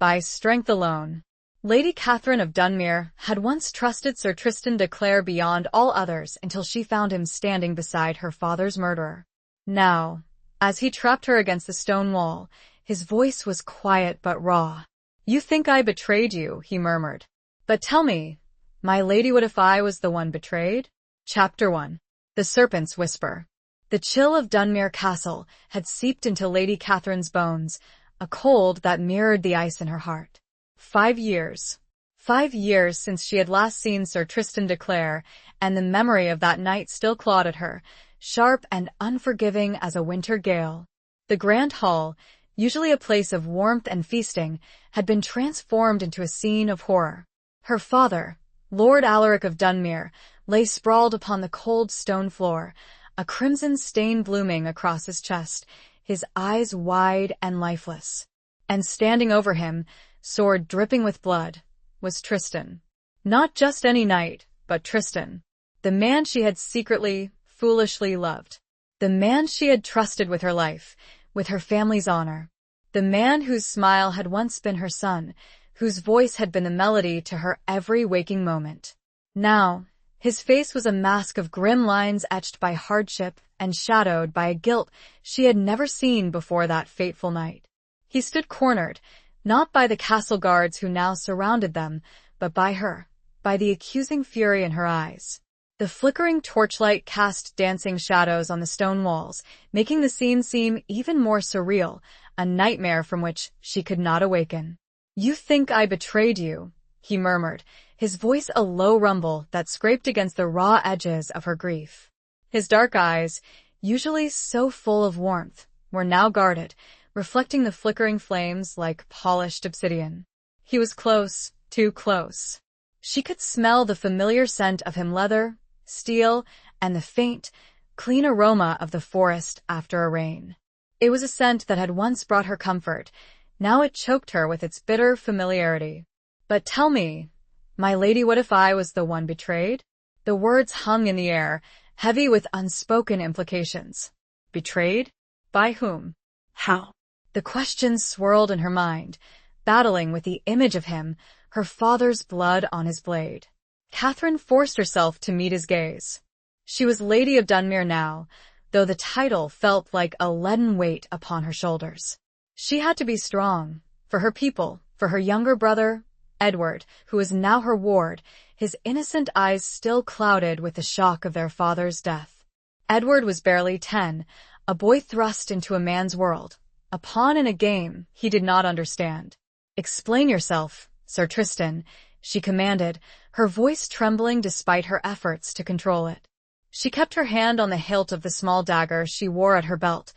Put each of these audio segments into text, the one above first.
by strength alone. Lady Catherine of Dunmere had once trusted Sir Tristan de Clare beyond all others until she found him standing beside her father's murderer. Now, as he trapped her against the stone wall, his voice was quiet but raw. "You think I betrayed you," he murmured. "But tell me, my lady, what if I was the one betrayed?" Chapter 1. The Serpent's Whisper. The chill of Dunmere Castle had seeped into Lady Catherine's bones, a cold that mirrored the ice in her heart. 5 years. 5 years since she had last seen Sir Tristan de Clare, and the memory of that night still clawed at her, sharp and unforgiving as a winter gale. The grand hall, usually a place of warmth and feasting, had been transformed into a scene of horror. Her father, Lord Alaric of Dunmere, lay sprawled upon the cold stone floor, a crimson stain blooming across his chest, his eyes wide and lifeless. And standing over him, sword dripping with blood, was Tristan. Not just any knight, but Tristan. The man she had secretly, foolishly loved. The man she had trusted with her life, with her family's honor. The man whose smile had once been her son, whose voice had been the melody to her every waking moment. Now, his face was a mask of grim lines etched by hardship and shadowed by a guilt she had never seen before that fateful night. He stood cornered, not by the castle guards who now surrounded them, but by her, by the accusing fury in her eyes. The flickering torchlight cast dancing shadows on the stone walls, making the scene seem even more surreal, a nightmare from which she could not awaken. "You think I betrayed you," he murmured, his voice a low rumble that scraped against the raw edges of her grief. His dark eyes, usually so full of warmth, were now guarded, reflecting the flickering flames like polished obsidian. He was close, too close. She could smell the familiar scent of him, leather, steel, and the faint, clean aroma of the forest after a rain. It was a scent that had once brought her comfort. Now it choked her with its bitter familiarity. "But tell me, my lady, what if I was the one betrayed?" The words hung in the air, heavy with unspoken implications. Betrayed? By whom? How? The questions swirled in her mind, battling with the image of him, her father's blood on his blade. Catherine forced herself to meet his gaze. She was Lady of Dunmere now, though the title felt like a leaden weight upon her shoulders. She had to be strong, for her people, for her younger brother, Edward, who was now her ward, his innocent eyes still clouded with the shock of their father's death. Edward was barely 10, a boy thrust into a man's world, a pawn in a game he did not understand. "Explain yourself, Sir Tristan," she commanded, her voice trembling despite her efforts to control it. She kept her hand on the hilt of the small dagger she wore at her belt,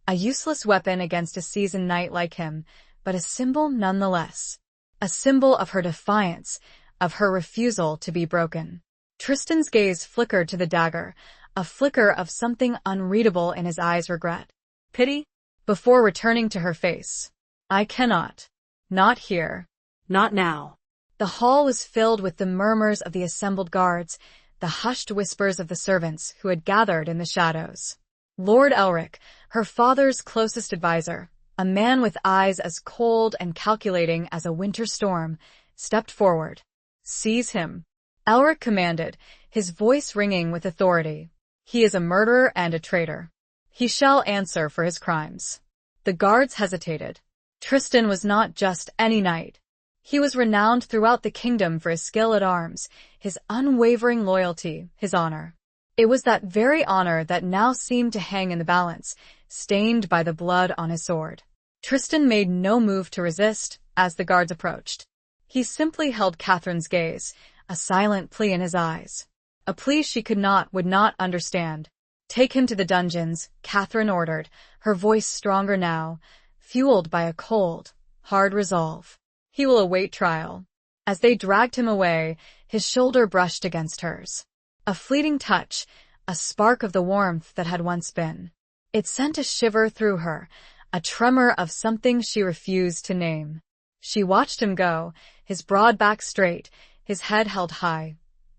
a useless weapon against a seasoned knight like him, but a symbol nonetheless. A symbol of her defiance, of her refusal to be broken. Tristan's gaze flickered to the dagger, a flicker of something unreadable in his eyes, regret, pity, before returning to her face. "I cannot. Not here. Not now." The hall was filled with the murmurs of the assembled guards, the hushed whispers of the servants who had gathered in the shadows. Lord Elric, her father's closest adviser, a man with eyes as cold and calculating as a winter storm, stepped forward. "Seize him," Elric commanded, his voice ringing with authority. "He is a murderer and a traitor. He shall answer for his crimes." The guards hesitated. Tristan was not just any knight. He was renowned throughout the kingdom for his skill at arms, his unwavering loyalty, his honor. It was that very honor that now seemed to hang in the balance, stained by the blood on his sword. Tristan made no move to resist as the guards approached. He simply held Catherine's gaze, a silent plea in his eyes. A plea she would not understand. "Take him to the dungeons," Catherine ordered, her voice stronger now, fueled by a cold, hard resolve. "He will await trial." As they dragged him away, his shoulder brushed against hers. A fleeting touch, a spark of the warmth that had once been. It sent a shiver through her, a tremor of something she refused to name. She watched him go, his broad back straight, his head held high.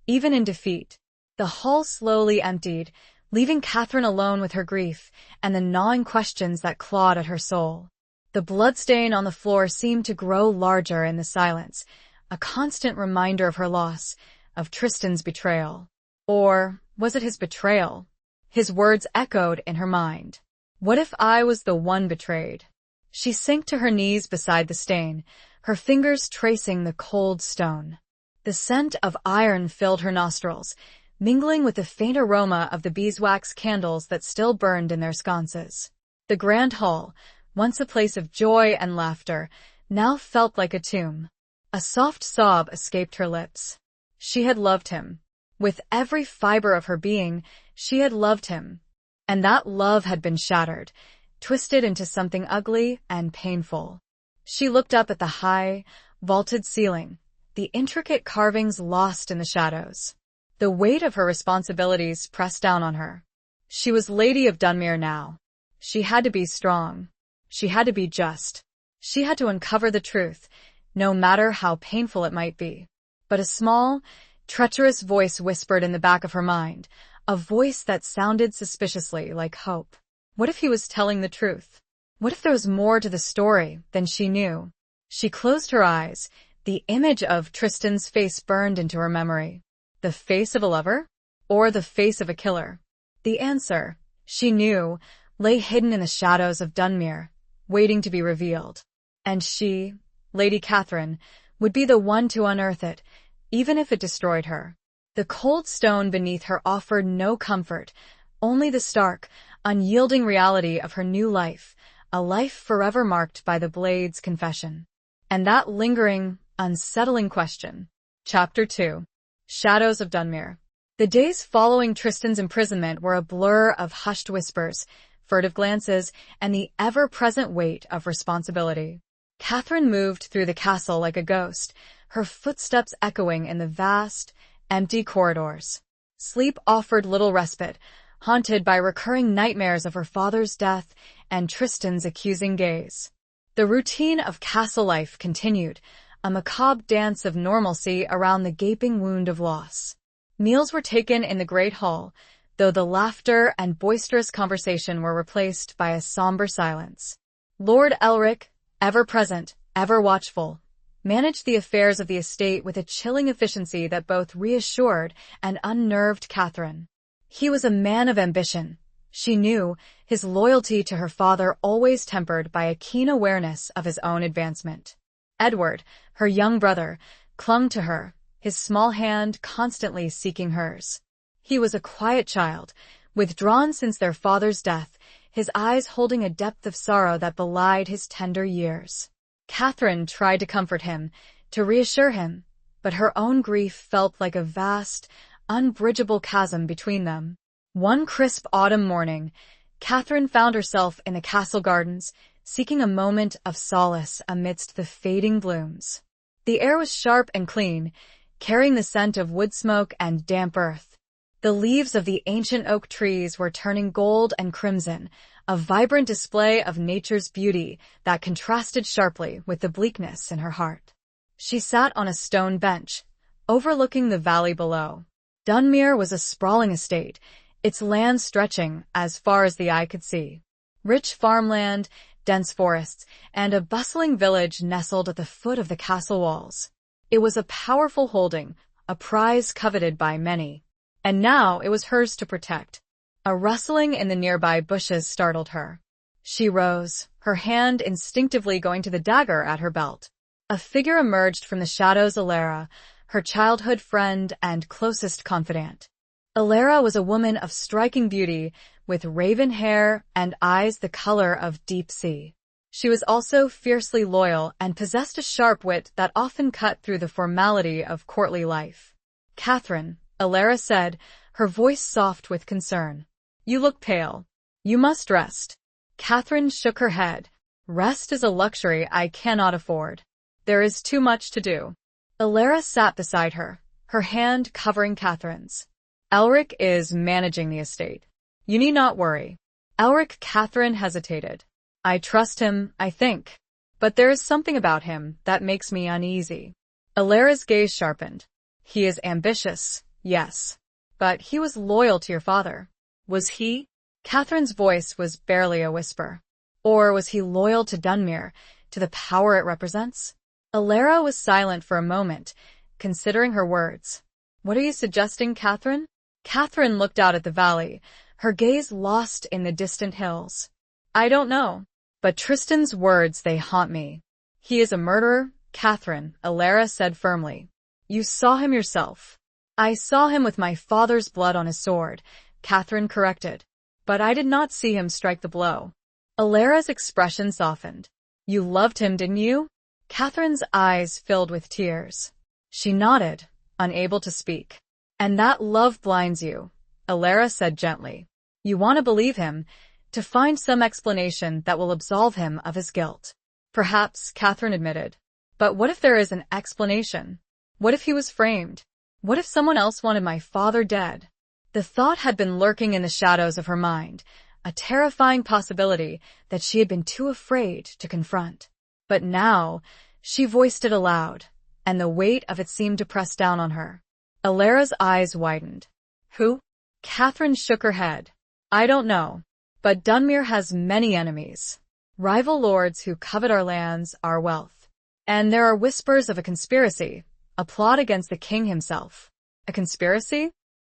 Even in defeat, the hall slowly emptied, leaving Catherine alone with her grief and the gnawing questions that clawed at her soul. The bloodstain on the floor seemed to grow larger in the silence, a constant reminder of her loss, of Tristan's betrayal. Or was it his betrayal? His words echoed in her mind. What if I was the one betrayed? She sank to her knees beside the stain, her fingers tracing the cold stone. The scent of iron filled her nostrils, mingling with the faint aroma of the beeswax candles that still burned in their sconces. The grand hall, once a place of joy and laughter, now felt like a tomb. A soft sob escaped her lips. She had loved him. With every fiber of her being, she had loved him. And that love had been shattered, twisted into something ugly and painful. She looked up at the high, vaulted ceiling, the intricate carvings lost in the shadows. The weight of her responsibilities pressed down on her. She was Lady of Dunmere now. She had to be strong. She had to be just. She had to uncover the truth, no matter how painful it might be. But a small, treacherous voice whispered in the back of her mind, a voice that sounded suspiciously like hope. What if he was telling the truth? What if there was more to the story than she knew? She closed her eyes. The image of Tristan's face burned into her memory. The face of a lover? Or the face of a killer? The answer, she knew, lay hidden in the shadows of Dunmere, waiting to be revealed. And she, Lady Catherine, would be the one to unearth it, even if it destroyed her. The cold stone beneath her offered no comfort, only the stark, unyielding reality of her new life, a life forever marked by the blade's confession. And that lingering, unsettling question. Chapter 2. Shadows of Dunmere. The days following Tristan's imprisonment were a blur of hushed whispers, furtive glances, and the ever-present weight of responsibility. Catherine moved through the castle like a ghost, her footsteps echoing in the vast, empty corridors. Sleep offered little respite, haunted by recurring nightmares of her father's death and Tristan's accusing gaze. The routine of castle life continued, a macabre dance of normalcy around the gaping wound of loss. Meals were taken in the great hall, though the laughter and boisterous conversation were replaced by a somber silence. Lord Elric, ever present, ever watchful, managed the affairs of the estate with a chilling efficiency that both reassured and unnerved Catherine. He was a man of ambition. She knew, his loyalty to her father always tempered by a keen awareness of his own advancement. Edward, her young brother, clung to her, his small hand constantly seeking hers. He was a quiet child, withdrawn since their father's death, his eyes holding a depth of sorrow that belied his tender years. Catherine tried to comfort him, to reassure him, but her own grief felt like a vast, unbridgeable chasm between them. One crisp autumn morning, Catherine found herself in the castle gardens, seeking a moment of solace amidst the fading blooms. The air was sharp and clean, carrying the scent of wood smoke and damp earth. The leaves of the ancient oak trees were turning gold and crimson, a vibrant display of nature's beauty that contrasted sharply with the bleakness in her heart. She sat on a stone bench, overlooking the valley below. Dunmere was a sprawling estate, its land stretching as far as the eye could see. Rich farmland, dense forests, and a bustling village nestled at the foot of the castle walls. It was a powerful holding, a prize coveted by many. And now it was hers to protect. A rustling in the nearby bushes startled her. She rose, her hand instinctively going to the dagger at her belt. A figure emerged from the shadows. Alara, her childhood friend and closest confidant. Alara was a woman of striking beauty, with raven hair and eyes the color of deep sea. She was also fiercely loyal and possessed a sharp wit that often cut through the formality of courtly life. "Catherine," Alara said, her voice soft with concern. "You look pale. You must rest." Catherine shook her head. "Rest is a luxury I cannot afford. There is too much to do." Alara sat beside her, her hand covering Catherine's. "Elric is managing the estate. You need not worry." "Elric?" Catherine hesitated. "I trust him, I think. But there is something about him that makes me uneasy." Alara's gaze sharpened. "He is ambitious, yes. But he was loyal to your father. Was he?" Catherine's voice was barely a whisper. Or was he loyal to Dunmere, to the power it represents? Alara was silent for a moment, considering her words. What are you suggesting, Catherine? Catherine looked out at the valley, her gaze lost in the distant hills. I don't know. But Tristan's words, they haunt me. He is a murderer, Catherine, Alara said firmly. You saw him yourself. I saw him with my father's blood on his sword, Catherine corrected. But I did not see him strike the blow. Alara's expression softened. You loved him, didn't you? Catherine's eyes filled with tears. She nodded, unable to speak. And that love blinds you, Alara said gently. You want to believe him, to find some explanation that will absolve him of his guilt. Perhaps, Catherine admitted. But what if there is an explanation? What if he was framed? What if someone else wanted my father dead? The thought had been lurking in the shadows of her mind, a terrifying possibility that she had been too afraid to confront. But now, she voiced it aloud, and the weight of it seemed to press down on her. Alara's eyes widened. Who? Catherine shook her head. I don't know, but Dunmere has many enemies. Rival lords who covet our lands, our wealth. And there are whispers of a conspiracy, a plot against the king himself. A conspiracy?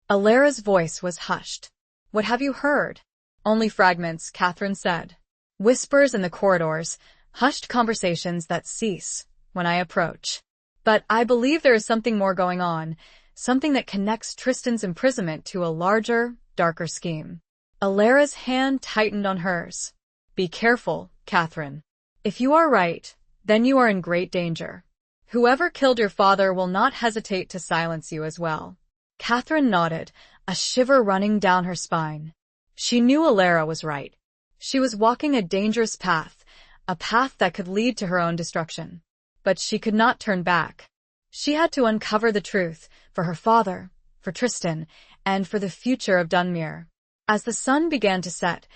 Alara's voice was hushed. What have you heard? Only fragments, Catherine said. Whispers in the corridors, hushed conversations that cease when I approach. But I believe there is something more going on, something that connects Tristan's imprisonment to a larger, darker scheme. Alara's hand tightened on hers. Be careful, Catherine. If you are right, then you are in great danger. Whoever killed your father will not hesitate to silence you as well. Catherine nodded, a shiver running down her spine. She knew Alara was right. She was walking a dangerous path, a path that could lead to her own destruction. But she could not turn back. She had to uncover the truth, for her father, for Tristan, and for the future of Dunmere. As the sun began to set,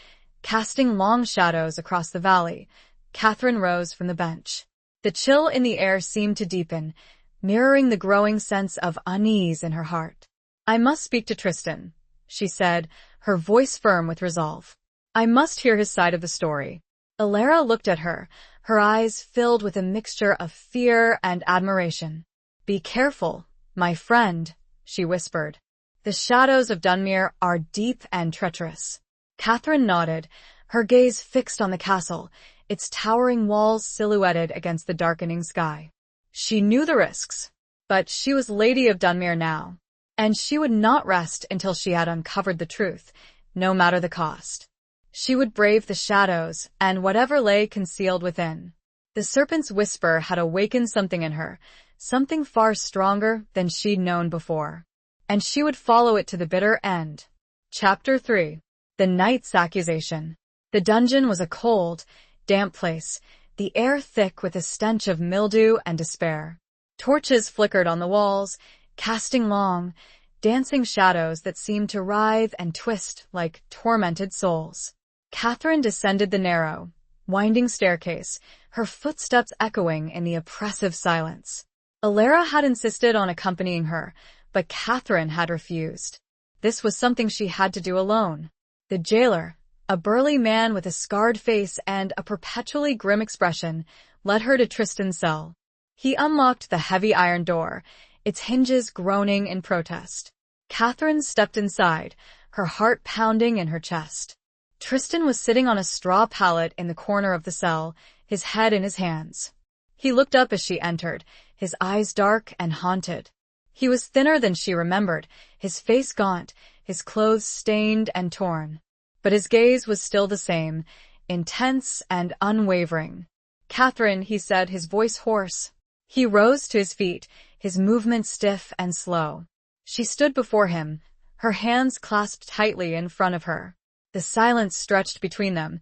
casting long shadows across the valley, Catherine rose from the bench. The chill in the air seemed to deepen, mirroring the growing sense of unease in her heart. I must speak to Tristan, she said, her voice firm with resolve. I must hear his side of the story. Alara looked at her, her eyes filled with a mixture of fear and admiration. Be careful, my friend, she whispered. The shadows of Dunmere are deep and treacherous. Catherine nodded, her gaze fixed on the castle, its towering walls silhouetted against the darkening sky. She knew the risks, but she was Lady of Dunmere now, and she would not rest until she had uncovered the truth, no matter the cost. She would brave the shadows and whatever lay concealed within. The serpent's whisper had awakened something in her, something far stronger than she'd known before. And she would follow it to the bitter end. Chapter 3. The Knight's Accusation. The dungeon was a cold, damp place, the air thick with a stench of mildew and despair. Torches flickered on the walls, casting long, dancing shadows that seemed to writhe and twist like tormented souls. Catherine descended the narrow, winding staircase, her footsteps echoing in the oppressive silence. Alara had insisted on accompanying her, but Catherine had refused. This was something she had to do alone. The jailer, a burly man with a scarred face and a perpetually grim expression, led her to Tristan's cell. He unlocked the heavy iron door, its hinges groaning in protest. Catherine stepped inside, her heart pounding in her chest. Tristan was sitting on a straw pallet in the corner of the cell, his head in his hands. He looked up as she entered, his eyes dark and haunted. He was thinner than she remembered, his face gaunt, his clothes stained and torn. But his gaze was still the same, intense and unwavering. Catherine, he said, his voice hoarse. He rose to his feet, his movements stiff and slow. She stood before him, her hands clasped tightly in front of her. The silence stretched between them,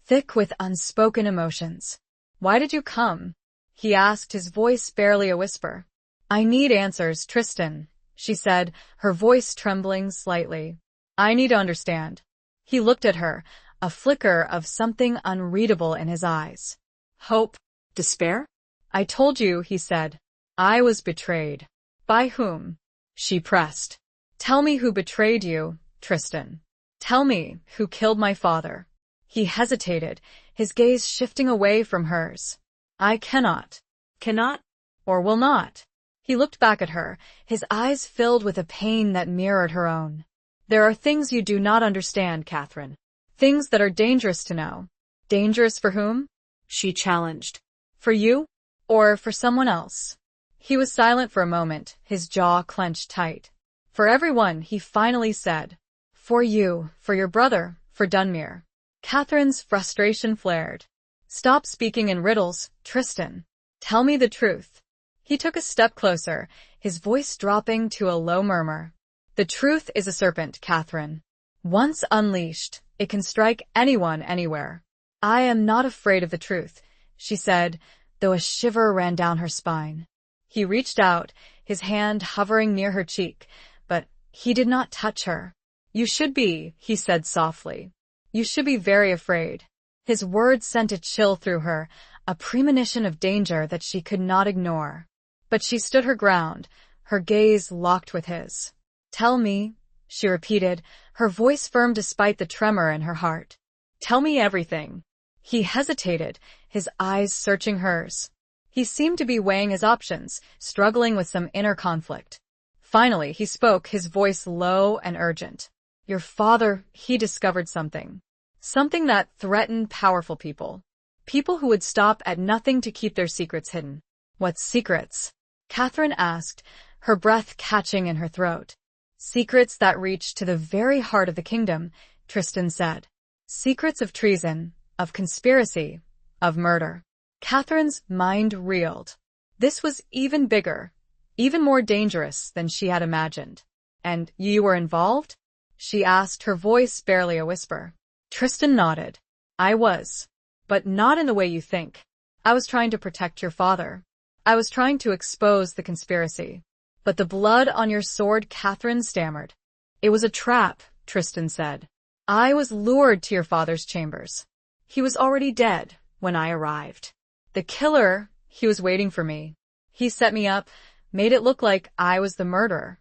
thick with unspoken emotions. Why did you come? He asked, his voice barely a whisper. I need answers, Tristan, she said, her voice trembling slightly. I need to understand. He looked at her, a flicker of something unreadable in his eyes. Hope? Despair? I told you, he said. I was betrayed. By whom? She pressed. Tell me who betrayed you, Tristan. Tell me who killed my father. He hesitated, his gaze shifting away from hers. I cannot. Cannot? Or will not. He looked back at her, his eyes filled with a pain that mirrored her own. There are things you do not understand, Catherine. Things that are dangerous to know. Dangerous for whom? She challenged. For you? Or for someone else? He was silent for a moment, his jaw clenched tight. For everyone, he finally said. For you, for your brother, for Dunmere. Catherine's frustration flared. Stop speaking in riddles, Tristan. Tell me the truth. He took a step closer, his voice dropping to a low murmur. The truth is a serpent, Catherine. Once unleashed, it can strike anyone anywhere. I am not afraid of the truth, she said, though a shiver ran down her spine. He reached out, his hand hovering near her cheek, but he did not touch her. You should be, he said softly. You should be very afraid. His words sent a chill through her, a premonition of danger that she could not ignore. But she stood her ground, her gaze locked with his. Tell me, she repeated, her voice firm despite the tremor in her heart. Tell me everything. He hesitated, his eyes searching hers. He seemed to be weighing his options, struggling with some inner conflict. Finally, he spoke, his voice low and urgent. Your father, he discovered something. Something that threatened powerful people. People who would stop at nothing to keep their secrets hidden. What secrets? Catherine asked, her breath catching in her throat. Secrets that reached to the very heart of the kingdom, Tristan said. Secrets of treason, of conspiracy, of murder. Catherine's mind reeled. This was even bigger, even more dangerous than she had imagined. And you were involved? She asked, her voice barely a whisper. Tristan nodded. I was. But not in the way you think. I was trying to protect your father. I was trying to expose the conspiracy. But the blood on your sword, Catherine stammered. It was a trap, Tristan said. I was lured to your father's chambers. He was already dead when I arrived. The killer, he was waiting for me. He set me up, made it look like I was the murderer.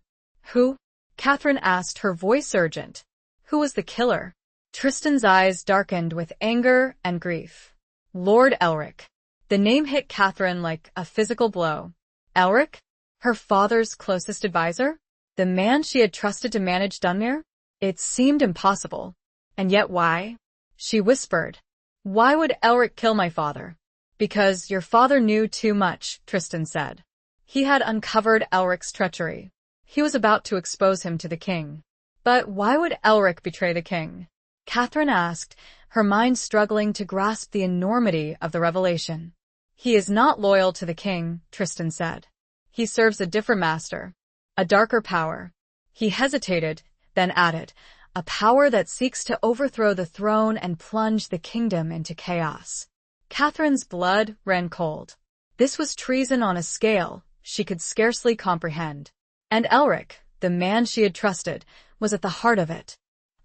Who? Catherine asked, her voice urgent. Who was the killer? Tristan's eyes darkened with anger and grief. Lord Elric. The name hit Catherine like a physical blow. Elric? Her father's closest advisor? The man she had trusted to manage Dunmere? It seemed impossible. And yet why? She whispered. Why would Elric kill my father? Because your father knew too much, Tristan said. He had uncovered Elric's treachery. He was about to expose him to the king. But why would Elric betray the king? Catherine asked, her mind struggling to grasp the enormity of the revelation. He is not loyal to the king, Tristan said. He serves a different master, a darker power. He hesitated, then added, a power that seeks to overthrow the throne and plunge the kingdom into chaos. Catherine's blood ran cold. This was treason on a scale she could scarcely comprehend. And Elric, the man she had trusted, was at the heart of it.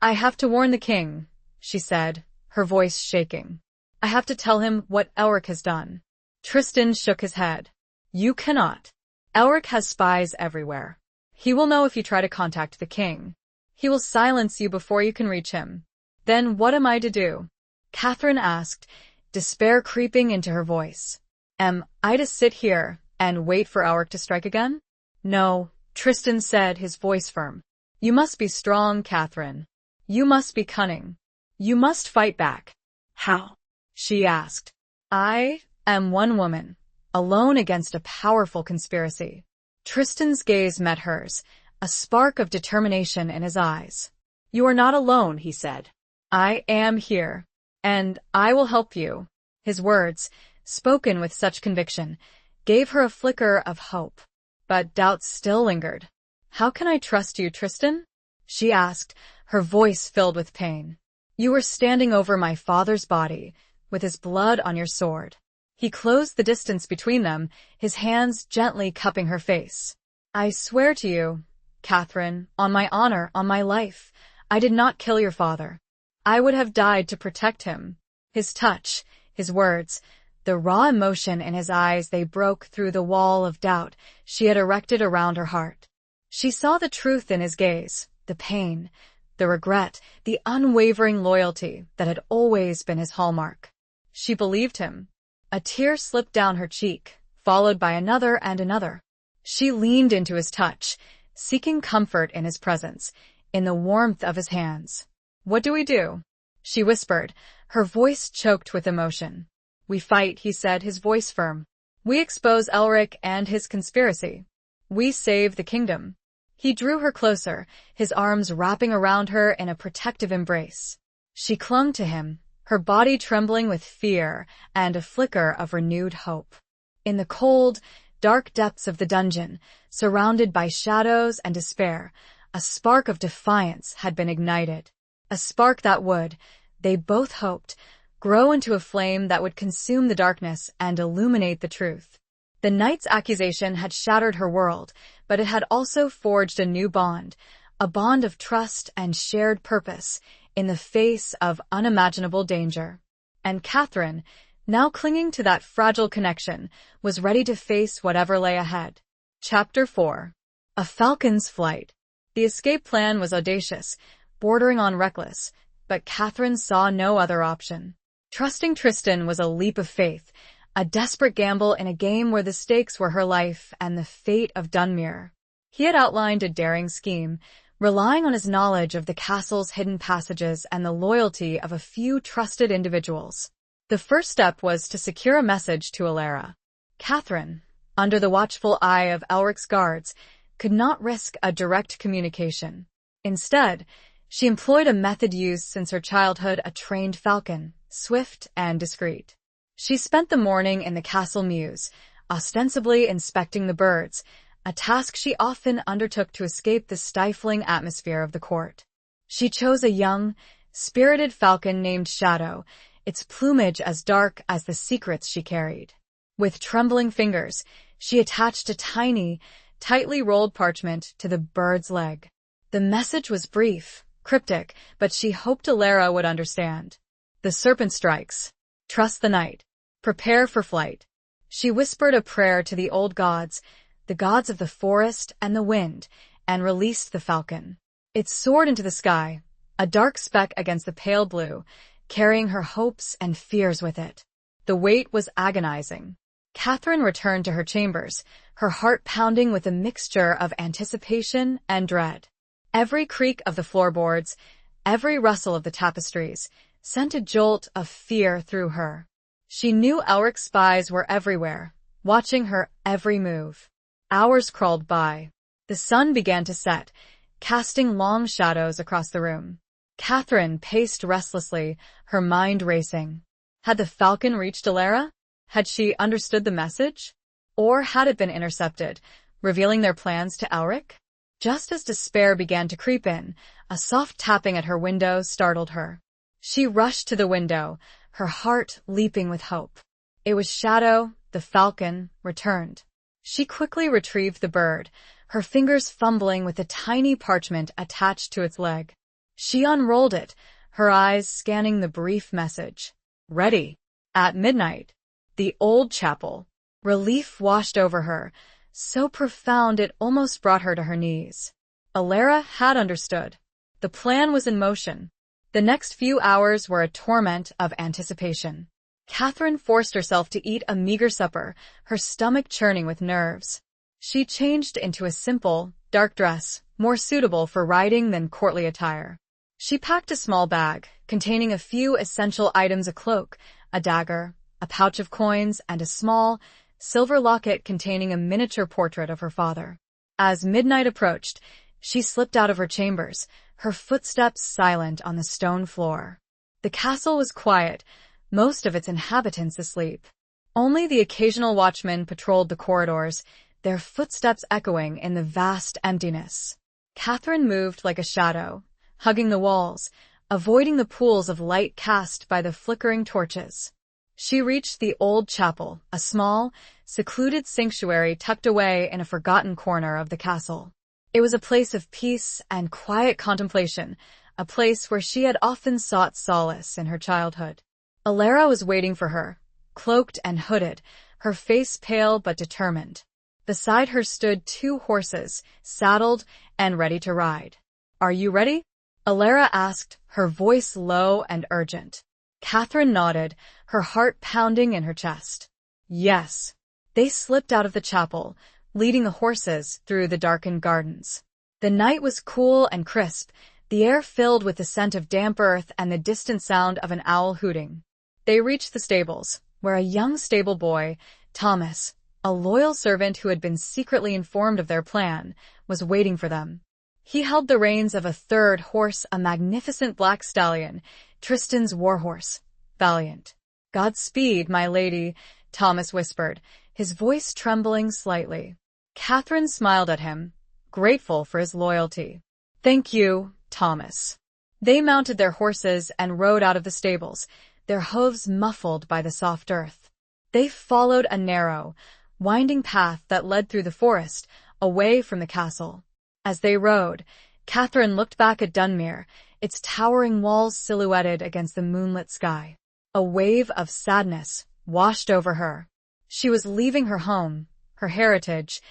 I have to warn the king, she said, her voice shaking. I have to tell him what Elric has done. Tristan shook his head. You cannot. Elric has spies everywhere. He will know if you try to contact the king. He will silence you before you can reach him. Then what am I to do? Catherine asked, despair creeping into her voice. Am I to sit here and wait for Elric to strike again? No, Tristan said, his voice firm. You must be strong, Catherine. You must be cunning. You must fight back. How? She asked. I am one woman, alone against a powerful conspiracy. Tristan's gaze met hers, a spark of determination in his eyes. You are not alone, he said. I am here, and I will help you. His words, spoken with such conviction, gave her a flicker of hope. But doubt still lingered. How can I trust you, Tristan? She asked, her voice filled with pain. You were standing over my father's body, with his blood on your sword. He closed the distance between them, his hands gently cupping her face. I swear to you, Catherine, on my honor, on my life, I did not kill your father. I would have died to protect him. His touch, his words, the raw emotion in his eyes, they broke through the wall of doubt she had erected around her heart. She saw the truth in his gaze, the pain, the regret, the unwavering loyalty that had always been his hallmark. She believed him. A tear slipped down her cheek, followed by another and another. She leaned into his touch, seeking comfort in his presence, in the warmth of his hands. "What do we do?" she whispered, her voice choked with emotion. "We fight," he said, his voice firm. "We expose Elric and his conspiracy. We save the kingdom." He drew her closer, his arms wrapping around her in a protective embrace. She clung to him, her body trembling with fear and a flicker of renewed hope. In the cold, dark depths of the dungeon, surrounded by shadows and despair, a spark of defiance had been ignited. A spark that would, they both hoped, grow into a flame that would consume the darkness and illuminate the truth. The knight's accusation had shattered her world, but it had also forged a new bond, a bond of trust and shared purpose in the face of unimaginable danger. And Catherine, now clinging to that fragile connection, was ready to face whatever lay ahead. Chapter 4. A Falcon's Flight. The escape plan was audacious, bordering on reckless, but Catherine saw no other option. Trusting Tristan was a leap of faith, a desperate gamble in a game where the stakes were her life and the fate of Dunmere. He had outlined a daring scheme, relying on his knowledge of the castle's hidden passages and the loyalty of a few trusted individuals. The first step was to secure a message to Alara. Catherine, under the watchful eye of Elric's guards, could not risk a direct communication. Instead, she employed a method used since her childhood, a trained falcon, swift and discreet. She spent the morning in the castle mews, ostensibly inspecting the birds, a task she often undertook to escape the stifling atmosphere of the court. She chose a young, spirited falcon named Shadow, its plumage as dark as the secrets she carried. With trembling fingers, she attached a tiny, tightly rolled parchment to the bird's leg. The message was brief, cryptic, but she hoped Alara would understand. "The serpent strikes. Trust the night. Prepare for flight." She whispered a prayer to the old gods, the gods of the forest and the wind, and released the falcon. It soared into the sky, a dark speck against the pale blue, carrying her hopes and fears with it. The wait was agonizing. Catherine returned to her chambers, her heart pounding with a mixture of anticipation and dread. Every creak of the floorboards, every rustle of the tapestries, sent a jolt of fear through her. She knew Elric's spies were everywhere, watching her every move. Hours crawled by. The sun began to set, casting long shadows across the room. Catherine paced restlessly, her mind racing. Had the falcon reached Alara? Had she understood the message? Or had it been intercepted, revealing their plans to Elric? Just as despair began to creep in, a soft tapping at her window startled her. She rushed to the window, her heart leaping with hope. It was Shadow, the falcon, returned. She quickly retrieved the bird, her fingers fumbling with a tiny parchment attached to its leg. She unrolled it, her eyes scanning the brief message. "Ready. At midnight. The old chapel." Relief washed over her, so profound it almost brought her to her knees. Alara had understood. The plan was in motion. The next few hours were a torment of anticipation. Catherine forced herself to eat a meager supper, her stomach churning with nerves. She changed into a simple, dark dress, more suitable for riding than courtly attire. She packed a small bag, containing a few essential items: a cloak, a dagger, a pouch of coins, and a small, silver locket containing a miniature portrait of her father. As midnight approached, she slipped out of her chambers, her footsteps silent on the stone floor. The castle was quiet, most of its inhabitants asleep. Only the occasional watchman patrolled the corridors, their footsteps echoing in the vast emptiness. Catherine moved like a shadow, hugging the walls, avoiding the pools of light cast by the flickering torches. She reached the old chapel, a small, secluded sanctuary tucked away in a forgotten corner of the castle. It was a place of peace and quiet contemplation, a place where she had often sought solace in her childhood. Alara was waiting for her, cloaked and hooded, her face pale but determined. Beside her stood 2 horses, saddled and ready to ride. "Are you ready?" Alara asked, her voice low and urgent. Catherine nodded, her heart pounding in her chest. Yes. They slipped out of the chapel, leading the horses through the darkened gardens. The night was cool and crisp, the air filled with the scent of damp earth and the distant sound of an owl hooting. They reached the stables, where a young stable boy, Thomas, a loyal servant who had been secretly informed of their plan, was waiting for them. He held the reins of a third horse, a magnificent black stallion, Tristan's warhorse, Valiant. "Godspeed, my lady," Thomas whispered, his voice trembling slightly. Catherine smiled at him, grateful for his loyalty. "Thank you, Thomas." They mounted their horses and rode out of the stables, their hooves muffled by the soft earth. They followed a narrow, winding path that led through the forest, away from the castle. As they rode, Catherine looked back at Dunmere, its towering walls silhouetted against the moonlit sky. A wave of sadness washed over her. She was leaving her home, her heritage,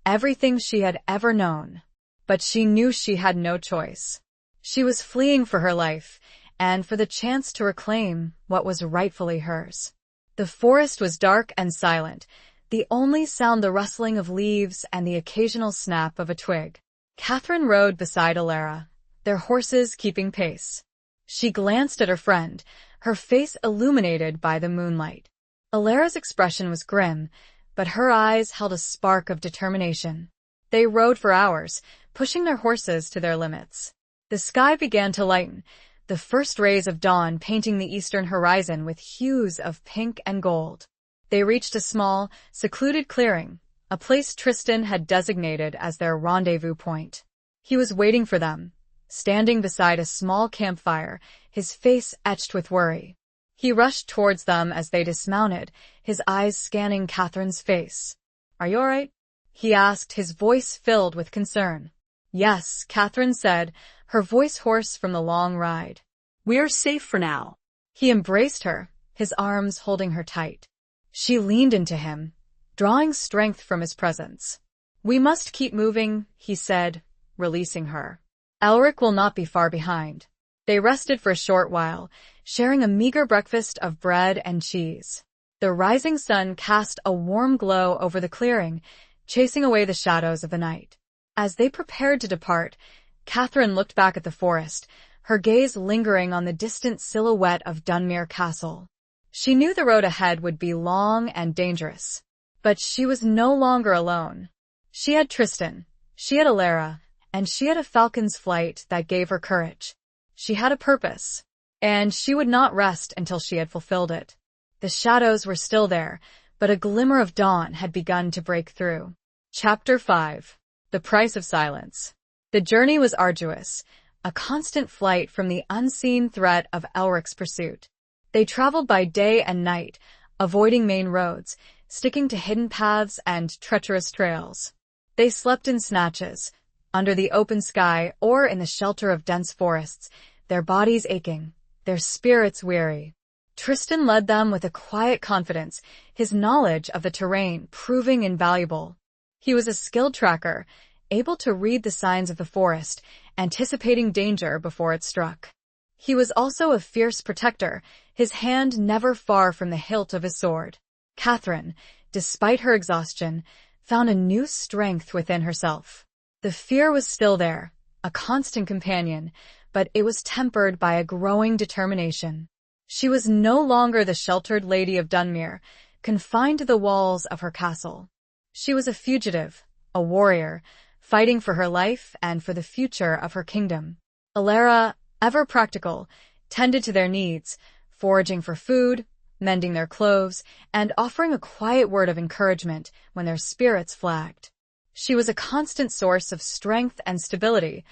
everything she had ever known. But she knew she had no choice. She was fleeing for her life, and for the chance to reclaim what was rightfully hers. The forest was dark and silent, the only sound the rustling of leaves and the occasional snap of a twig. Catherine rode beside Alara, their horses keeping pace. She glanced at her friend, her face illuminated by the moonlight. Alara's expression was grim, but her eyes held a spark of determination. They rode for hours, pushing their horses to their limits. The sky began to lighten, the first rays of dawn painting the eastern horizon with hues of pink and gold. They reached a small, secluded clearing, a place Tristan had designated as their rendezvous point. He was waiting for them, standing beside a small campfire, his face etched with worry. He rushed towards them as they dismounted, his eyes scanning Catherine's face. "Are you all right?" he asked, his voice filled with concern. "Yes," Catherine said, her voice hoarse from the long ride. "We're safe for now." He embraced her, his arms holding her tight. She leaned into him, drawing strength from his presence. "We must keep moving," he said, releasing her. "Elric will not be far behind." They rested for a short while, sharing a meager breakfast of bread and cheese. The rising sun cast a warm glow over the clearing, chasing away the shadows of the night. As they prepared to depart, Catherine looked back at the forest, her gaze lingering on the distant silhouette of Dunmere Castle. She knew the road ahead would be long and dangerous. But she was no longer alone. She had Tristan, she had Alara, and she had a falcon's flight that gave her courage. She had a purpose, and she would not rest until she had fulfilled it. The shadows were still there, but a glimmer of dawn had begun to break through. Chapter 5. The Price of Silence. The journey was arduous, a constant flight from the unseen threat of Elric's pursuit. They traveled by day and night, avoiding main roads, sticking to hidden paths and treacherous trails. They slept in snatches, under the open sky or in the shelter of dense forests, their bodies aching, their spirits weary. Tristan led them with a quiet confidence, his knowledge of the terrain proving invaluable. He was a skilled tracker, able to read the signs of the forest, anticipating danger before it struck. He was also a fierce protector, his hand never far from the hilt of his sword. Catherine, despite her exhaustion, found a new strength within herself. The fear was still there, a constant companion, but it was tempered by a growing determination. She was no longer the sheltered lady of Dunmere, confined to the walls of her castle. She was a fugitive, a warrior, fighting for her life and for the future of her kingdom. Alara, ever practical, tended to their needs, foraging for food, mending their clothes, and offering a quiet word of encouragement when their spirits flagged. She was a constant source of strength and stability,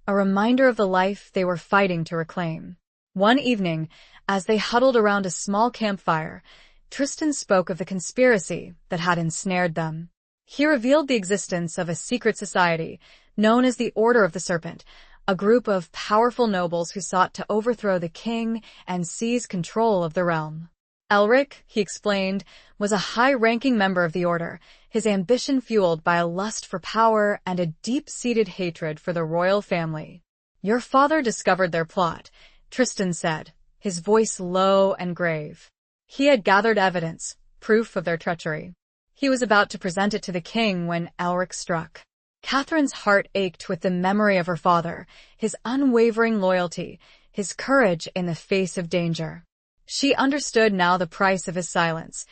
a reminder of the life they were fighting to reclaim. One evening, as they huddled around a small campfire, Tristan spoke of the conspiracy that had ensnared them. He revealed the existence of a secret society, known as the Order of the Serpent, a group of powerful nobles who sought to overthrow the king and seize control of the realm. Elric, he explained, was a high-ranking member of the order, his ambition fueled by a lust for power and a deep-seated hatred for the royal family. "Your father discovered their plot," Tristan said, his voice low and grave. He had gathered evidence, proof of their treachery. He was about to present it to the king when Elric struck. Catherine's heart ached with the memory of her father, his unwavering loyalty, his courage in the face of danger. She understood now the price of his silence,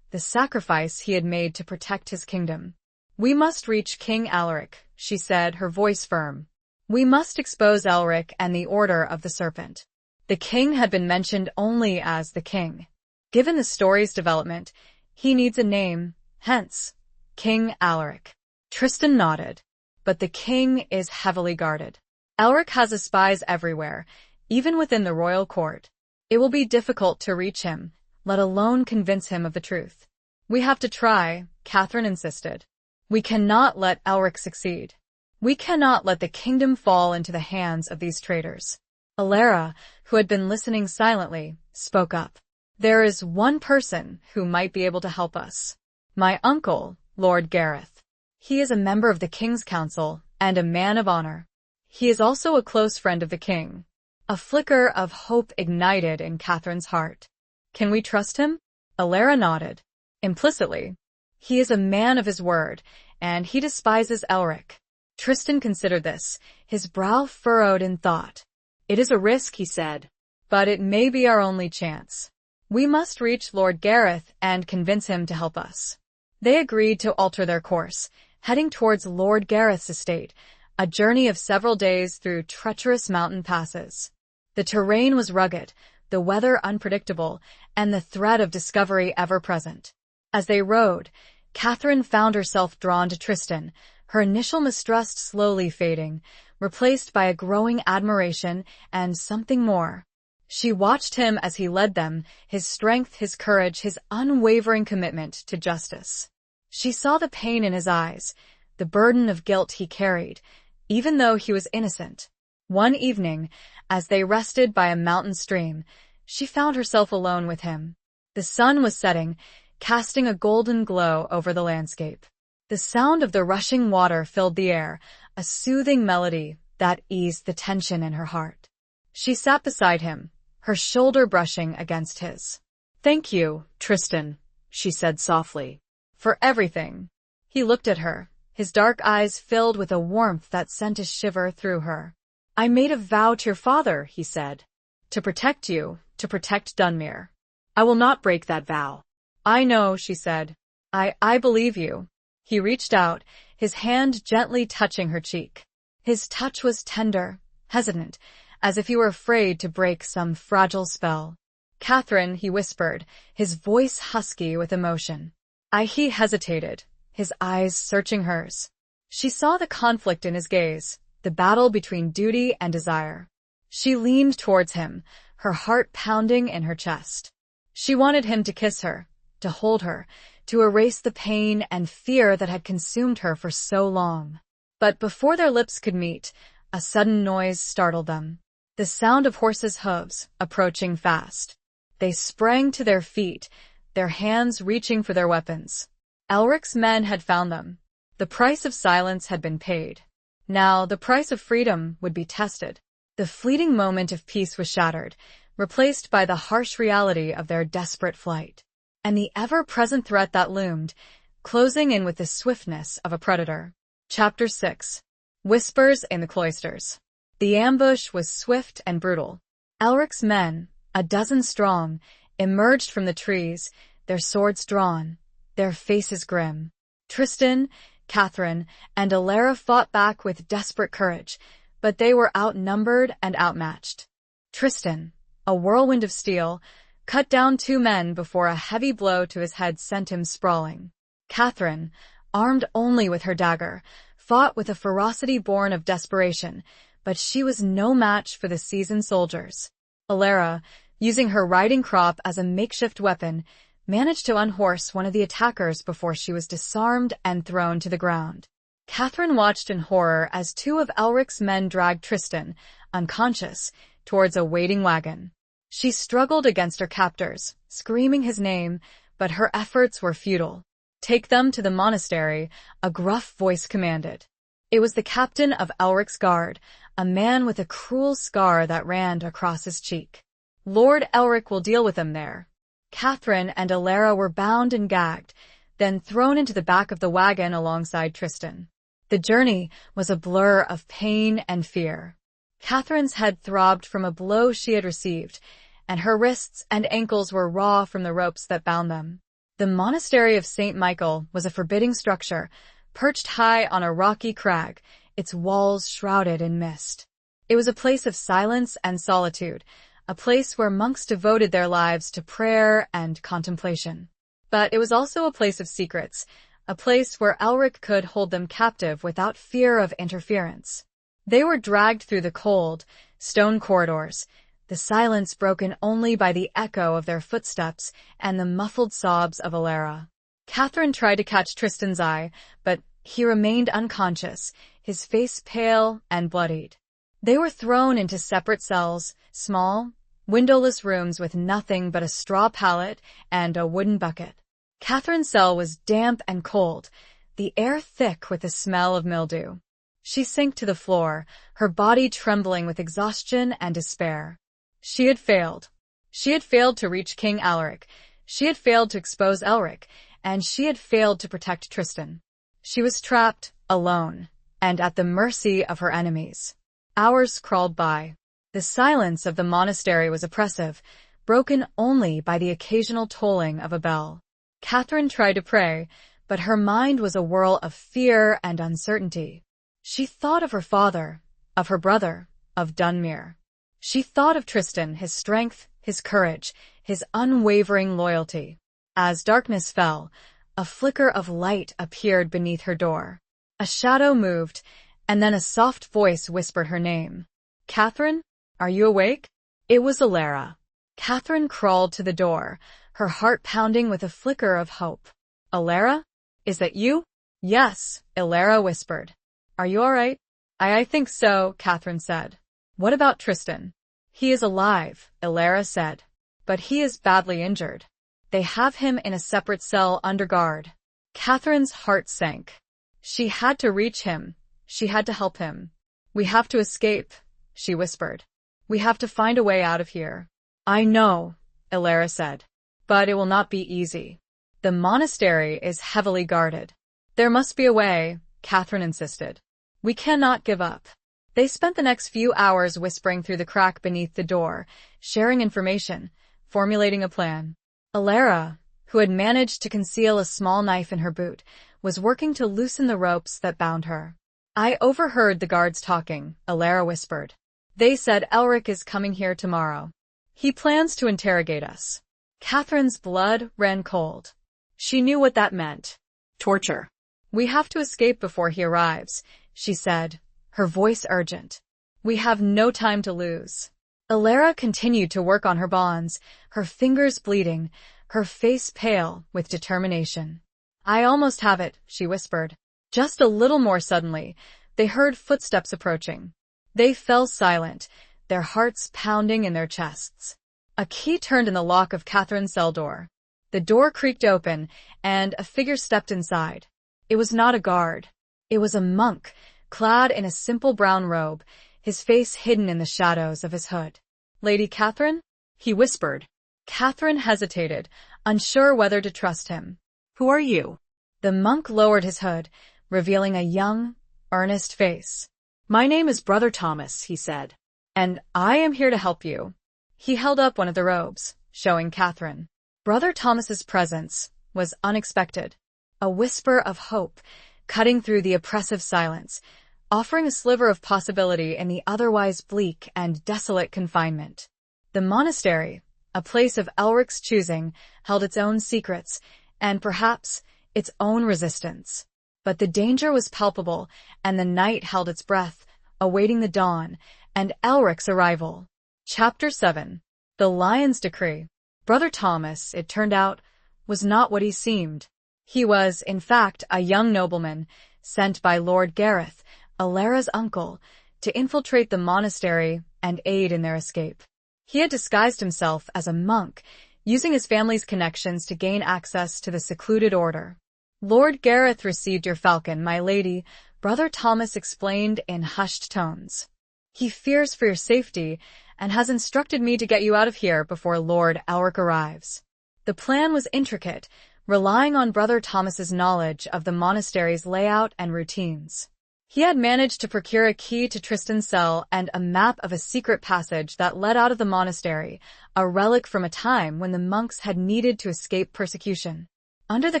the sacrifice he had made to protect his kingdom. "We must reach King Alaric," she said, her voice firm. "We must expose Elric and the Order of the Serpent." The king had been mentioned only as the king. Given the story's development, he needs a name, hence, King Alaric. Tristan nodded. But the king is heavily guarded. Elric has his spies everywhere, even within the royal court. It will be difficult to reach him, let alone convince him of the truth. "We have to try," Catherine insisted. "We cannot let Elric succeed. We cannot let the kingdom fall into the hands of these traitors." Alara, who had been listening silently, spoke up. "There is one person who might be able to help us. My uncle, Lord Gareth. He is a member of the King's Council and a man of honor. He is also a close friend of the king." A flicker of hope ignited in Catherine's heart. "Can we trust him?" Alara nodded. "Implicitly. He is a man of his word, and he despises Elric." Tristan considered this, his brow furrowed in thought. "It is a risk," he said, "but it may be our only chance. We must reach Lord Gareth and convince him to help us." They agreed to alter their course, heading towards Lord Gareth's estate, a journey of several days through treacherous mountain passes. The terrain was rugged, the weather unpredictable, and the threat of discovery ever-present. As they rode, Catherine found herself drawn to Tristan, her initial mistrust slowly fading, replaced by a growing admiration and something more. She watched him as he led them, his strength, his courage, his unwavering commitment to justice. She saw the pain in his eyes, the burden of guilt he carried, even though he was innocent. One evening, as they rested by a mountain stream, she found herself alone with him. The sun was setting, casting a golden glow over the landscape. The sound of the rushing water filled the air, a soothing melody that eased the tension in her heart. She sat beside him, her shoulder brushing against his. "Thank you, Tristan," she said softly, "for everything." He looked at her, his dark eyes filled with a warmth that sent a shiver through her. "I made a vow to your father," he said, "to protect you, to protect Dunmere. I will not break that vow." "I know," she said. I believe you." He reached out, his hand gently touching her cheek. His touch was tender, hesitant, as if he were afraid to break some fragile spell. "Catherine," he whispered, his voice husky with emotion. He hesitated, his eyes searching hers. She saw the conflict in his gaze, the battle between duty and desire. She leaned towards him, her heart pounding in her chest. She wanted him to kiss her, to hold her, to erase the pain and fear that had consumed her for so long. But before their lips could meet, a sudden noise startled them. The sound of horses' hooves, approaching fast. They sprang to their feet, their hands reaching for their weapons. Elric's men had found them. The price of silence had been paid. Now the price of freedom would be tested. The fleeting moment of peace was shattered, replaced by the harsh reality of their desperate flight. And the ever-present threat that loomed, closing in with the swiftness of a predator. Chapter 6. Whispers in the Cloisters. The ambush was swift and brutal. Elric's men, a dozen strong, emerged from the trees, their swords drawn, their faces grim. Tristan, Catherine, and Alara fought back with desperate courage, but they were outnumbered and outmatched. Tristan, a whirlwind of steel, cut down 2 men before a heavy blow to his head sent him sprawling. Catherine, armed only with her dagger, fought with a ferocity born of desperation, but she was no match for the seasoned soldiers. Alara, using her riding crop as a makeshift weapon, managed to unhorse one of the attackers before she was disarmed and thrown to the ground. Catherine watched in horror as 2 of Elric's men dragged Tristan, unconscious, towards a waiting wagon. She struggled against her captors, screaming his name, but her efforts were futile. "Take them to the monastery," a gruff voice commanded. It was the captain of Elric's guard, a man with a cruel scar that ran across his cheek. Lord Elric will deal with them there. Catherine and Alara were bound and gagged, then thrown into the back of the wagon alongside Tristan. The journey was a blur of pain and fear. Catherine's head throbbed from a blow she had received, and her wrists and ankles were raw from the ropes that bound them. The monastery of St. Michael was a forbidding structure, perched high on a rocky crag, its walls shrouded in mist. It was a place of silence and solitude, a place where monks devoted their lives to prayer and contemplation. But it was also a place of secrets, a place where Elric could hold them captive without fear of interference. They were dragged through the cold, stone corridors, the silence broken only by the echo of their footsteps and the muffled sobs of Alara. Catherine tried to catch Tristan's eye, but he remained unconscious, his face pale and bloodied. They were thrown into separate cells, small, windowless rooms with nothing but a straw pallet and a wooden bucket. Catherine's cell was damp and cold, the air thick with the smell of mildew. She sank to the floor, her body trembling with exhaustion and despair. She had failed. She had failed to reach King Alaric. She had failed to expose Elric, and she had failed to protect Tristan. She was trapped, alone, and at the mercy of her enemies. Hours crawled by. The silence of the monastery was oppressive, broken only by the occasional tolling of a bell. Catherine tried to pray, but her mind was a whirl of fear and uncertainty. She thought of her father, of her brother, of Dunmere. She thought of Tristan, his strength, his courage, his unwavering loyalty. As darkness fell, a flicker of light appeared beneath her door. A shadow moved, and then a soft voice whispered her name. "Catherine, are you awake?" It was Alara. Catherine crawled to the door, her heart pounding with a flicker of hope. "Alara? Is that you?" "Yes," Alara whispered. "Are you all right?" I think so," Catherine said. "What about Tristan?" "He is alive," Alara said. "But he is badly injured. They have him in a separate cell under guard." Catherine's heart sank. She had to reach him. She had to help him. "We have to escape," she whispered. "We have to find a way out of here." "I know," Alara said. "But it will not be easy. The monastery is heavily guarded." "There must be a way," Catherine insisted. "We cannot give up." They spent the next few hours whispering through the crack beneath the door, sharing information, formulating a plan. Alara, who had managed to conceal a small knife in her boot, was working to loosen the ropes that bound her. "I overheard the guards talking," Alara whispered. "They said Elric is coming here tomorrow. He plans to interrogate us." Catherine's blood ran cold. She knew what that meant. Torture. "We have to escape before he arrives," she said, her voice urgent. "We have no time to lose." Alara continued to work on her bonds, her fingers bleeding, her face pale with determination. "I almost have it," she whispered. Just a little more suddenly, they heard footsteps approaching. They fell silent, their hearts pounding in their chests. A key turned in the lock of Catherine's cell door. The door creaked open, and a figure stepped inside. It was not a guard. It was a monk, clad in a simple brown robe, his face hidden in the shadows of his hood. "Lady Catherine?" he whispered. Catherine hesitated, unsure whether to trust him. "Who are you?" The monk lowered his hood, revealing a young, earnest face. "My name is Brother Thomas," he said. "And I am here to help you." He held up one of the robes, showing Catherine. Brother Thomas's presence was unexpected. A whisper of hope, cutting through the oppressive silence, offering a sliver of possibility in the otherwise bleak and desolate confinement. The monastery, a place of Elric's choosing, held its own secrets, and perhaps its own resistance. But the danger was palpable, and the night held its breath, awaiting the dawn, and Elric's arrival. Chapter 7. The Lion's Decree. Brother Thomas, it turned out, was not what he seemed. He was, in fact, a young nobleman, sent by Lord Gareth, Alara's uncle, to infiltrate the monastery and aid in their escape. He had disguised himself as a monk, using his family's connections to gain access to the secluded order. "Lord Gareth received your falcon, my lady," Brother Thomas explained in hushed tones. He fears for your safety and has instructed me to get you out of here before Lord Alric arrives. The plan was intricate, relying on Brother Thomas's knowledge of the monastery's layout and routines. He had managed to procure a key to Tristan's cell and a map of a secret passage that led out of the monastery, a relic from a time when the monks had needed to escape persecution. Under the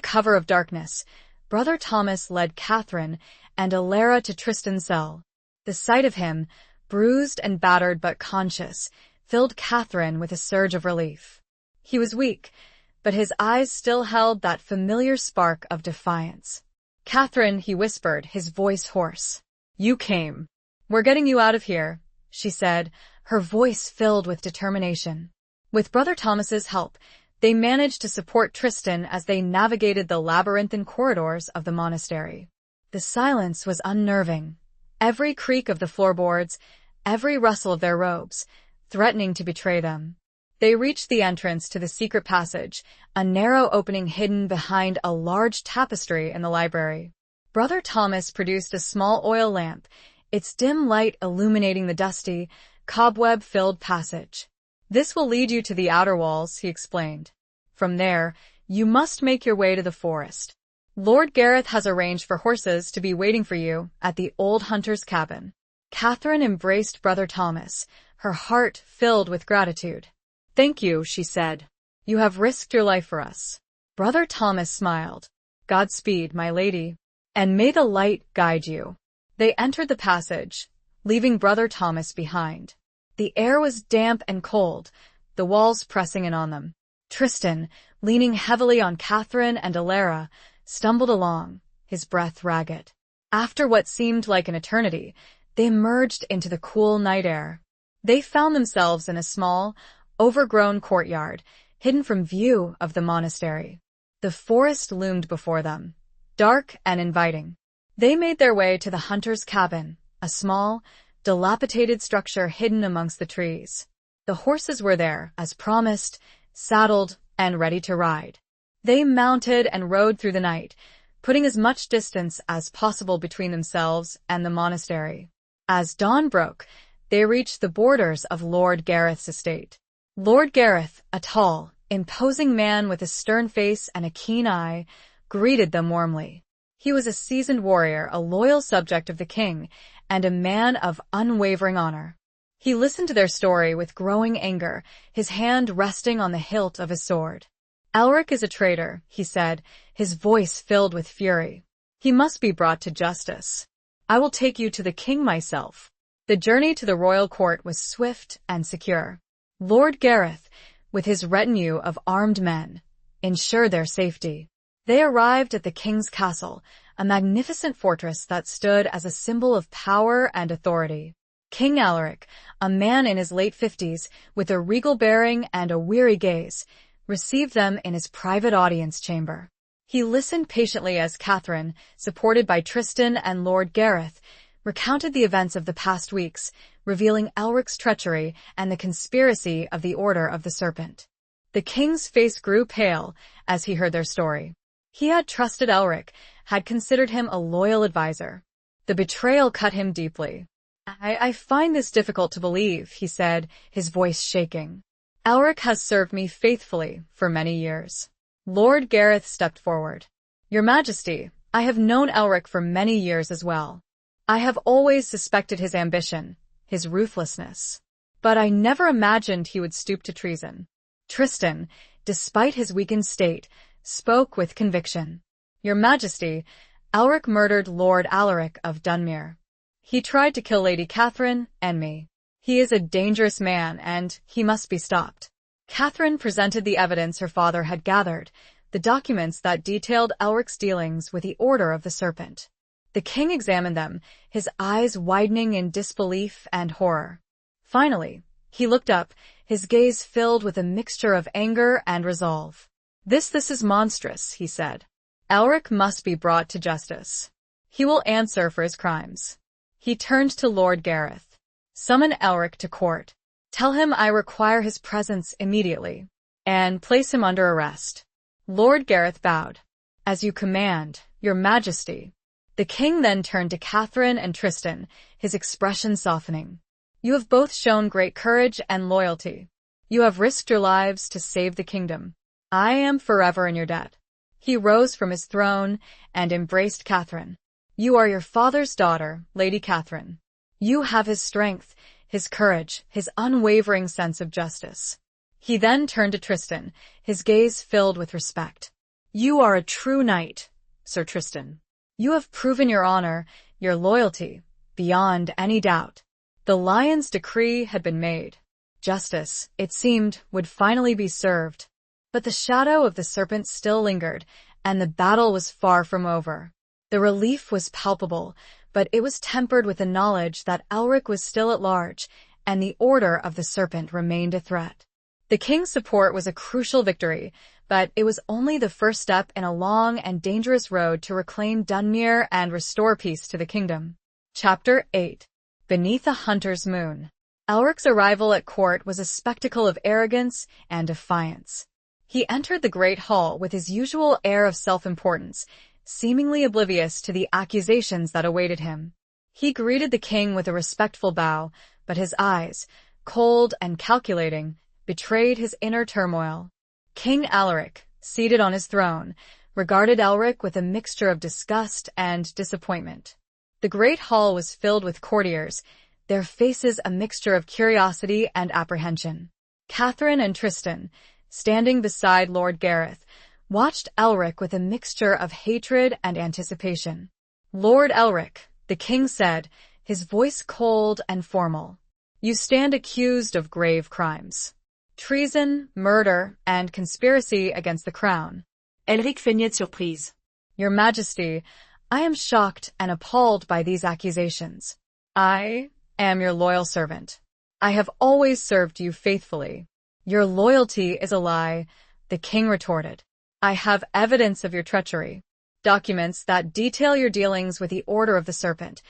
cover of darkness, Brother Thomas led Catherine and Alara to Tristan's cell. The sight of him, bruised and battered but conscious, filled Catherine with a surge of relief. He was weak, but his eyes still held that familiar spark of defiance. "Catherine," he whispered, his voice hoarse. "You came. We're getting you out of here," she said, her voice filled with determination. With Brother Thomas's help, they managed to support Tristan as they navigated the labyrinthine corridors of the monastery. The silence was unnerving. Every creak of the floorboards, every rustle of their robes, threatening to betray them. They reached the entrance to the secret passage, a narrow opening hidden behind a large tapestry in the library. Brother Thomas produced a small oil lamp, its dim light illuminating the dusty, cobweb-filled passage. "This will lead you to the outer walls," he explained. "From there, you must make your way to the forest. Lord Gareth has arranged for horses to be waiting for you at the old hunter's cabin." Catherine embraced Brother Thomas, her heart filled with gratitude. "Thank you," she said. "You have risked your life for us." Brother Thomas smiled. "Godspeed, my lady, and may the light guide you." They entered the passage, leaving Brother Thomas behind. The air was damp and cold, the walls pressing in on them. Tristan, leaning heavily on Catherine and Alara, stumbled along, his breath ragged. After what seemed like an eternity, they emerged into the cool night air. They found themselves in a small, overgrown courtyard, hidden from view of the monastery. The forest loomed before them, dark and inviting. They made their way to the hunter's cabin, a small, dilapidated structure hidden amongst the trees. The horses were there, as promised, saddled and ready to ride. They mounted and rode through the night, putting as much distance as possible between themselves and the monastery. As dawn broke, they reached the borders of Lord Gareth's estate. Lord Gareth, a tall, imposing man with a stern face and a keen eye, greeted them warmly. He was a seasoned warrior, a loyal subject of the king, and a man of unwavering honor. He listened to their story with growing anger, his hand resting on the hilt of his sword. "Alric is a traitor," he said, his voice filled with fury. "He must be brought to justice. I will take you to the king myself." The journey to the royal court was swift and secure. Lord Gareth, with his retinue of armed men, ensured their safety. They arrived at the king's castle, a magnificent fortress that stood as a symbol of power and authority. King Alaric, a man in his late 50s, with a regal bearing and a weary gaze, received them in his private audience chamber. He listened patiently as Catherine, supported by Tristan and Lord Gareth, recounted the events of the past weeks, revealing Alric's treachery and the conspiracy of the Order of the Serpent. The king's face grew pale as he heard their story. He had trusted Alric, had considered him a loyal advisor. The betrayal cut him deeply. I find this difficult to believe," he said, his voice shaking. "Alric has served me faithfully for many years." Lord Gareth stepped forward. "Your Majesty, I have known Alric for many years as well. I have always suspected his ambition, his ruthlessness. But I never imagined he would stoop to treason." Tristan, despite his weakened state, spoke with conviction. "Your Majesty, Alric murdered Lord Alaric of Dunmere. He tried to kill Lady Catherine and me. He is a dangerous man, and he must be stopped." Catherine presented the evidence her father had gathered, the documents that detailed Alric's dealings with the Order of the Serpent. The king examined them, his eyes widening in disbelief and horror. Finally, he looked up, his gaze filled with a mixture of anger and resolve. This is monstrous," he said. "Alric must be brought to justice. He will answer for his crimes." He turned to Lord Gareth. "Summon Alric to court. Tell him I require his presence immediately, and place him under arrest." Lord Gareth bowed. "As you command, Your Majesty." The king then turned to Catherine and Tristan, his expression softening. You have both shown great courage and loyalty. You have risked your lives to save the kingdom. I am forever in your debt." He rose from his throne and embraced Catherine. "You are your father's daughter, Lady Catherine. You have his strength, his courage, his unwavering sense of justice." He then turned to Tristan, his gaze filled with respect. "You are a true knight, Sir Tristan. You have proven your honor, your loyalty, beyond any doubt." The lion's decree had been made. Justice, it seemed, would finally be served. But the shadow of the serpent still lingered, and the battle was far from over. The relief was palpable, but it was tempered with the knowledge that Elric was still at large, and the order of the serpent remained a threat. The king's support was a crucial victory, but it was only the first step in a long and dangerous road to reclaim Dunmere and restore peace to the kingdom. Chapter 8. Beneath a Hunter's Moon. Elric's arrival at court was a spectacle of arrogance and defiance. He entered the great hall with his usual air of self-importance, seemingly oblivious to the accusations that awaited him. He greeted the king with a respectful bow, but his eyes, cold and calculating, betrayed his inner turmoil. King Alaric, seated on his throne, regarded Elric with a mixture of disgust and disappointment. The great hall was filled with courtiers, their faces a mixture of curiosity and apprehension. Catherine and Tristan, standing beside Lord Gareth, watched Elric with a mixture of hatred and anticipation. "Lord Elric," the king said, his voice cold and formal, "you stand accused of grave crimes. Treason, murder, and conspiracy against the crown." Elric feignait surprise. "Your Majesty, I am shocked and appalled by these accusations. I am your loyal servant. I have always served you faithfully." "Your loyalty is a lie," the king retorted. "I have evidence of your treachery. Documents that detail your dealings with the Order of the Serpent,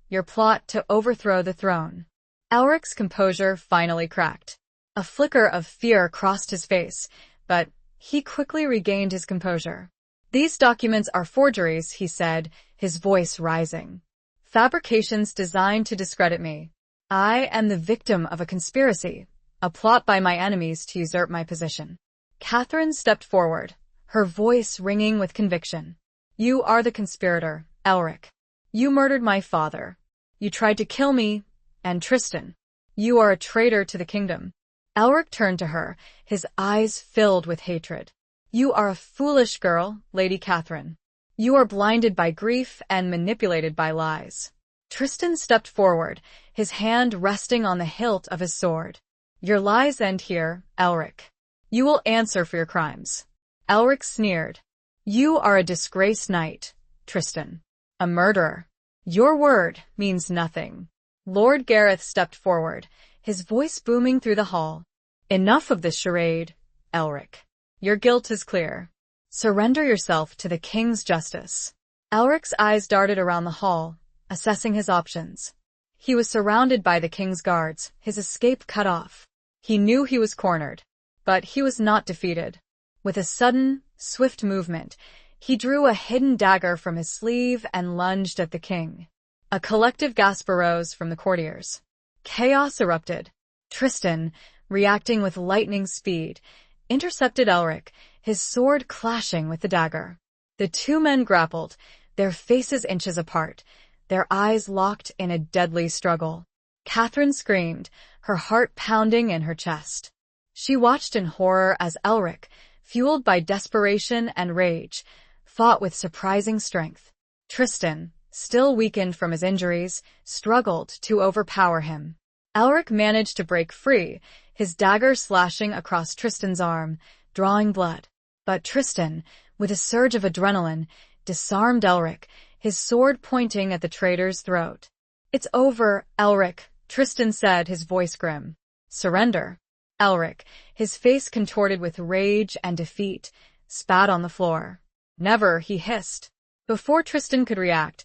your plot to overthrow the throne." Elric's composure finally cracked. A flicker of fear crossed his face, but he quickly regained his composure. "These documents are forgeries," he said, his voice rising. "Fabrications designed to discredit me. I am the victim of a conspiracy, a plot by my enemies to usurp my position." Catherine stepped forward, her voice ringing with conviction. "You are the conspirator, Elric. You murdered my father. You tried to kill me, and Tristan. You are a traitor to the kingdom." Elric turned to her, his eyes filled with hatred. "You are a foolish girl, Lady Catherine. You are blinded by grief and manipulated by lies." Tristan stepped forward, his hand resting on the hilt of his sword. "Your lies end here, Elric. You will answer for your crimes." Elric sneered. "You are a disgraced knight, Tristan. A murderer. Your word means nothing." Lord Gareth stepped forward, his voice booming through the hall. "Enough of this charade, Elric. Your guilt is clear. Surrender yourself to the king's justice." Elric's eyes darted around the hall, assessing his options. He was surrounded by the king's guards, his escape cut off. He knew he was cornered, but he was not defeated. With a sudden, swift movement, he drew a hidden dagger from his sleeve and lunged at the king. A collective gasp arose from the courtiers. Chaos erupted. Tristan, reacting with lightning speed, intercepted Elric, his sword clashing with the dagger. The two men grappled, their faces inches apart, their eyes locked in a deadly struggle. Catherine screamed, her heart pounding in her chest. She watched in horror as Elric, fueled by desperation and rage, fought with surprising strength. Tristan, still weakened from his injuries, struggled to overpower him. Elric managed to break free, his dagger slashing across Tristan's arm, drawing blood. But Tristan, with a surge of adrenaline, disarmed Elric, his sword pointing at the traitor's throat. "It's over, Elric," Tristan said, his voice grim. "Surrender." Elric, his face contorted with rage and defeat, spat on the floor. "Never," he hissed. Before Tristan could react,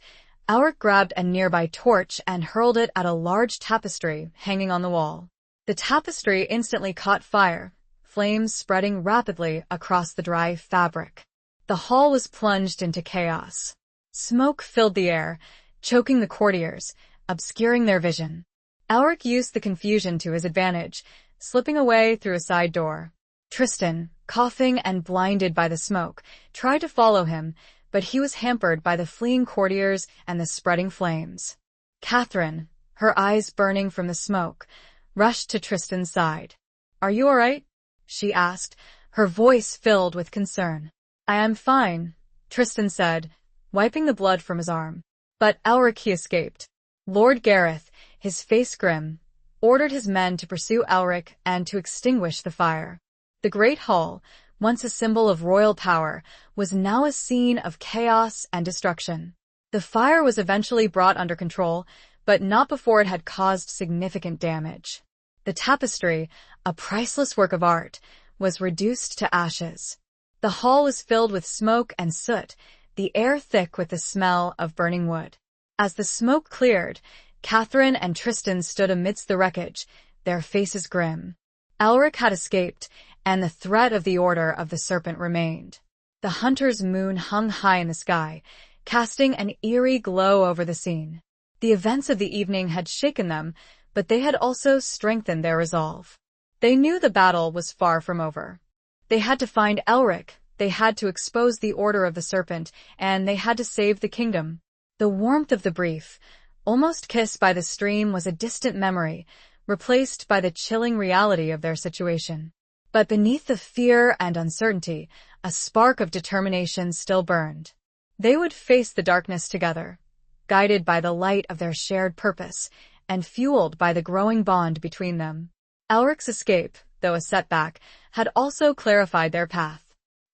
Elric grabbed a nearby torch and hurled it at a large tapestry hanging on the wall. The tapestry instantly caught fire, flames spreading rapidly across the dry fabric. The hall was plunged into chaos. Smoke filled the air, choking the courtiers, obscuring their vision. Alric used the confusion to his advantage, slipping away through a side door. Tristan, coughing and blinded by the smoke, tried to follow him, but he was hampered by the fleeing courtiers and the spreading flames. Catherine, her eyes burning from the smoke, rushed to Tristan's side. "Are you all right?" she asked, her voice filled with concern. "I am fine," Tristan said, wiping the blood from his arm. But Elric he escaped. Lord Gareth, his face grim, ordered his men to pursue Elric and to extinguish the fire. The Great Hall, once a symbol of royal power, was now a scene of chaos and destruction. The fire was eventually brought under control, but not before it had caused significant damage. The tapestry, a priceless work of art, was reduced to ashes. The hall was filled with smoke and soot, the air thick with the smell of burning wood. As the smoke cleared, Catherine and Tristan stood amidst the wreckage, their faces grim. Elric had escaped, and the threat of the Order of the Serpent remained. The hunter's moon hung high in the sky, casting an eerie glow over the scene. The events of the evening had shaken them, but they had also strengthened their resolve. They knew the battle was far from over. They had to find Elric, they had to expose the Order of the Serpent, and they had to save the kingdom. The warmth of the brief, almost kiss by the stream, was a distant memory, replaced by the chilling reality of their situation. But beneath the fear and uncertainty, a spark of determination still burned. They would face the darkness together, guided by the light of their shared purpose, and fueled by the growing bond between them. Elric's escape, though a setback, had also clarified their path.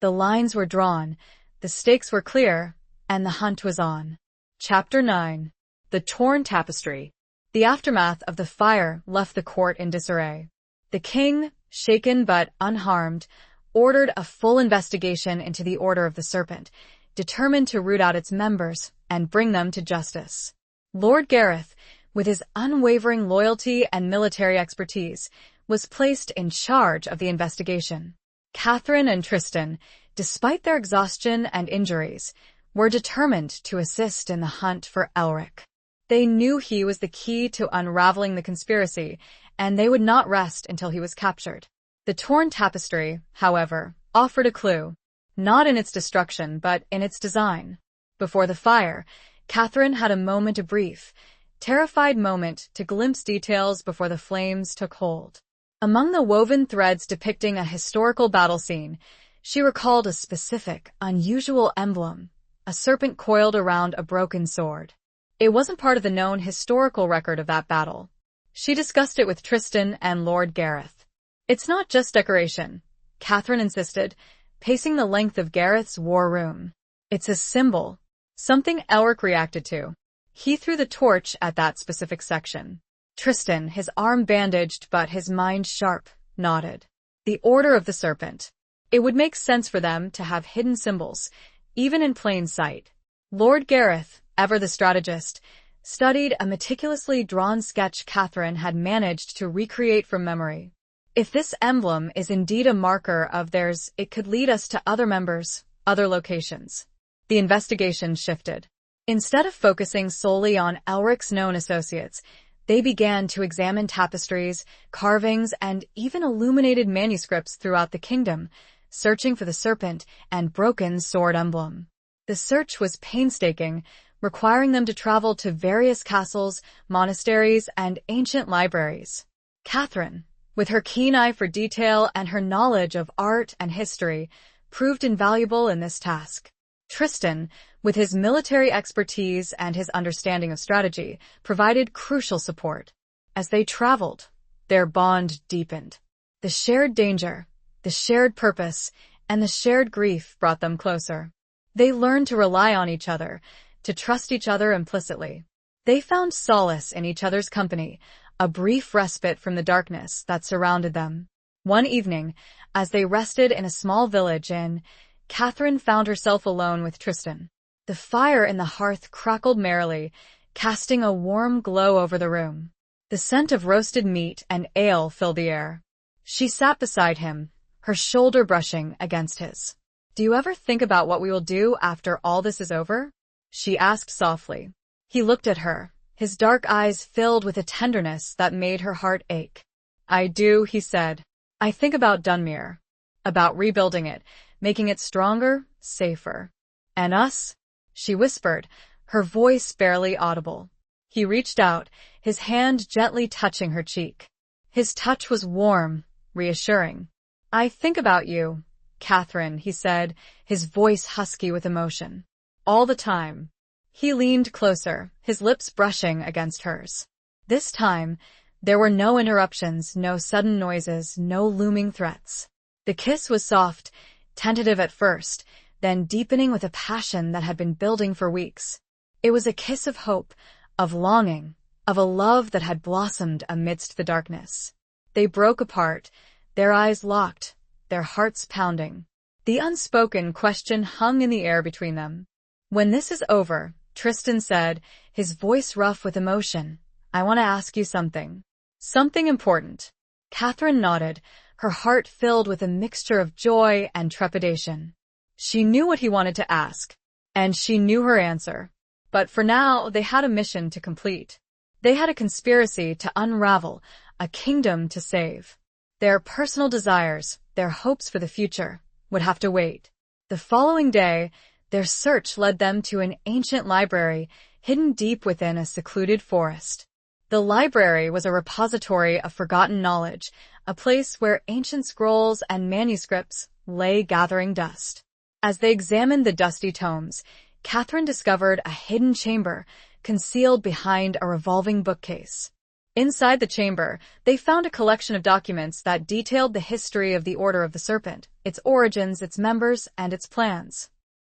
The lines were drawn, the stakes were clear, and the hunt was on. Chapter 9. The Torn Tapestry. The aftermath of the fire left the court in disarray. The king, shaken but unharmed, ordered a full investigation into the Order of the Serpent, determined to root out its members and bring them to justice. Lord Gareth, with his unwavering loyalty and military expertise, was placed in charge of the investigation. Catherine and Tristan, despite their exhaustion and injuries, were determined to assist in the hunt for Elric. They knew he was the key to unraveling the conspiracy, and they would not rest until he was captured. The torn tapestry, however, offered a clue, not in its destruction but in its design. Before the fire, Catherine had a moment, a brief, terrified moment, to glimpse details before the flames took hold. Among the woven threads depicting a historical battle scene, she recalled a specific, unusual emblem, a serpent coiled around a broken sword. It wasn't part of the known historical record of that battle. She discussed it with Tristan and Lord Gareth. "It's not just decoration," Catherine insisted, pacing the length of Gareth's war room. "It's a symbol, something Elric reacted to. He threw the torch at that specific section." Tristan, his arm bandaged but his mind sharp, nodded. The Order of the Serpent. It would make sense for them to have hidden symbols, even in plain sight. Lord Gareth, ever the strategist, studied a meticulously drawn sketch Catherine had managed to recreate from memory. If this emblem is indeed a marker of theirs, it could lead us to other members, other locations. The investigation shifted. Instead of focusing solely on Elric's known associates, they began to examine tapestries, carvings, and even illuminated manuscripts throughout the kingdom, searching for the serpent and broken sword emblem. The search was painstaking, requiring them to travel to various castles, monasteries, and ancient libraries. Catherine, with her keen eye for detail and her knowledge of art and history, proved invaluable in this task. Tristan, with his military expertise and his understanding of strategy, provided crucial support. As they traveled, their bond deepened. The shared danger, the shared purpose, and the shared grief brought them closer. They learned to rely on each other, to trust each other implicitly. They found solace in each other's company, a brief respite from the darkness that surrounded them. One evening, as they rested in a small village inn, Catherine found herself alone with Tristan. The fire in the hearth crackled merrily, casting a warm glow over the room. The scent of roasted meat and ale filled the air. She sat beside him, her shoulder brushing against his. "Do you ever think about what we will do after all this is over?" she asked softly. He looked at her, his dark eyes filled with a tenderness that made her heart ache. "I do," he said. "I think about Dunmere, about rebuilding it, making it stronger, safer. And us?" she whispered, her voice barely audible. He reached out, his hand gently touching her cheek. His touch was warm, reassuring. "I think about you, Catherine," he said, his voice husky with emotion. "All the time." He leaned closer, his lips brushing against hers. This time, there were no interruptions, no sudden noises, no looming threats. The kiss was soft, tentative at first, then deepening with a passion that had been building for weeks. It was a kiss of hope, of longing, of a love that had blossomed amidst the darkness. They broke apart, their eyes locked, their hearts pounding. The unspoken question hung in the air between them. "When this is over," Tristan said, his voice rough with emotion, "I want to ask you something. Something important." Catherine nodded, her heart filled with a mixture of joy and trepidation. She knew what he wanted to ask, and she knew her answer. But for now, they had a mission to complete. They had a conspiracy to unravel, a kingdom to save. Their personal desires, their hopes for the future, would have to wait. The following day, their search led them to an ancient library hidden deep within a secluded forest. The library was a repository of forgotten knowledge, a place where ancient scrolls and manuscripts lay gathering dust. As they examined the dusty tomes, Catherine discovered a hidden chamber concealed behind a revolving bookcase. Inside the chamber, they found a collection of documents that detailed the history of the Order of the Serpent, its origins, its members, and its plans.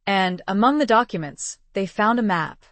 And among the documents, they found a map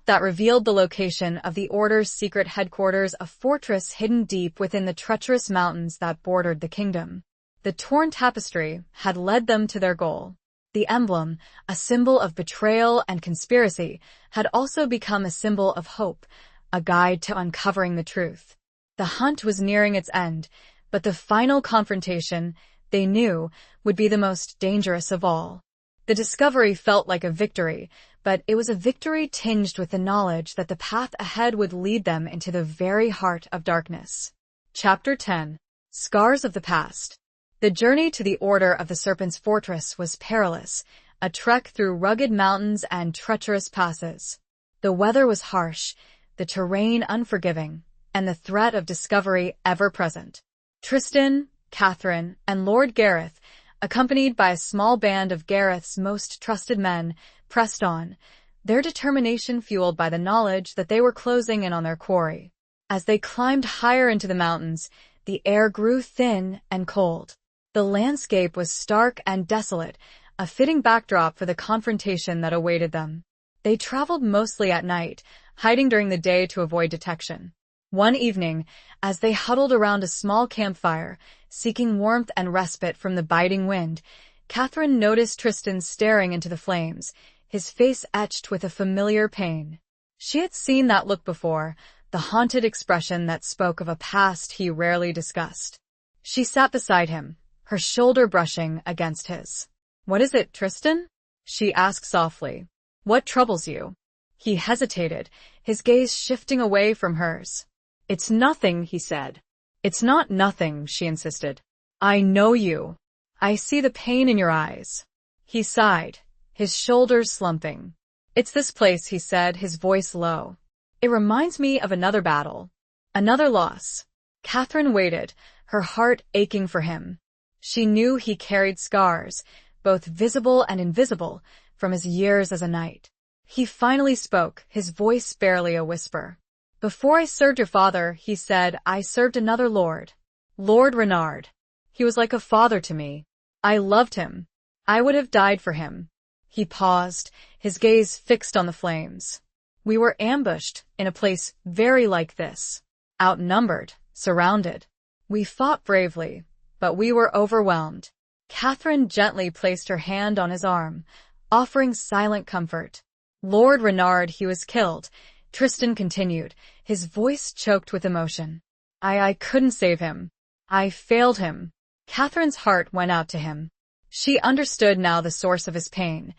that revealed the location of the Order's secret headquarters, a fortress hidden deep within the treacherous mountains that bordered the kingdom. The torn tapestry had led them to their goal. The emblem, a symbol of betrayal and conspiracy, had also become a symbol of hope, a guide to uncovering the truth. The hunt was nearing its end, but the final confrontation, they knew, would be the most dangerous of all. The discovery felt like a victory, but it was a victory tinged with the knowledge that the path ahead would lead them into the very heart of darkness. Chapter 10. Scars of the Past. The journey to the Order of the Serpent's fortress was perilous, a trek through rugged mountains and treacherous passes. The weather was harsh, the terrain unforgiving, and the threat of discovery ever-present. Tristan, Catherine, and Lord Gareth, accompanied by a small band of Gareth's most trusted men, pressed on, their determination fueled by the knowledge that they were closing in on their quarry. As they climbed higher into the mountains, the air grew thin and cold. The landscape was stark and desolate, a fitting backdrop for the confrontation that awaited them. They traveled mostly at night, hiding during the day to avoid detection. One evening, as they huddled around a small campfire, seeking warmth and respite from the biting wind, Catherine noticed Tristan staring into the flames, his face etched with a familiar pain. She had seen that look before, the haunted expression that spoke of a past he rarely discussed. She sat beside him, her shoulder brushing against his. "What is it, Tristan?" she asked softly. "What troubles you?" He hesitated, his gaze shifting away from hers. "It's nothing," he said. "It's not nothing," she insisted. "I know you. I see the pain in your eyes." He sighed, his shoulders slumping. "It's this place," he said, his voice low. "It reminds me of another battle, another loss." Catherine waited, her heart aching for him. She knew he carried scars, both visible and invisible, from his years as a knight. He finally spoke, his voice barely a whisper. "Before I served your father," he said, "I served another lord. Lord Renard. He was like a father to me. I loved him. I would have died for him." He paused, his gaze fixed on the flames. "We were ambushed in a place very like this. Outnumbered, surrounded. We fought bravely, but we were overwhelmed." Catherine gently placed her hand on his arm, offering silent comfort. "Lord Renard, he was killed," Tristan continued, his voice choked with emotion. I couldn't save him. I failed him." Catherine's heart went out to him. She understood now the source of his pain,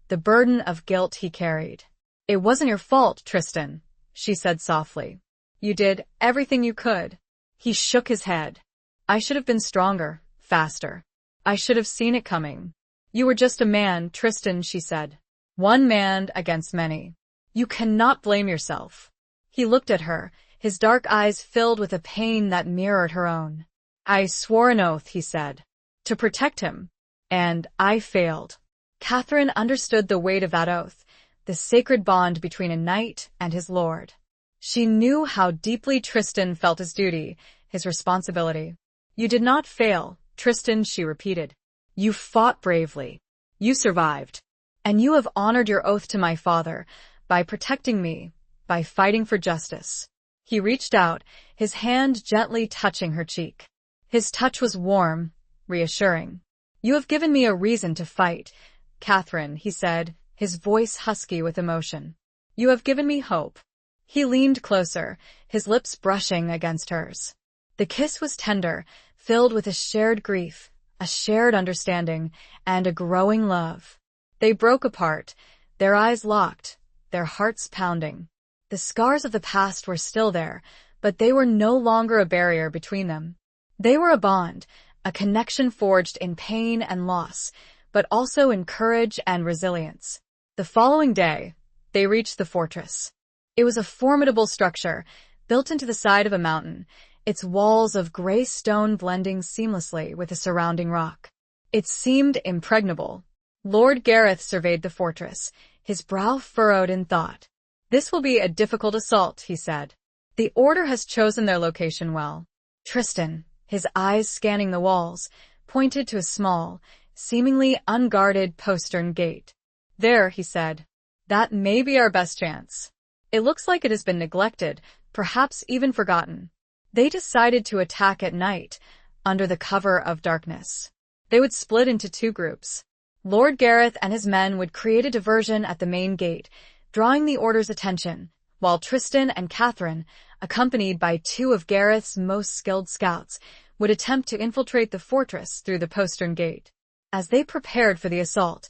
the burden of guilt he carried. "It wasn't your fault, Tristan," she said softly. You did everything you could. He shook his head. I should have been stronger, faster. I should have seen it coming. You were just a man, Tristan, she said. One man against many. You cannot blame yourself. He looked at her, his dark eyes filled with a pain that mirrored her own. I swore an oath, he said, to protect him. And I failed. Catherine understood the weight of that oath, the sacred bond between a knight and his lord. She knew how deeply Tristan felt his duty, his responsibility. You did not fail, Tristan, she repeated. You fought bravely. You survived. And you have honored your oath to my father by protecting me, by fighting for justice. He reached out, his hand gently touching her cheek. His touch was warm, reassuring. You have given me a reason to fight, Catherine, he said, his voice husky with emotion. You have given me hope. He leaned closer, his lips brushing against hers. The kiss was tender, filled with a shared grief, a shared understanding, and a growing love. They broke apart, their eyes locked, their hearts pounding. The scars of the past were still there, but they were no longer a barrier between them. They were a bond, a connection forged in pain and loss, but also in courage and resilience. The following day, they reached the fortress. It was a formidable structure, built into the side of a mountain, its walls of gray stone blending seamlessly with the surrounding rock. It seemed impregnable. Lord Gareth surveyed the fortress, his brow furrowed in thought. This will be a difficult assault, he said. The Order has chosen their location well. Tristan, his eyes scanning the walls, pointed to a small, seemingly unguarded postern gate. There, he said. That may be our best chance. It looks like it has been neglected, perhaps even forgotten. They decided to attack at night, under the cover of darkness. They would split into two groups. Lord Gareth and his men would create a diversion at the main gate, drawing the Order's attention, while Tristan and Catherine, accompanied by two of Gareth's most skilled scouts, would attempt to infiltrate the fortress through the postern gate. As they prepared for the assault,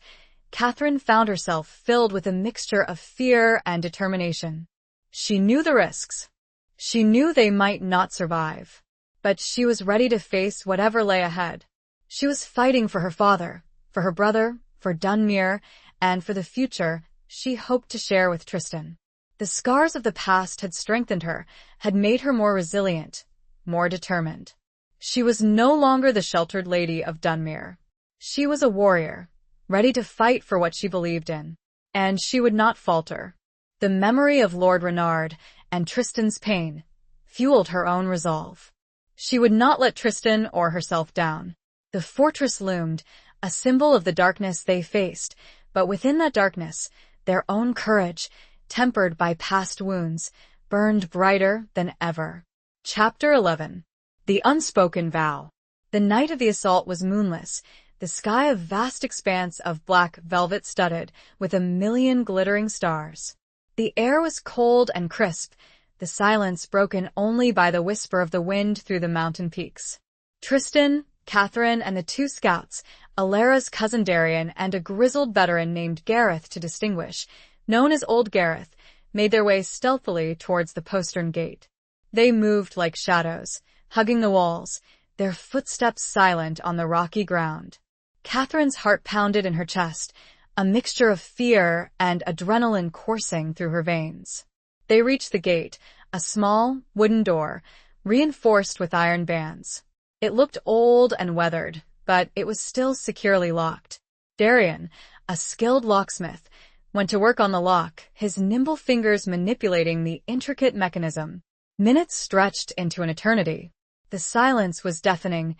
Catherine found herself filled with a mixture of fear and determination. She knew the risks. She knew they might not survive. But she was ready to face whatever lay ahead. She was fighting for her father, for her brother, for Dunmere, and for the future she hoped to share with Tristan. The scars of the past had strengthened her, had made her more resilient, more determined. She was no longer the sheltered lady of Dunmere. She was a warrior, ready to fight for what she believed in. And she would not falter. The memory of Lord Renard and Tristan's pain fueled her own resolve. She would not let Tristan or herself down. The fortress loomed, a symbol of the darkness they faced, but within that darkness, their own courage, tempered by past wounds, burned brighter than ever. Chapter 11. The Unspoken Vow. The night of the assault was moonless, the sky a vast expanse of black velvet studded with a million glittering stars. The air was cold and crisp, the silence broken only by the whisper of the wind through the mountain peaks. Tristan, Catherine, and the two scouts, Alara's cousin Darian and a grizzled veteran named Gareth to distinguish, known as Old Gareth, made their way stealthily towards the postern gate. They moved like shadows, hugging the walls, their footsteps silent on the rocky ground. Catherine's heart pounded in her chest, a mixture of fear and adrenaline coursing through her veins. They reached the gate, a small, wooden door, reinforced with iron bands. It looked old and weathered, but it was still securely locked. Darian, a skilled locksmith, went to work on the lock, his nimble fingers manipulating the intricate mechanism. Minutes stretched into an eternity. The silence was deafening,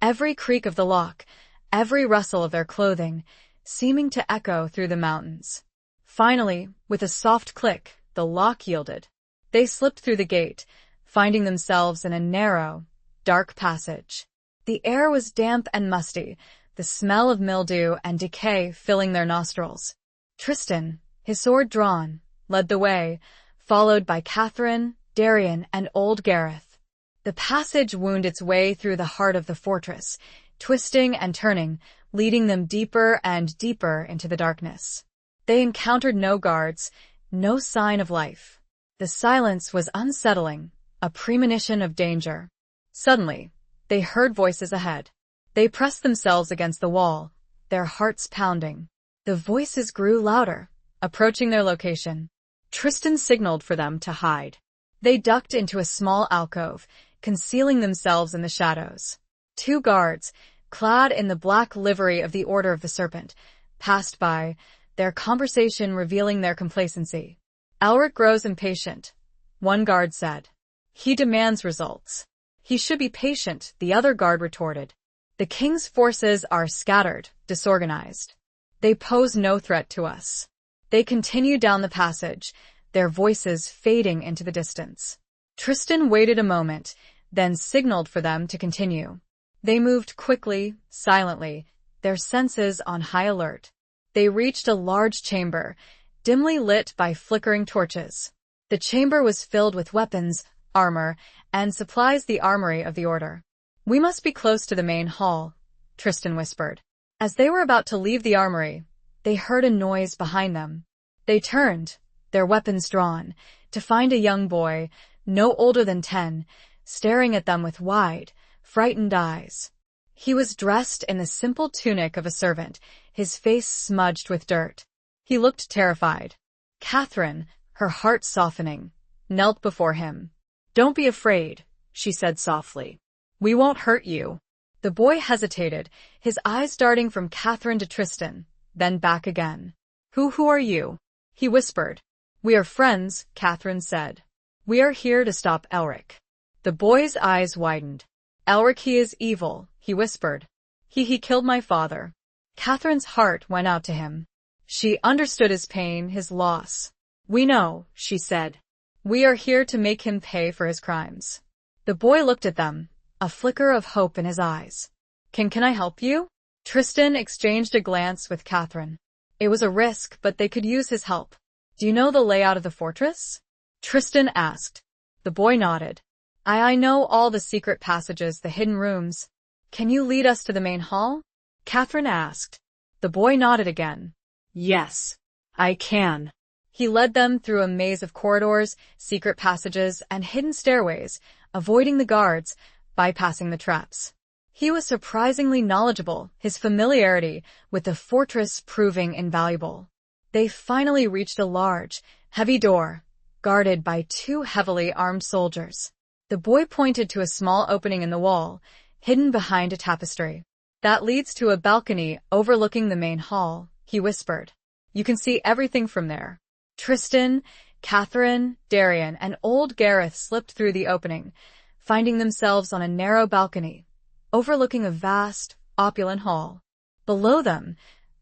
every creak of the lock, every rustle of their clothing, seeming to echo through the mountains. Finally, with a soft click, the lock yielded. They slipped through the gate, finding themselves in a narrow, dark passage. The air was damp and musty, the smell of mildew and decay filling their nostrils. Tristan, his sword drawn, led the way, followed by Catherine, Darian, and Old Gareth. The passage wound its way through the heart of the fortress, twisting and turning, leading them deeper and deeper into the darkness. They encountered no guards, no sign of life. The silence was unsettling, a premonition of danger. Suddenly, they heard voices ahead. They pressed themselves against the wall, their hearts pounding. The voices grew louder, approaching their location. Tristan signaled for them to hide. They ducked into a small alcove, concealing themselves in the shadows. 2 guards, clad in the black livery of the Order of the Serpent, passed by, their conversation revealing their complacency. Elric grows impatient, one guard said. He demands results. He should be patient, the other guard retorted. The king's forces are scattered, disorganized. They pose no threat to us. They continue down the passage, their voices fading into the distance. Tristan waited a moment, then signaled for them to continue. They moved quickly, silently, their senses on high alert. They reached a large chamber, dimly lit by flickering torches. The chamber was filled with weapons, armor, and supplies, the armory of the Order. "We must be close to the main hall," Tristan whispered. As they were about to leave the armory, they heard a noise behind them. They turned, their weapons drawn, to find a young boy, no older than 10, staring at them with wide, frightened eyes. He was dressed in the simple tunic of a servant, his face smudged with dirt. He looked terrified. Catherine, her heart softening, knelt before him. "Don't be afraid," she said softly. "We won't hurt you." The boy hesitated, his eyes darting from Catherine to Tristan, then back again. Who are you?" he whispered. "We are friends," Catherine said. "We are here to stop Elric." The boy's eyes widened. "Elric, he is evil," he whispered. He killed my father." Catherine's heart went out to him. She understood his pain, his loss. "We know," she said. "We are here to make him pay for his crimes." The boy looked at them, a flicker of hope in his eyes. Can I help you?" Tristan exchanged a glance with Catherine. It was a risk, but they could use his help. "Do you know the layout of the fortress?" Tristan asked. The boy nodded. I know all the secret passages, the hidden rooms. Can you lead us to the main hall?" Catherine asked. The boy nodded again. "Yes, I can." He led them through a maze of corridors, secret passages, and hidden stairways, avoiding the guards, bypassing the traps. He was surprisingly knowledgeable, his familiarity with the fortress proving invaluable. They finally reached a large, heavy door, guarded by 2 heavily armed soldiers. The boy pointed to a small opening in the wall, hidden behind a tapestry. "That leads to a balcony overlooking the main hall," he whispered. "You can see everything from there." Tristan, Catherine, Darian, and old Gareth slipped through the opening, finding themselves on a narrow balcony, overlooking a vast, opulent hall. Below them,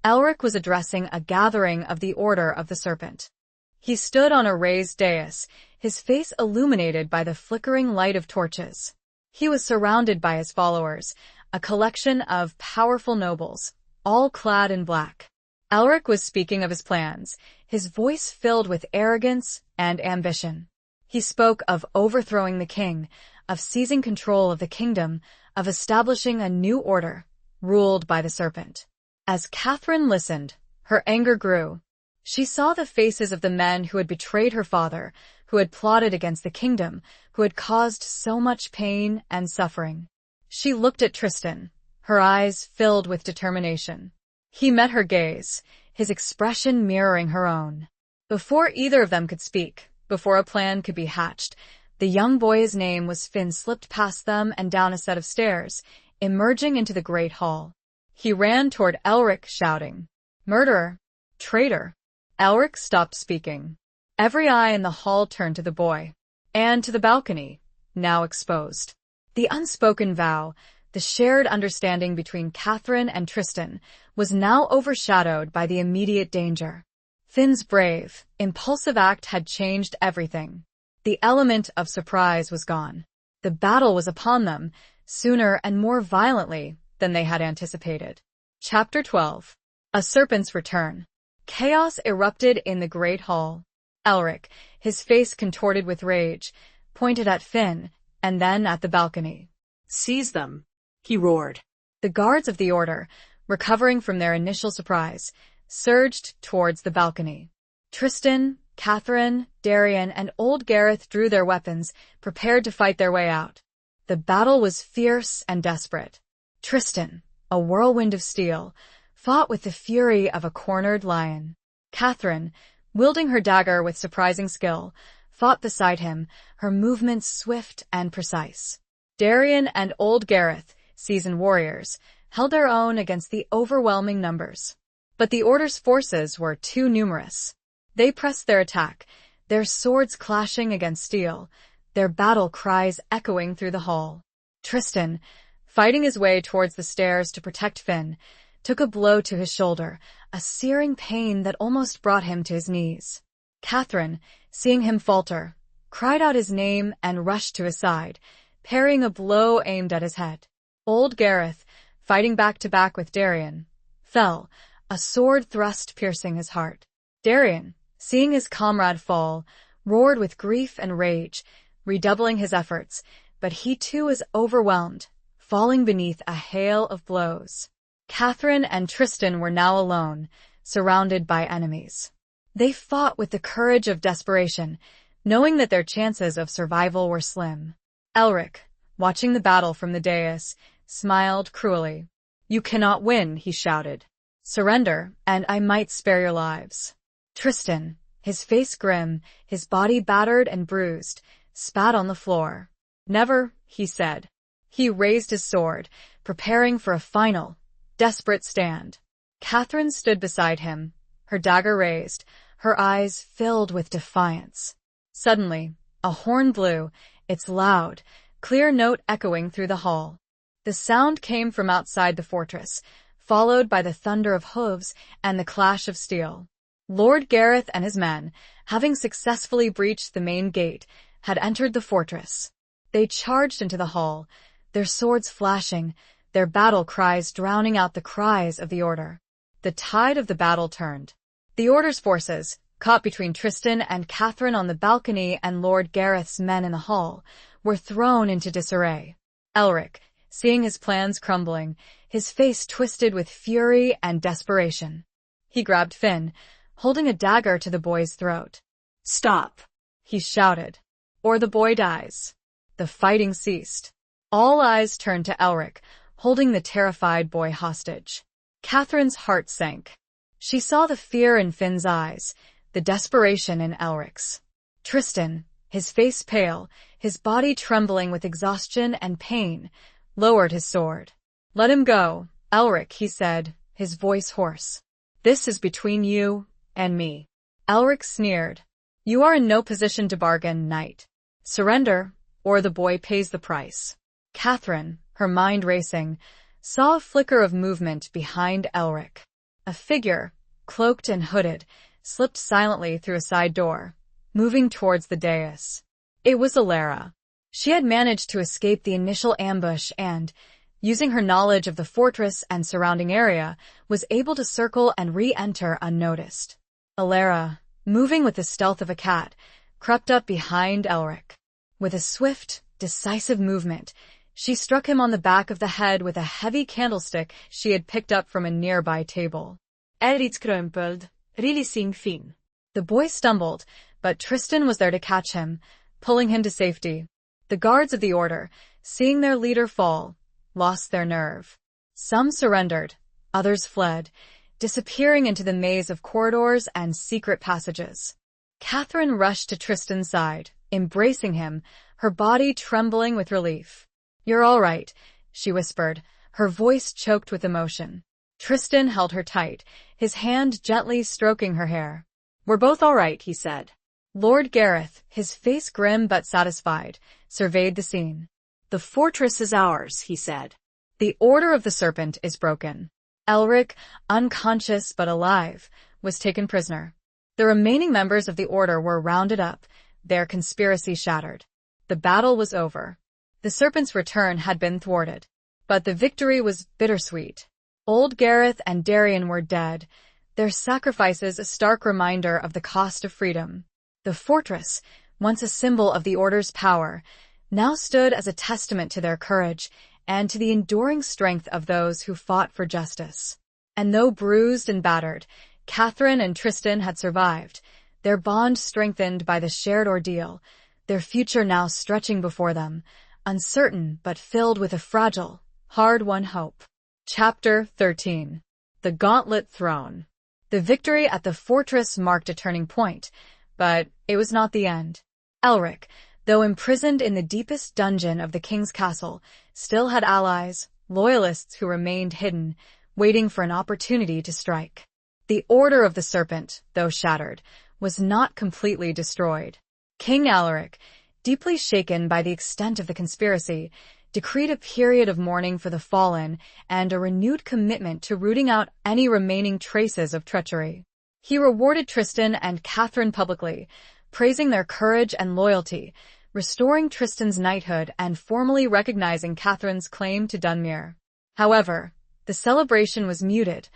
Elric was addressing a gathering of the Order of the Serpent. He stood on a raised dais, his face illuminated by the flickering light of torches. He was surrounded by his followers, a collection of powerful nobles, all clad in black. Elric was speaking of his plans, his voice filled with arrogance and ambition. He spoke of overthrowing the king, of seizing control of the kingdom, of establishing a new order, ruled by the serpent. As Catherine listened, her anger grew. She saw the faces of the men who had betrayed her father, who had plotted against the kingdom, who had caused so much pain and suffering. She looked at Tristan, her eyes filled with determination. He met her gaze, his expression mirroring her own. Before either of them could speak, before a plan could be hatched, the young boy's name was Finn slipped past them and down a set of stairs, emerging into the great hall. He ran toward Elric, shouting, "Murderer! Traitor!" Elric stopped speaking. Every eye in the hall turned to the boy, and to the balcony, now exposed. The unspoken vow, the shared understanding between Catherine and Tristan, was now overshadowed by the immediate danger. Finn's brave, impulsive act had changed everything. The element of surprise was gone. The battle was upon them, sooner and more violently than they had anticipated. Chapter 12. A Serpent's Return. Chaos erupted in the great hall. Elric, his face contorted with rage, pointed at Finn, and then at the balcony. "Seize them," he roared. The guards of the Order, recovering from their initial surprise, surged towards the balcony. Tristan, Catherine, Darian, and old Gareth drew their weapons, prepared to fight their way out. The battle was fierce and desperate. Tristan, a whirlwind of steel, fought with the fury of a cornered lion. Catherine, wielding her dagger with surprising skill, fought beside him, her movements swift and precise. Darian and old Gareth, seasoned warriors, held their own against the overwhelming numbers. But the Order's forces were too numerous. They pressed their attack, their swords clashing against steel, their battle cries echoing through the hall. Tristan, fighting his way towards the stairs to protect Finn, took a blow to his shoulder, a searing pain that almost brought him to his knees. Catherine, seeing him falter, cried out his name and rushed to his side, parrying a blow aimed at his head. Old Gareth, fighting back-to-back with Darian, fell, a sword thrust piercing his heart. Darian, seeing his comrade fall, roared with grief and rage, redoubling his efforts, but he too was overwhelmed, falling beneath a hail of blows. Catherine and Tristan were now alone, surrounded by enemies. They fought with the courage of desperation, knowing that their chances of survival were slim. Elric, watching the battle from the dais, smiled cruelly. "You cannot win," he shouted. "Surrender, and I might spare your lives." Tristan, his face grim, his body battered and bruised, spat on the floor. "Never," he said. He raised his sword, preparing for a final, desperate stand. Catherine stood beside him, her dagger raised, her eyes filled with defiance. Suddenly, a horn blew, its loud, clear note echoing through the hall. The sound came from outside the fortress, followed by the thunder of hooves and the clash of steel. Lord Gareth and his men, having successfully breached the main gate, had entered the fortress. They charged into the hall, their swords flashing, their battle cries drowning out the cries of the Order. The tide of the battle turned. The Order's forces, caught between Tristan and Catherine on the balcony and Lord Gareth's men in the hall, were thrown into disarray. Elric, seeing his plans crumbling, his face twisted with fury and desperation. He grabbed Finn, holding a dagger to the boy's throat. "Stop," he shouted, "or the boy dies." The fighting ceased. All eyes turned to Elric, holding the terrified boy hostage. Catherine's heart sank. She saw the fear in Finn's eyes, the desperation in Elric's. Tristan, his face pale, his body trembling with exhaustion and pain, lowered his sword. "Let him go, Elric," he said, his voice hoarse. "This is between you and me." Elric sneered. "You are in no position to bargain, knight. Surrender, or the boy pays the price." Catherine, her mind racing, saw a flicker of movement behind Elric. A figure, cloaked and hooded, slipped silently through a side door, moving towards the dais. It was Alara. She had managed to escape the initial ambush and, using her knowledge of the fortress and surrounding area, was able to circle and re-enter unnoticed. Alara, moving with the stealth of a cat, crept up behind Elric. With a swift, decisive movement, she struck him on the back of the head with a heavy candlestick she had picked up from a nearby table. "Skrumpeld, releasing Finn." The boy stumbled, but Tristan was there to catch him, pulling him to safety. The guards of the Order, seeing their leader fall, lost their nerve. Some surrendered, others fled, disappearing into the maze of corridors and secret passages. Catherine rushed to Tristan's side, embracing him, her body trembling with relief. "You're all right," she whispered, her voice choked with emotion. Tristan held her tight, his hand gently stroking her hair. "We're both all right," he said. Lord Gareth, his face grim but satisfied, surveyed the scene. "The fortress is ours," he said. "The Order of the Serpent is broken." Elric, unconscious but alive, was taken prisoner. The remaining members of the Order were rounded up, their conspiracy shattered. The battle was over. The Serpent's return had been thwarted. But the victory was bittersweet. Old Gareth and Darian were dead, their sacrifices a stark reminder of the cost of freedom. The fortress, once a symbol of the Order's power, now stood as a testament to their courage and to the enduring strength of those who fought for justice. And though bruised and battered, Catherine and Tristan had survived. their bond strengthened by the shared ordeal, their future now stretching before them, uncertain but filled with a fragile, hard-won hope. Chapter 13. The Gauntlet Thrown. The victory at the fortress marked a turning point, but it was not the end. Elric, though imprisoned in the deepest dungeon of the king's castle, still had allies, loyalists who remained hidden, waiting for an opportunity to strike. The Order of the Serpent, though shattered, was not completely destroyed. King Alaric, deeply shaken by the extent of the conspiracy, decreed a period of mourning for the fallen and a renewed commitment to rooting out any remaining traces of treachery. He rewarded Tristan and Catherine publicly, praising their courage and loyalty, restoring Tristan's knighthood and formally recognizing Catherine's claim to Dunmere. However, the celebration was muted,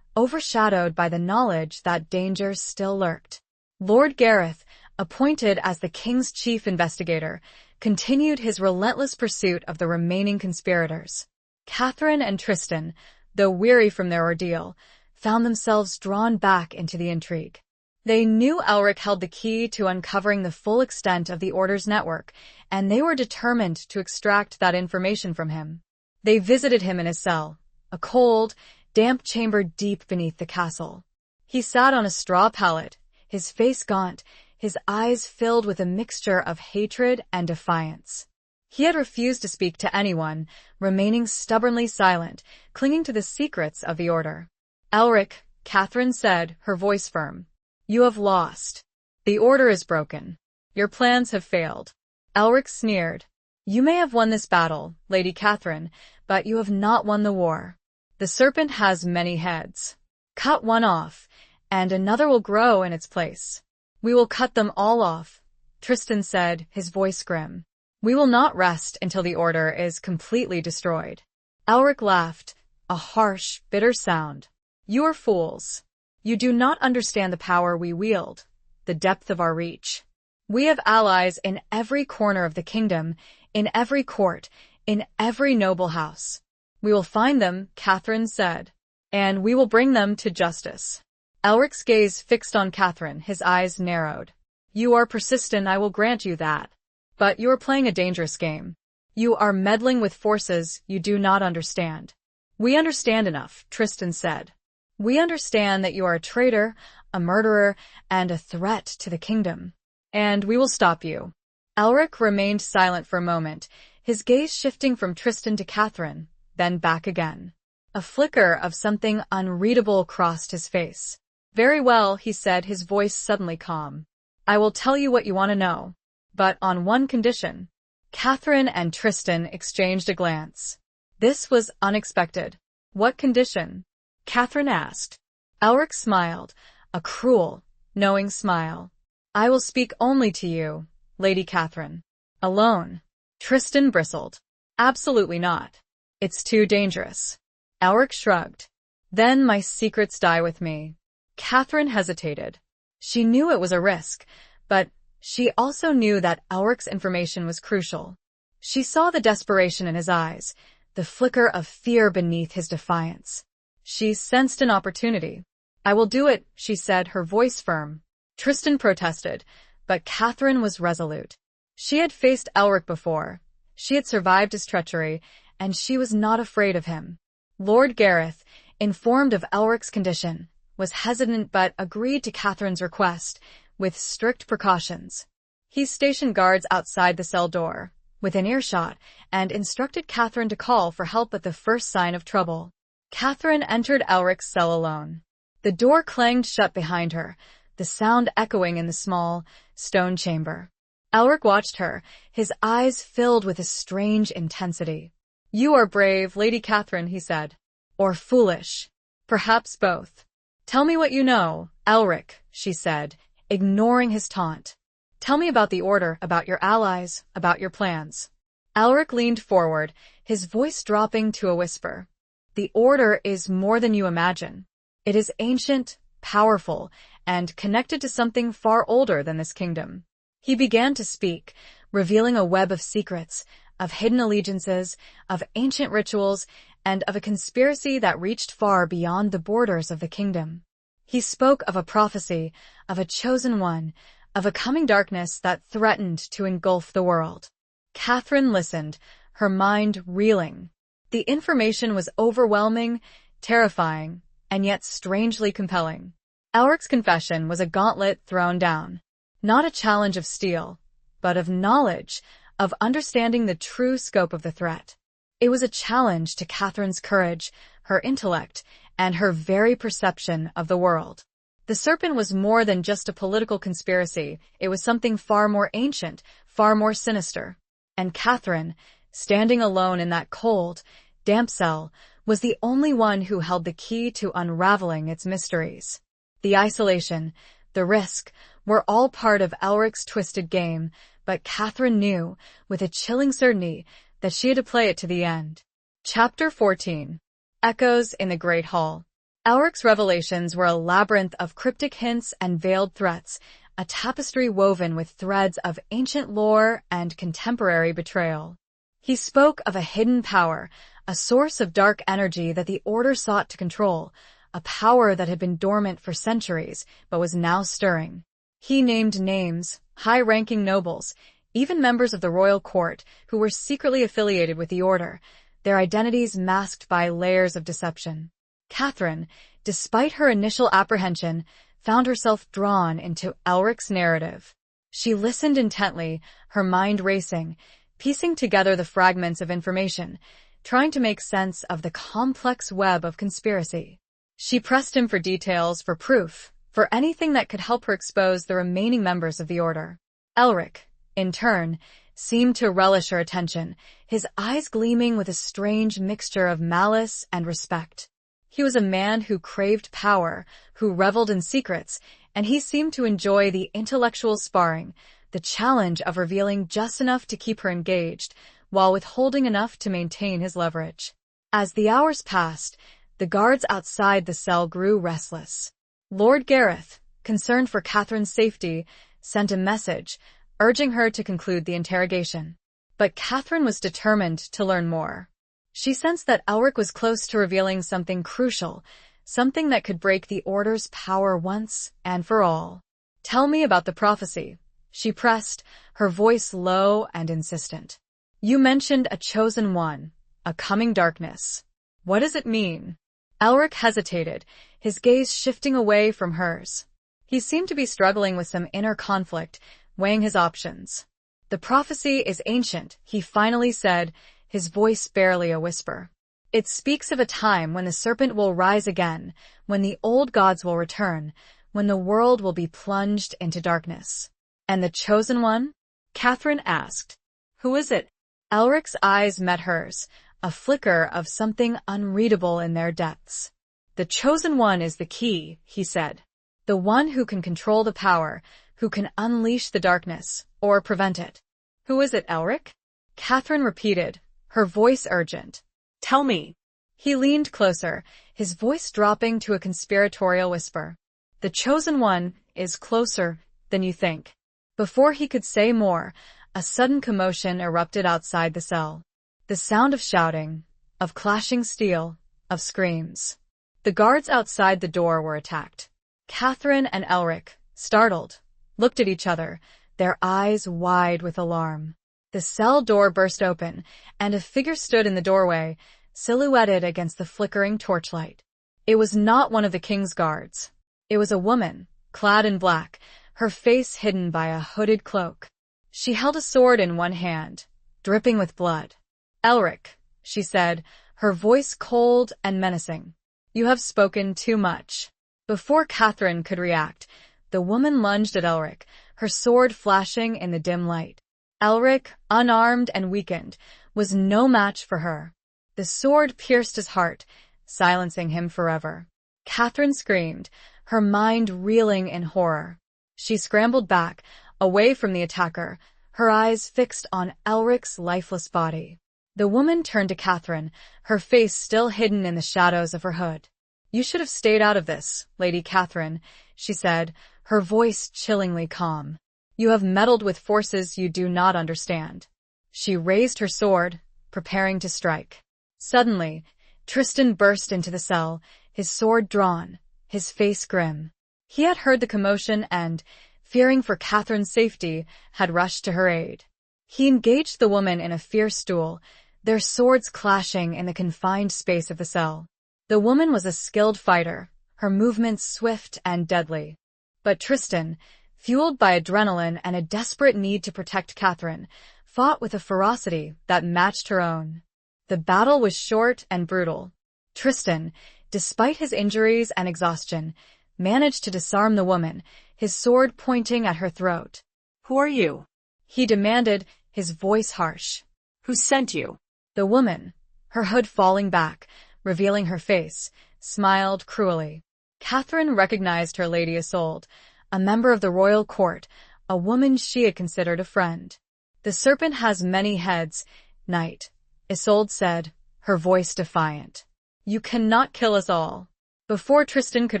overshadowed by the knowledge that danger still lurked. Lord Gareth, appointed as the king's chief investigator, continued his relentless pursuit of the remaining conspirators. Catherine and Tristan, though weary from their ordeal, found themselves drawn back into the intrigue. They knew Elric held the key to uncovering the full extent of the Order's network, and they were determined to extract that information from him. They visited him in his cell, a cold, damp chamber deep beneath the castle. He sat on a straw pallet, his face gaunt, his eyes filled with a mixture of hatred and defiance. He had refused to speak to anyone, remaining stubbornly silent, clinging to the secrets of the Order. Elric, Catherine said, her voice firm. You have lost. The Order is broken. Your plans have failed. Elric sneered. You may have won this battle, Lady Catherine, but you have not won the war. The serpent has many heads. Cut one off, and another will grow in its place. We will cut them all off, Tristan said, his voice grim. We will not rest until the Order is completely destroyed. Elric laughed, a harsh, bitter sound. You are fools. You do not understand the power we wield, the depth of our reach. We have allies in every corner of the kingdom, in every court, in every noble house. We will find them, Catherine said, and we will bring them to justice. Elric's gaze fixed on Catherine, his eyes narrowed. You are persistent, I will grant you that. But you are playing a dangerous game. You are meddling with forces you do not understand. We understand enough, Tristan said. We understand that you are a traitor, a murderer, and a threat to the kingdom. And we will stop you. Elric remained silent for a moment, his gaze shifting from Tristan to Catherine, then back again. A flicker of something unreadable crossed his face. Very well, he said, his voice suddenly calm. I will tell you what you want to know, but on one condition. Catherine and Tristan exchanged a glance. This was unexpected. What condition? Catherine asked. Elric smiled, a cruel, knowing smile. I will speak only to you, Lady Catherine. Alone. Tristan bristled. Absolutely not. It's too dangerous. Elric shrugged. Then my secrets die with me. Catherine hesitated. She knew it was a risk, but she also knew that Elric's information was crucial. She saw the desperation in his eyes, the flicker of fear beneath his defiance. She sensed an opportunity. I will do it, she said, her voice firm. Tristan protested, but Catherine was resolute. She had faced Elric before. She had survived his treachery, and she was not afraid of him. Lord Gareth, informed of Elric's condition, was hesitant but agreed to Catherine's request, with strict precautions. He stationed guards outside the cell door, within earshot, and instructed Catherine to call for help at the first sign of trouble. Catherine entered Elric's cell alone. The door clanged shut behind her, the sound echoing in the small, stone chamber. Elric watched her, his eyes filled with a strange intensity. You are brave, Lady Catherine, he said. Or foolish. Perhaps both. Tell me what you know, Elric, she said, ignoring his taunt. Tell me about the Order, about your allies, about your plans. Elric leaned forward, his voice dropping to a whisper. The Order is more than you imagine. It is ancient, powerful, and connected to something far older than this kingdom. He began to speak, revealing a web of secrets, of hidden allegiances, of ancient rituals, and of a conspiracy that reached far beyond the borders of the kingdom. He spoke of a prophecy, of a chosen one, of a coming darkness that threatened to engulf the world. Catherine listened, her mind reeling. The information was overwhelming, terrifying, and yet strangely compelling. Elric's confession was a gauntlet thrown down. Not a challenge of steel, but of knowledge, of understanding the true scope of the threat. It was a challenge to Catherine's courage, her intellect, and her very perception of the world. The serpent was more than just a political conspiracy. It was something far more ancient, far more sinister. And Catherine, standing alone in that cold, damp cell, was the only one who held the key to unraveling its mysteries. The isolation, the risk, were all part of Elric's twisted game, but Catherine knew, with a chilling certainty, that she had to play it to the end. Chapter 14. Echoes in the Great Hall. Elric's revelations were a labyrinth of cryptic hints and veiled threats, a tapestry woven with threads of ancient lore and contemporary betrayal. He spoke of a hidden power, a source of dark energy that the Order sought to control, a power that had been dormant for centuries but was now stirring. He named names, high-ranking nobles, even members of the royal court who were secretly affiliated with the Order, their identities masked by layers of deception. Catherine, despite her initial apprehension, found herself drawn into Elric's narrative. She listened intently, her mind racing, piecing together the fragments of information, trying to make sense of the complex web of conspiracy. She pressed him for details, for proof, for anything that could help her expose the remaining members of the Order. Elric, in turn, seemed to relish her attention, his eyes gleaming with a strange mixture of malice and respect. He was a man who craved power, who reveled in secrets, and he seemed to enjoy the intellectual sparring, the challenge of revealing just enough to keep her engaged, while withholding enough to maintain his leverage. As the hours passed, the guards outside the cell grew restless. Lord Gareth, concerned for Catherine's safety, sent a message, urging her to conclude the interrogation. But Catherine was determined to learn more. She sensed that Elric was close to revealing something crucial, something that could break the Order's power once and for all. "Tell me about the prophecy," she pressed, her voice low and insistent. "You mentioned a chosen one, a coming darkness. What does it mean?" Elric hesitated, his gaze shifting away from hers. He seemed to be struggling with some inner conflict, weighing his options. "The prophecy is ancient," he finally said, his voice barely a whisper. "It speaks of a time when the serpent will rise again, when the old gods will return, when the world will be plunged into darkness." "And the chosen one?" Catherine asked. "Who is it?" Elric's eyes met hers, a flicker of something unreadable in their depths. "The chosen one is the key," he said. "The one who can control the power, who can unleash the darkness, or prevent it." "Who is it, Elric?" Catherine repeated, her voice urgent. "Tell me." He leaned closer, his voice dropping to a conspiratorial whisper. "The chosen one is closer than you think." Before he could say more, a sudden commotion erupted outside the cell. The sound of shouting, of clashing steel, of screams. The guards outside the door were attacked. Catherine and Elric, startled, looked at each other, their eyes wide with alarm. The cell door burst open, and a figure stood in the doorway, silhouetted against the flickering torchlight. It was not one of the king's guards. It was a woman, clad in black, her face hidden by a hooded cloak. She held a sword in one hand, dripping with blood. "Elric," she said, her voice cold and menacing. "You have spoken too much." Before Catherine could react, the woman lunged at Elric, her sword flashing in the dim light. Elric, unarmed and weakened, was no match for her. The sword pierced his heart, silencing him forever. Catherine screamed, her mind reeling in horror. She scrambled back, away from the attacker, her eyes fixed on Elric's lifeless body. The woman turned to Catherine, her face still hidden in the shadows of her hood. "You should have stayed out of this, Lady Catherine," she said, her voice chillingly calm. "You have meddled with forces you do not understand." She raised her sword, preparing to strike. Suddenly, Tristan burst into the cell, his sword drawn, his face grim. He had heard the commotion and, fearing for Catherine's safety, had rushed to her aid. He engaged the woman in a fierce duel, their swords clashing in the confined space of the cell. The woman was a skilled fighter, her movements swift and deadly. But Tristan, fueled by adrenaline and a desperate need to protect Catherine, fought with a ferocity that matched her own. The battle was short and brutal. Tristan, despite his injuries and exhaustion, managed to disarm the woman, his sword pointing at her throat. Who are you? He demanded, his voice harsh. Who sent you? The woman, her hood falling back, revealing her face, smiled cruelly. Catherine recognized her Lady Isolde, a member of the royal court, a woman she had considered a friend. The serpent has many heads, knight, Isolde said, her voice defiant. You cannot kill us all. Before Tristan could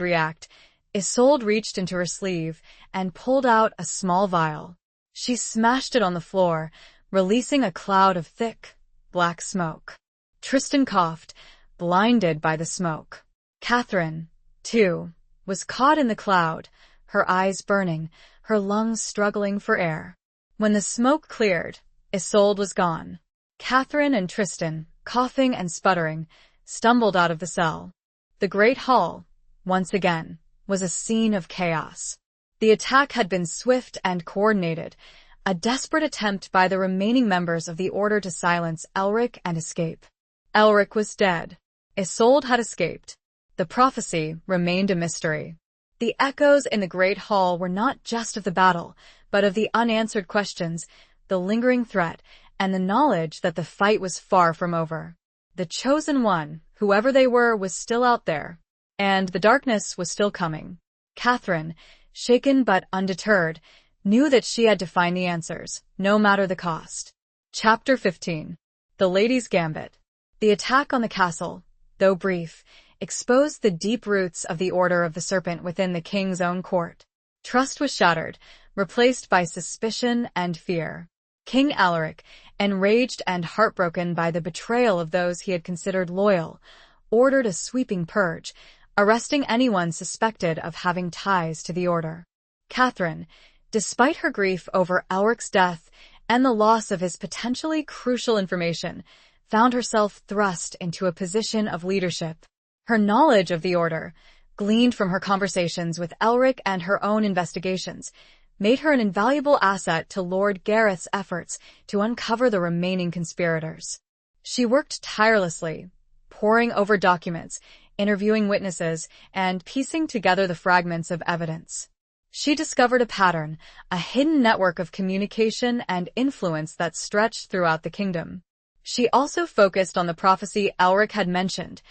react, Isolde reached into her sleeve and pulled out a small vial. She smashed it on the floor, releasing a cloud of thick, black smoke. Tristan coughed, blinded by the smoke. Catherine, too, was caught in the cloud, her eyes burning, her lungs struggling for air. When the smoke cleared, Isolde was gone. Catherine and Tristan, coughing and sputtering, stumbled out of the cell. The great hall, once again, was a scene of chaos. The attack had been swift and coordinated, a desperate attempt by the remaining members of the Order to silence Elric and escape. Elric was dead. Isolde had escaped. The prophecy remained a mystery. The echoes in the great hall were not just of the battle, but of the unanswered questions, the lingering threat, and the knowledge that the fight was far from over. The chosen one, whoever they were, was still out there, and the darkness was still coming. Catherine, shaken but undeterred, knew that she had to find the answers, no matter the cost. Chapter 15. The Lady's Gambit. The attack on the castle, though brief, exposed the deep roots of the Order of the Serpent within the king's own court. Trust was shattered, replaced by suspicion and fear. King Alaric, enraged and heartbroken by the betrayal of those he had considered loyal, ordered a sweeping purge, arresting anyone suspected of having ties to the Order. Catherine, despite her grief over Alaric's death and the loss of his potentially crucial information, found herself thrust into a position of leadership. Her knowledge of the Order, gleaned from her conversations with Elric and her own investigations, made her an invaluable asset to Lord Gareth's efforts to uncover the remaining conspirators. She worked tirelessly, poring over documents, interviewing witnesses, and piecing together the fragments of evidence. She discovered a pattern, a hidden network of communication and influence that stretched throughout the kingdom. She also focused on the prophecy Elric had mentioned,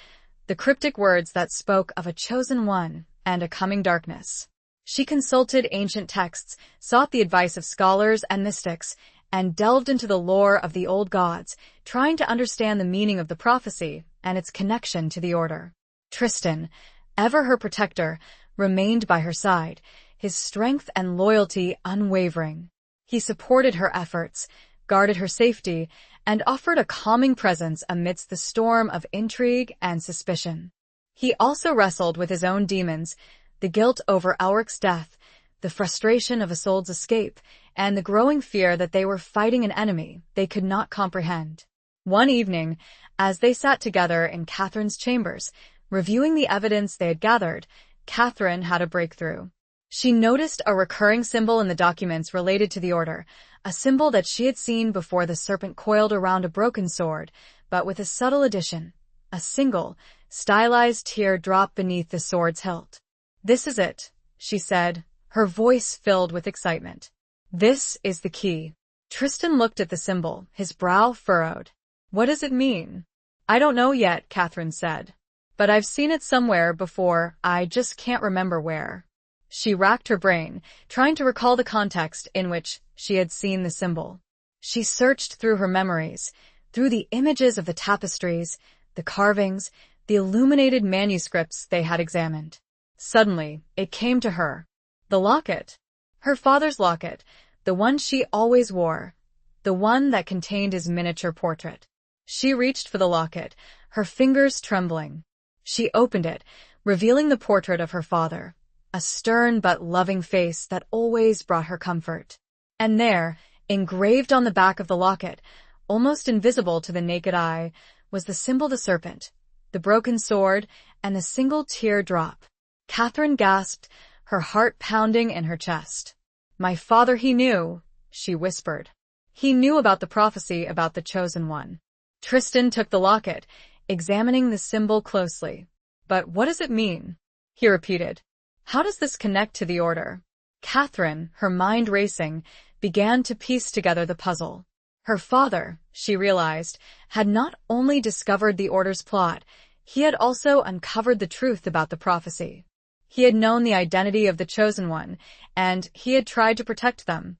the cryptic words that spoke of a chosen one and a coming darkness. She consulted ancient texts, sought the advice of scholars and mystics, and delved into the lore of the old gods, trying to understand the meaning of the prophecy and its connection to the Order. Tristan, ever her protector, remained by her side, his strength and loyalty unwavering. He supported her efforts, guarded her safety, and offered a calming presence amidst the storm of intrigue and suspicion. He also wrestled with his own demons, the guilt over Alaric's death, the frustration of Isolde's escape, and the growing fear that they were fighting an enemy they could not comprehend. One evening, as they sat together in Catherine's chambers, reviewing the evidence they had gathered, Catherine had a breakthrough. She noticed a recurring symbol in the documents related to the Order, a symbol that she had seen before the serpent coiled around a broken sword, but with a subtle addition, a single, stylized tear dropped beneath the sword's hilt. "This is it," she said, her voice filled with excitement. "This is the key." Tristan looked at the symbol, his brow furrowed. "What does it mean?" "I don't know yet," Catherine said. "But I've seen it somewhere before, I just can't remember where." She racked her brain, trying to recall the context in which she had seen the symbol. She searched through her memories, through the images of the tapestries, the carvings, the illuminated manuscripts they had examined. Suddenly, it came to her. The locket. Her father's locket, the one she always wore, the one that contained his miniature portrait. She reached for the locket, her fingers trembling. She opened it, revealing the portrait of her father, a stern but loving face that always brought her comfort. And there, engraved on the back of the locket, almost invisible to the naked eye, was the symbol of the serpent, the broken sword, and the single tear drop. Catherine gasped, her heart pounding in her chest. "My father, he knew," she whispered. "He knew about the prophecy about the chosen one." Tristan took the locket, examining the symbol closely. "But what does it mean?" he repeated. "How does this connect to the order?" Catherine, her mind racing, began to piece together the puzzle. Her father, she realized, had not only discovered the order's plot, he had also uncovered the truth about the prophecy. He had known the identity of the chosen one, and he had tried to protect them.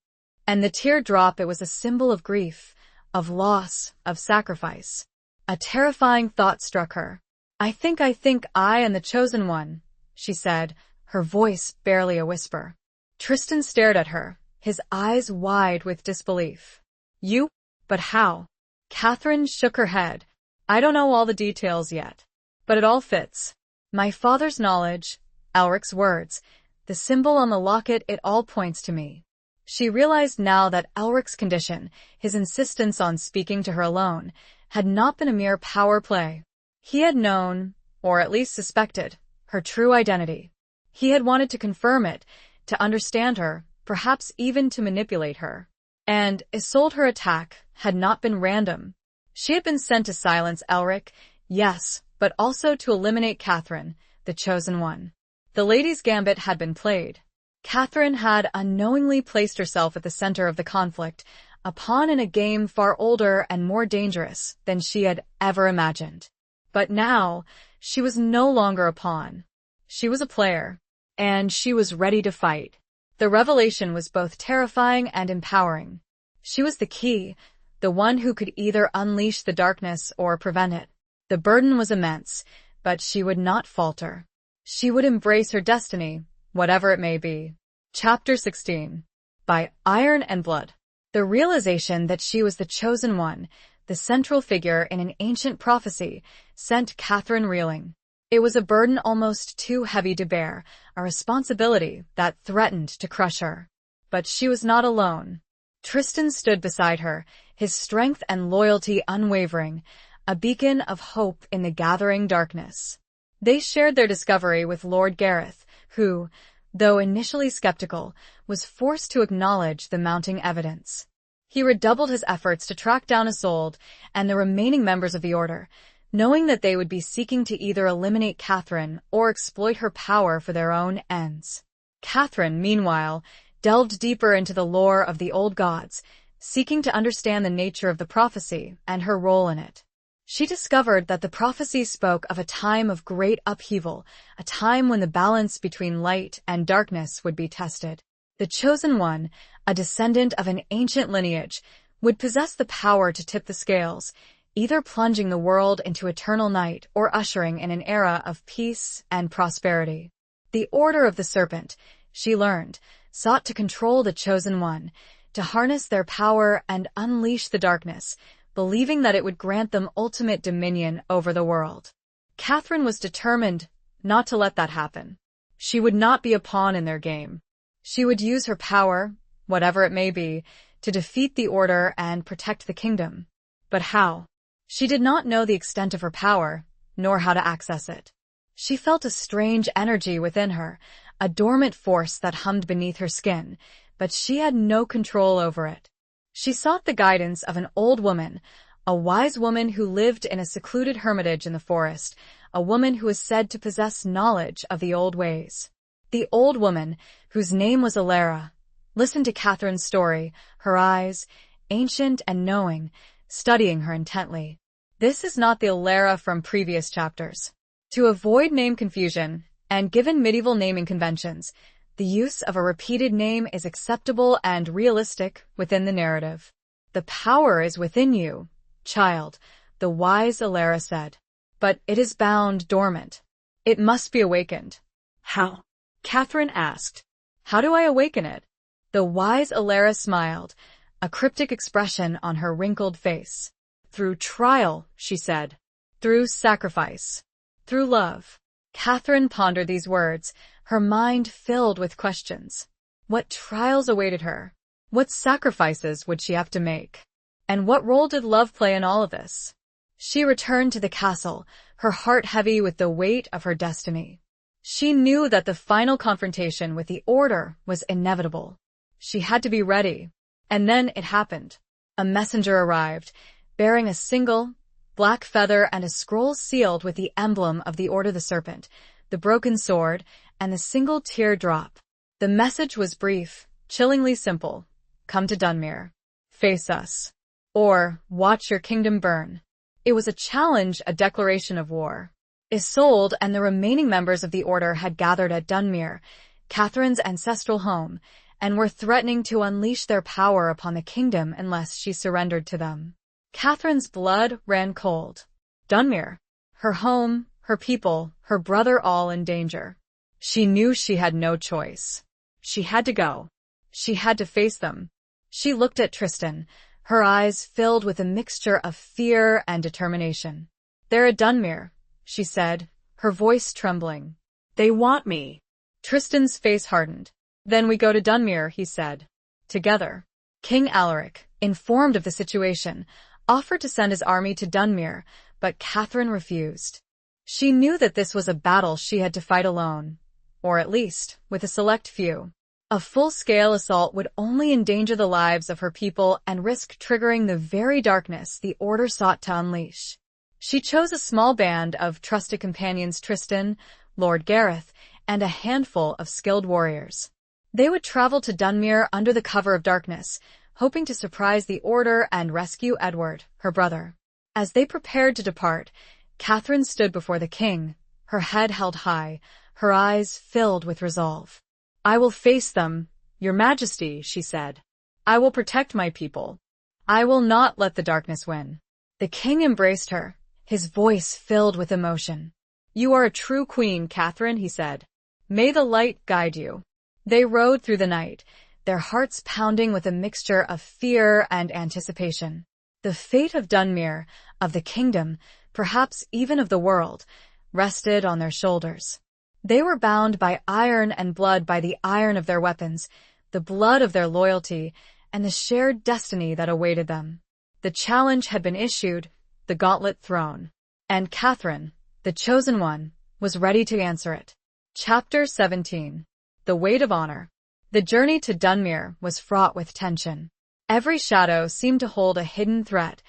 And the teardrop, it was a symbol of grief, of loss, of sacrifice. A terrifying thought struck her. I think I am the chosen one," she said, her voice barely a whisper. Tristan stared at her, his eyes wide with disbelief. "You? But how?" Catherine shook her head. "I don't know all the details yet. But it all fits. My father's knowledge, Elric's words, the symbol on the locket, it all points to me." She realized now that Elric's condition, his insistence on speaking to her alone, had not been a mere power play. He had known, or at least suspected, her true identity. He had wanted to confirm it, to understand her, perhaps even to manipulate her. And Isolde, attack had not been random. She had been sent to silence Elric, yes, but also to eliminate Catherine, the chosen one. The lady's gambit had been played. Catherine had unknowingly placed herself at the center of the conflict, a pawn in a game far older and more dangerous than she had ever imagined. But now, she was no longer a pawn. She was a player, and she was ready to fight. The revelation was both terrifying and empowering. She was the key, the one who could either unleash the darkness or prevent it. The burden was immense, but she would not falter. She would embrace her destiny, whatever it may be. Chapter 16. By Iron and Blood. The realization that she was the chosen one, the central figure in an ancient prophecy, sent Catherine reeling. It was a burden almost too heavy to bear, a responsibility that threatened to crush her. But she was not alone. Tristan stood beside her, his strength and loyalty unwavering, a beacon of hope in the gathering darkness. They shared their discovery with Lord Gareth, who, though initially skeptical, was forced to acknowledge the mounting evidence. He redoubled his efforts to track down Isolde and the remaining members of the Order, knowing that they would be seeking to either eliminate Catherine or exploit her power for their own ends. Catherine, meanwhile, delved deeper into the lore of the old gods, seeking to understand the nature of the prophecy and her role in it. She discovered that the prophecy spoke of a time of great upheaval, a time when the balance between light and darkness would be tested. The chosen one, a descendant of an ancient lineage, would possess the power to tip the scales, either plunging the world into eternal night or ushering in an era of peace and prosperity. The Order of the Serpent, she learned, sought to control the chosen one, to harness their power and unleash the darkness, believing that it would grant them ultimate dominion over the world. Catherine was determined not to let that happen. She would not be a pawn in their game. She would use her power, whatever it may be, to defeat the Order and protect the kingdom. But how? She did not know the extent of her power, nor how to access it. She felt a strange energy within her, a dormant force that hummed beneath her skin, but she had no control over it. She sought the guidance of an old woman, a wise woman who lived in a secluded hermitage in the forest, a woman who was said to possess knowledge of the old ways. The old woman, whose name was Alara, listened to Catherine's story, her eyes, ancient and knowing, studying her intently. This is not the Alara from previous chapters. To avoid name confusion, and given medieval naming conventions, the use of a repeated name is acceptable and realistic within the narrative. The power is within you, child, the wise Alara said. But it is bound dormant. It must be awakened. How? Catherine asked. How do I awaken it? The wise Alara smiled, a cryptic expression on her wrinkled face. Through trial, she said. Through sacrifice. Through love. Catherine pondered these words, her mind filled with questions. What trials awaited her? What sacrifices would she have to make? And what role did love play in all of this? She returned to the castle, her heart heavy with the weight of her destiny. She knew that the final confrontation with the Order was inevitable. She had to be ready. And then it happened. A messenger arrived, bearing a single black feather and a scroll sealed with the emblem of the Order the Serpent, the broken sword, and the single tear drop. The message was brief, chillingly simple. Come to Dunmere. Face us. Or watch your kingdom burn. It was a challenge, a declaration of war. Isolde and the remaining members of the Order had gathered at Dunmere, Catherine's ancestral home, and were threatening to unleash their power upon the kingdom unless she surrendered to them. Catherine's blood ran cold. Dunmere, her home, her people, her brother all in danger. She knew she had no choice. She had to go. She had to face them. She looked at Tristan, her eyes filled with a mixture of fear and determination. They're at Dunmere, she said, her voice trembling. They want me. Tristan's face hardened. Then we go to Dunmere, he said. Together. King Alaric, informed of the situation, offered to send his army to Dunmere, but Catherine refused. She knew that this was a battle she had to fight alone, or at least with a select few. A full-scale assault would only endanger the lives of her people and risk triggering the very darkness the Order sought to unleash. She chose a small band of trusted companions, Tristan, Lord Gareth, and a handful of skilled warriors. They would travel to Dunmere under the cover of darkness, hoping to surprise the Order and rescue Edward, her brother. As they prepared to depart, Catherine stood before the king, her head held high, her eyes filled with resolve. I will face them, Your Majesty, she said. I will protect my people. I will not let the darkness win. The king embraced her, his voice filled with emotion. You are a true queen, Catherine, he said. May the light guide you. They rode through the night, their hearts pounding with a mixture of fear and anticipation. The fate of Dunmere, of the kingdom, perhaps even of the world, rested on their shoulders. They were bound by iron and blood, by the iron of their weapons, the blood of their loyalty, and the shared destiny that awaited them. The challenge had been issued, the gauntlet thrown. And Catherine, the chosen one, was ready to answer it. Chapter 17. The Weight of Honor. The journey to Dunmere was fraught with tension. Every shadow seemed to hold a hidden threat.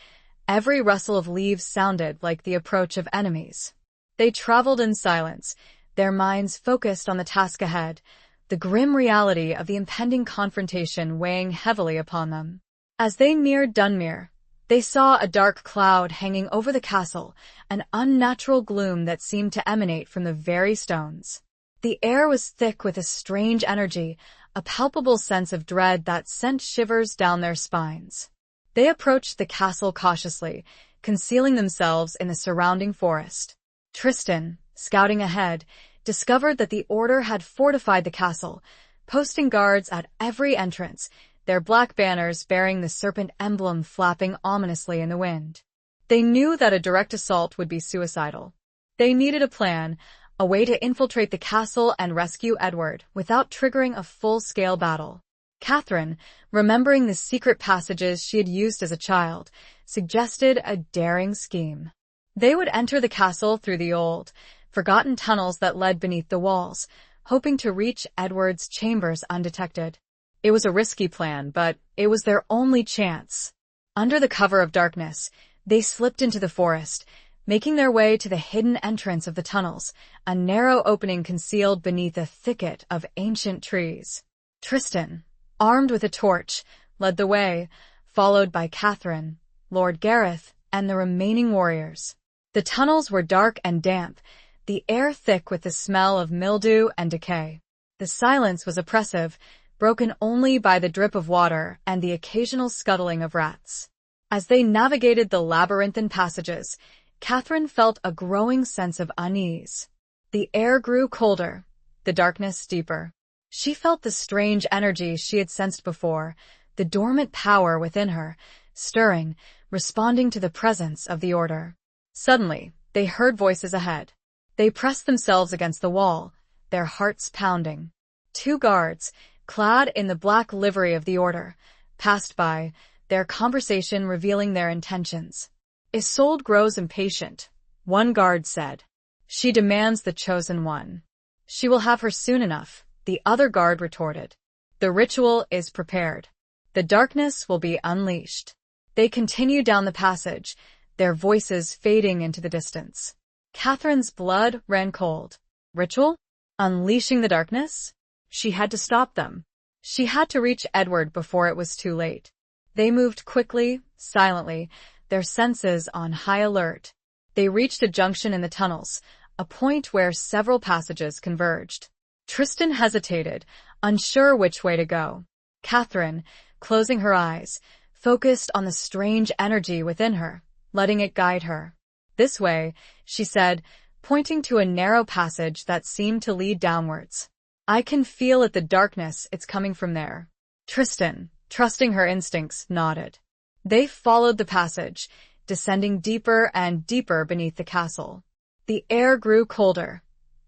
Every rustle of leaves sounded like the approach of enemies. They traveled in silence, their minds focused on the task ahead, the grim reality of the impending confrontation weighing heavily upon them. As they neared Dunmere, they saw a dark cloud hanging over the castle, an unnatural gloom that seemed to emanate from the very stones. The air was thick with a strange energy, a palpable sense of dread that sent shivers down their spines. They approached the castle cautiously, concealing themselves in the surrounding forest. Tristan, scouting ahead, discovered that the Order had fortified the castle, posting guards at every entrance, their black banners bearing the serpent emblem flapping ominously in the wind. They knew that a direct assault would be suicidal. They needed a plan, a way to infiltrate the castle and rescue Edward without triggering a full-scale battle. Catherine, remembering the secret passages she had used as a child, suggested a daring scheme. They would enter the castle through the old, forgotten tunnels that led beneath the walls, hoping to reach Edward's chambers undetected. It was a risky plan, but it was their only chance. Under the cover of darkness, they slipped into the forest, making their way to the hidden entrance of the tunnels, a narrow opening concealed beneath a thicket of ancient trees. Tristan, armed with a torch, led the way, followed by Catherine, Lord Gareth, and the remaining warriors. The tunnels were dark and damp, the air thick with the smell of mildew and decay. The silence was oppressive, broken only by the drip of water and the occasional scuttling of rats. As they navigated the labyrinthine passages, Catherine felt a growing sense of unease. The air grew colder, the darkness deeper. She felt the strange energy she had sensed before, the dormant power within her, stirring, responding to the presence of the Order. Suddenly, they heard voices ahead. They pressed themselves against the wall, their hearts pounding. 2 guards, clad in the black livery of the order, passed by, their conversation revealing their intentions. Isolde grows impatient, one guard said. She demands the chosen one. She will have her soon enough, the other guard retorted. The ritual is prepared. The darkness will be unleashed. They continue down the passage, their voices fading into the distance. Catherine's blood ran cold. Ritual? Unleashing the darkness? She had to stop them. She had to reach Edward before it was too late. They moved quickly, silently, their senses on high alert. They reached a junction in the tunnels, a point where several passages converged. Tristan hesitated, unsure which way to go. Catherine, closing her eyes, focused on the strange energy within her, letting it guide her. This way, she said, pointing to a narrow passage that seemed to lead downwards. I can feel it, the darkness, it's coming from there. Tristan, trusting her instincts, nodded. They followed the passage, descending deeper and deeper beneath the castle. The air grew colder,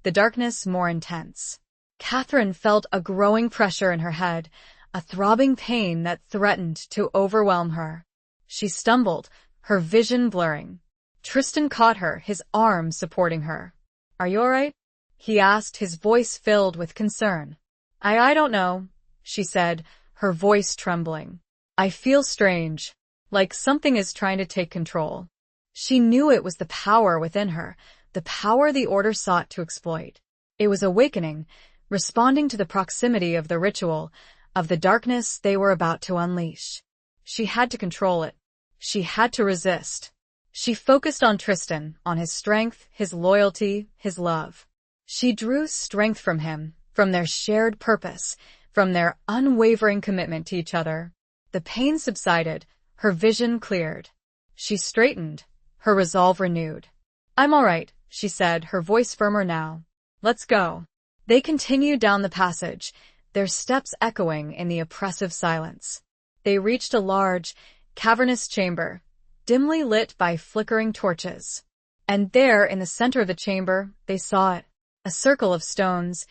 the darkness more intense. Catherine felt a growing pressure in her head, a throbbing pain that threatened to overwhelm her. She stumbled, her vision blurring. Tristan caught her, his arm supporting her. Are you all right? He asked, his voice filled with concern. I don't know, she said, her voice trembling. I feel strange, like something is trying to take control. She knew it was the power within her, the power the order sought to exploit. It was awakening, responding to the proximity of the ritual, of the darkness they were about to unleash. She had to control it. She had to resist. She focused on Tristan, on his strength, his loyalty, his love. She drew strength from him, from their shared purpose, from their unwavering commitment to each other. The pain subsided, her vision cleared. She straightened, her resolve renewed. I'm all right, she said, her voice firmer now. Let's go. They continued down the passage, their steps echoing in the oppressive silence. They reached a large, cavernous chamber, dimly lit by flickering torches. And there, in the center of the chamber, they saw it. A circle of stones,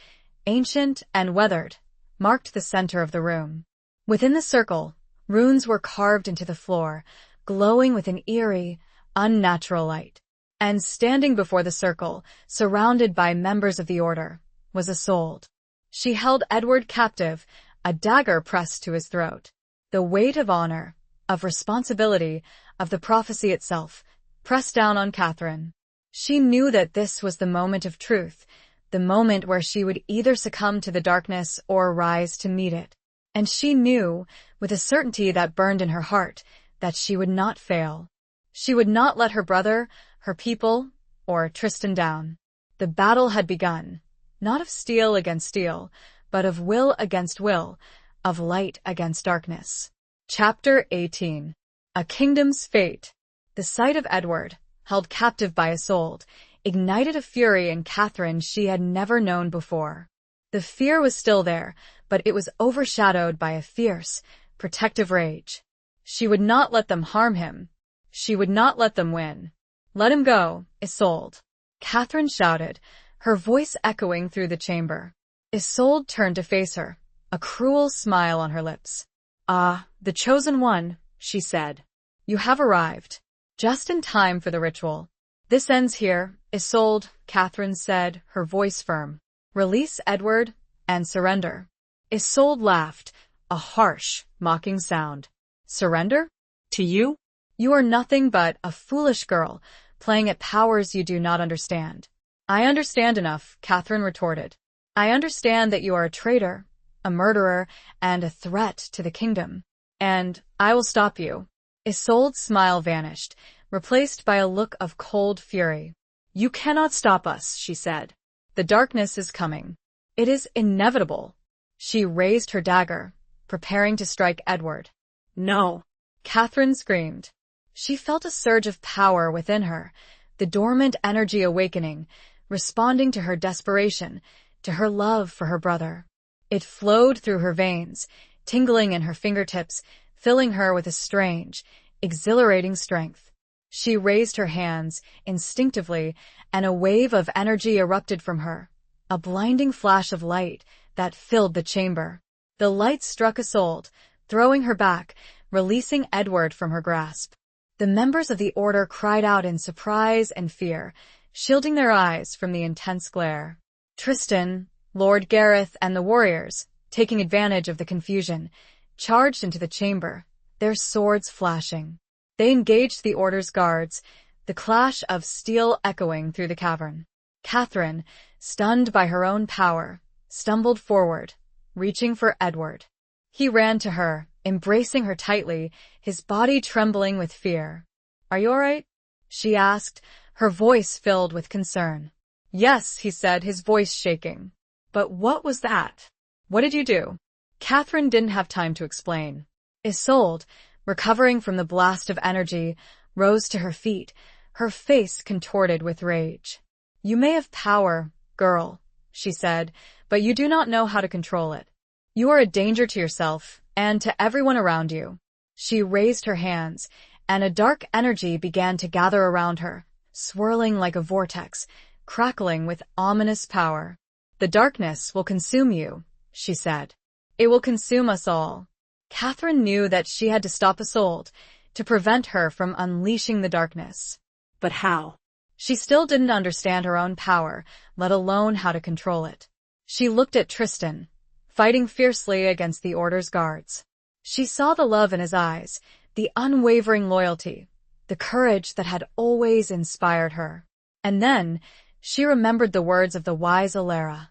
ancient and weathered, marked the center of the room. Within the circle, runes were carved into the floor, glowing with an eerie, unnatural light. And standing before the circle, surrounded by members of the order, was Isolde. She held Edward captive, a dagger pressed to his throat. The weight of honor, of responsibility, of the prophecy itself, pressed down on Catherine. She knew that this was the moment of truth, the moment where she would either succumb to the darkness or rise to meet it. And she knew, with a certainty that burned in her heart, that she would not fail. She would not let her brother, her people, or Tristan down. The battle had begun, not of steel against steel, but of will against will, of light against darkness. Chapter 18. A Kingdom's Fate. The sight of Edward, held captive by Isolde, ignited a fury in Catherine she had never known before. The fear was still there, but it was overshadowed by a fierce, protective rage. She would not let them harm him. She would not let them win. Let him go, Isolde. Catherine shouted, her voice echoing through the chamber. Isolde turned to face her, a cruel smile on her lips. Ah, the chosen one, she said. You have arrived. Just in time for the ritual. This ends here, Isolde, Catherine said, her voice firm. Release Edward, and surrender. Isolde laughed, a harsh, mocking sound. Surrender? To you? You are nothing but a foolish girl, playing at powers you do not understand. I understand enough, Catherine retorted. I understand that you are a traitor, a murderer, and a threat to the kingdom. And I will stop you. Isolde's smile vanished, replaced by a look of cold fury. You cannot stop us, she said. The darkness is coming. It is inevitable. She raised her dagger, preparing to strike Edward. No. Catherine screamed. She felt a surge of power within her, the dormant energy awakening, responding to her desperation, to her love for her brother. It flowed through her veins, tingling in her fingertips, filling her with a strange, exhilarating strength. She raised her hands, instinctively, and a wave of energy erupted from her, a blinding flash of light that filled the chamber. The light struck Isolde, throwing her back, releasing Edward from her grasp. The members of the order cried out in surprise and fear, shielding their eyes from the intense glare. Tristan, Lord Gareth, and the warriors, taking advantage of the confusion, charged into the chamber, their swords flashing. They engaged the order's guards, the clash of steel echoing through the cavern. Catherine, stunned by her own power, stumbled forward, reaching for Edward. He ran to her, embracing her tightly, his body trembling with fear. "Are you all right?" she asked, her voice filled with concern. "Yes," he said, his voice shaking. "But what was that? What did you do?" Catherine didn't have time to explain. Isolde, recovering from the blast of energy, rose to her feet, her face contorted with rage. "You may have power, girl," she said, "but you do not know how to control it. You are a danger to yourself and to everyone around you." She raised her hands, and a dark energy began to gather around her, swirling like a vortex, crackling with ominous power. "The darkness will consume you," she said. "It will consume us all." Catherine knew that she had to stop Isolde, to prevent her from unleashing the darkness. But how? She still didn't understand her own power, let alone how to control it. She looked at Tristan, fighting fiercely against the order's guards. She saw the love in his eyes, the unwavering loyalty, the courage that had always inspired her. And then, she remembered the words of the wise Alara.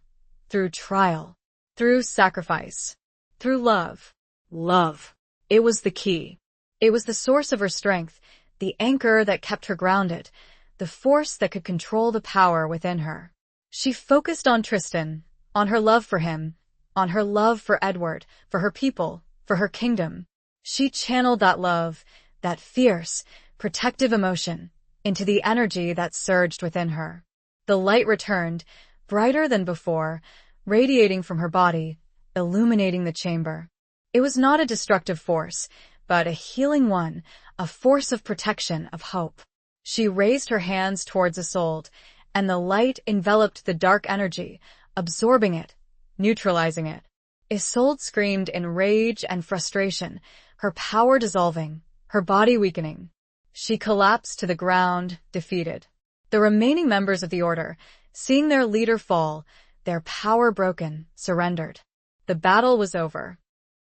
Through trial, through sacrifice, through love. Love. It was the key. It was the source of her strength, the anchor that kept her grounded, the force that could control the power within her. She focused on Tristan, on her love for him, on her love for Edward, for her people, for her kingdom. She channeled that love, that fierce, protective emotion, into the energy that surged within her. The light returned, brighter than before, radiating from her body, illuminating the chamber. It was not a destructive force, but a healing one, a force of protection, of hope. She raised her hands towards Isolde, and the light enveloped the dark energy, absorbing it, neutralizing it. Isolde screamed in rage and frustration, her power dissolving, her body weakening. She collapsed to the ground, defeated. The remaining members of the order, seeing their leader fall, their power broken, surrendered. The battle was over.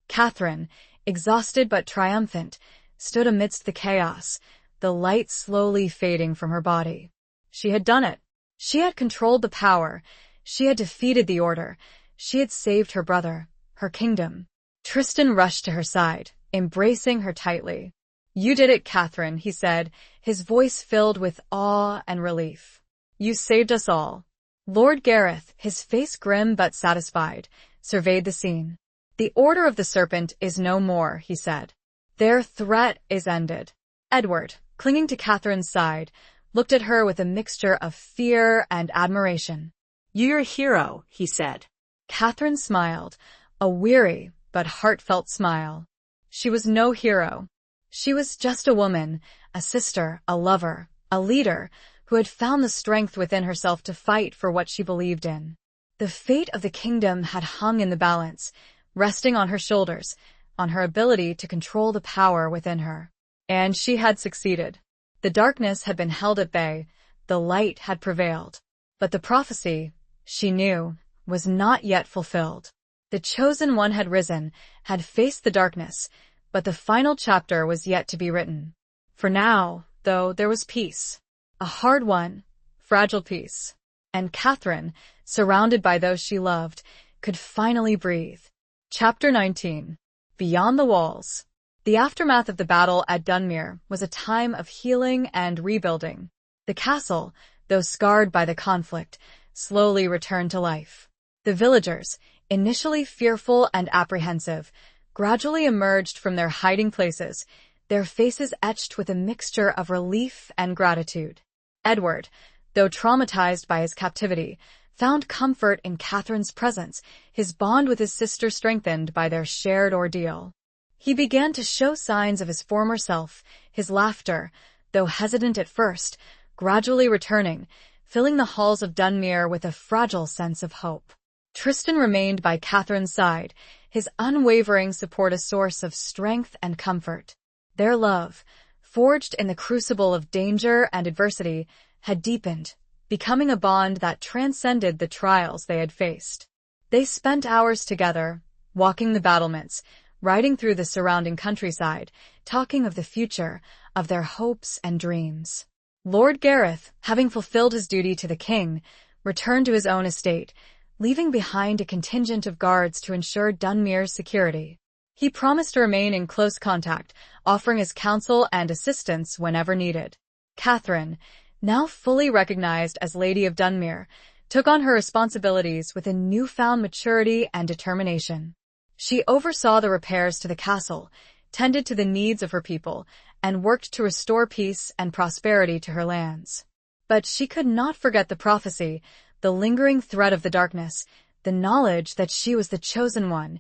Catherine, exhausted but triumphant, stood amidst the chaos, the light slowly fading from her body. She had done it. She had controlled the power. She had defeated the order. She had saved her brother, her kingdom. Tristan rushed to her side, embracing her tightly. "You did it, Catherine," he said, his voice filled with awe and relief. "You saved us all." Lord Gareth, his face grim but satisfied, surveyed the scene. "The Order of the Serpent is no more," he said. "Their threat is ended." Edward, clinging to Catherine's side, looked at her with a mixture of fear and admiration. "You're a hero," he said. Catherine smiled, a weary but heartfelt smile. She was no hero. She was just a woman, a sister, a lover, a leader, who had found the strength within herself to fight for what she believed in. The fate of the kingdom had hung in the balance, resting on her shoulders, on her ability to control the power within her. And she had succeeded. The darkness had been held at bay, the light had prevailed. But the prophecy, she knew, was not yet fulfilled. The chosen one had risen, had faced the darkness, but the final chapter was yet to be written. For now, though, there was peace. A hard one, fragile peace. And Catherine, surrounded by those she loved, could finally breathe. Chapter 19. Beyond the Walls. The aftermath of the battle at Dunmere was a time of healing and rebuilding. The castle, though scarred by the conflict, slowly returned to life. The villagers, initially fearful and apprehensive, gradually emerged from their hiding places, their faces etched with a mixture of relief and gratitude. Edward, though traumatized by his captivity, found comfort in Catherine's presence, his bond with his sister strengthened by their shared ordeal. He began to show signs of his former self, his laughter, though hesitant at first, gradually returning, filling the halls of Dunmere with a fragile sense of hope. Tristan remained by Catherine's side, his unwavering support a source of strength and comfort. Their love, forged in the crucible of danger and adversity, had deepened, becoming a bond that transcended the trials they had faced. They spent hours together, walking the battlements, riding through the surrounding countryside, talking of the future, of their hopes and dreams. Lord Gareth, having fulfilled his duty to the king, returned to his own estate, leaving behind a contingent of guards to ensure Dunmere's security. He promised to remain in close contact, offering his counsel and assistance whenever needed. Catherine, now fully recognized as Lady of Dunmere, took on her responsibilities with a newfound maturity and determination. She oversaw the repairs to the castle, tended to the needs of her people, and worked to restore peace and prosperity to her lands. But she could not forget the prophecy, the lingering threat of the darkness, the knowledge that she was the chosen one,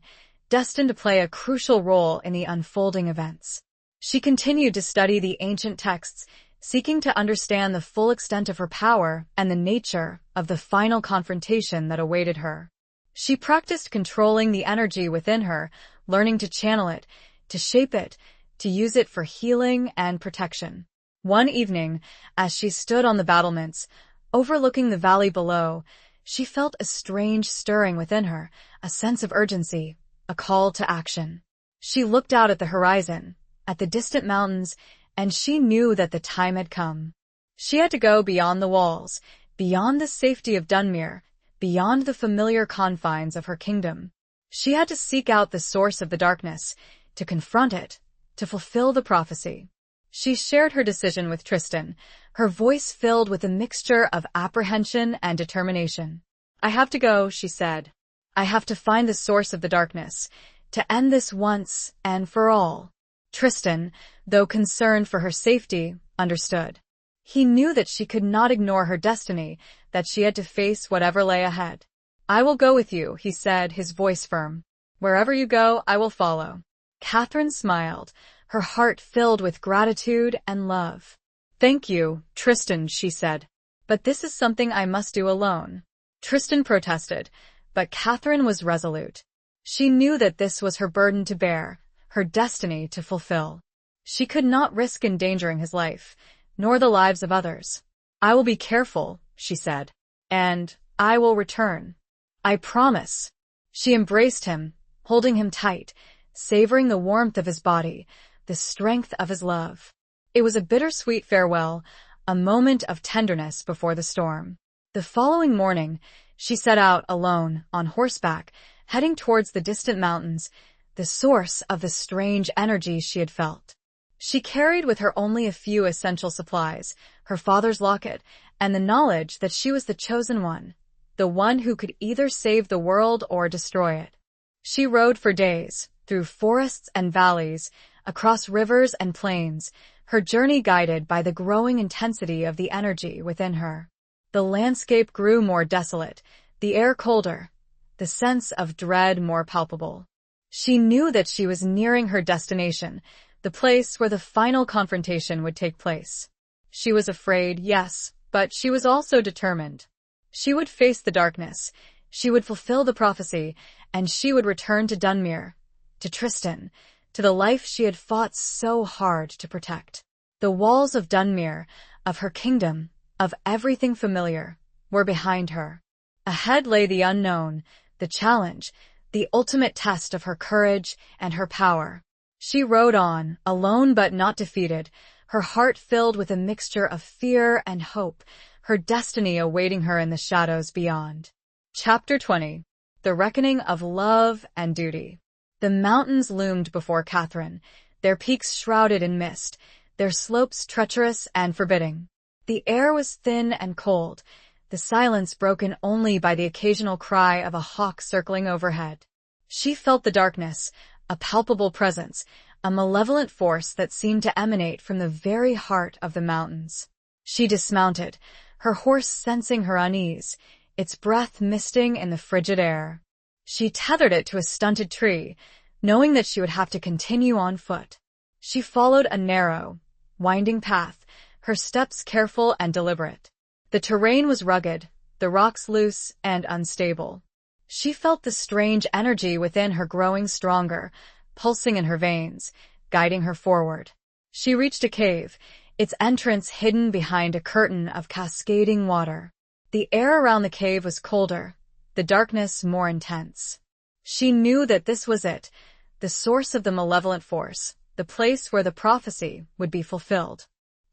destined to play a crucial role in the unfolding events. She continued to study the ancient texts, seeking to understand the full extent of her power and the nature of the final confrontation that awaited her. She practiced controlling the energy within her, learning to channel it, to shape it, to use it for healing and protection. One evening, as she stood on the battlements, overlooking the valley below, she felt a strange stirring within her, a sense of urgency, a call to action. She looked out at the horizon, at the distant mountains, and she knew that the time had come. She had to go beyond the walls, beyond the safety of Dunmere, beyond the familiar confines of her kingdom. She had to seek out the source of the darkness, to confront it, to fulfill the prophecy. She shared her decision with Tristan, her voice filled with a mixture of apprehension and determination. "I have to go," she said. "I have to find the source of the darkness, to end this once and for all." Tristan, though concerned for her safety, understood. He knew that she could not ignore her destiny, that she had to face whatever lay ahead. "I will go with you," he said, his voice firm. "Wherever you go, I will follow." Catherine smiled, her heart filled with gratitude and love. "Thank you, Tristan," she said. "But this is something I must do alone." Tristan protested, but Catherine was resolute. She knew that this was her burden to bear, her destiny to fulfill. She could not risk endangering his life, nor the lives of others. "I will be careful," she said, "and I will return. I promise." She embraced him, holding him tight, savoring the warmth of his body, the strength of his love. It was a bittersweet farewell, a moment of tenderness before the storm. The following morning, she set out alone, on horseback, heading towards the distant mountains, the source of the strange energy she had felt. She carried with her only a few essential supplies, her father's locket, and the knowledge that she was the chosen one, the one who could either save the world or destroy it. She rode for days, through forests and valleys, across rivers and plains, her journey guided by the growing intensity of the energy within her. The landscape grew more desolate, the air colder, the sense of dread more palpable. She knew that she was nearing her destination, the place where the final confrontation would take place. She was afraid, yes, but she was also determined. She would face the darkness, she would fulfill the prophecy, and she would return to Dunmere, to Tristan, to the life she had fought so hard to protect. The walls of Dunmere, of her kingdom, of everything familiar, were behind her. Ahead lay the unknown, the challenge, the ultimate test of her courage and her power. She rode on, alone but not defeated, her heart filled with a mixture of fear and hope, her destiny awaiting her in the shadows beyond. Chapter 20. The Reckoning of Love and Duty. The mountains loomed before Catherine, their peaks shrouded in mist, their slopes treacherous and forbidding. The air was thin and cold, the silence broken only by the occasional cry of a hawk circling overhead. She felt the darkness, a palpable presence, a malevolent force that seemed to emanate from the very heart of the mountains. She dismounted, her horse sensing her unease, its breath misting in the frigid air. She tethered it to a stunted tree, knowing that she would have to continue on foot. She followed a narrow, winding path, her steps careful and deliberate. The terrain was rugged, the rocks loose and unstable. She felt the strange energy within her growing stronger, pulsing in her veins, guiding her forward. She reached a cave, its entrance hidden behind a curtain of cascading water. The air around the cave was colder, the darkness more intense. She knew that this was it, the source of the malevolent force, the place where the prophecy would be fulfilled.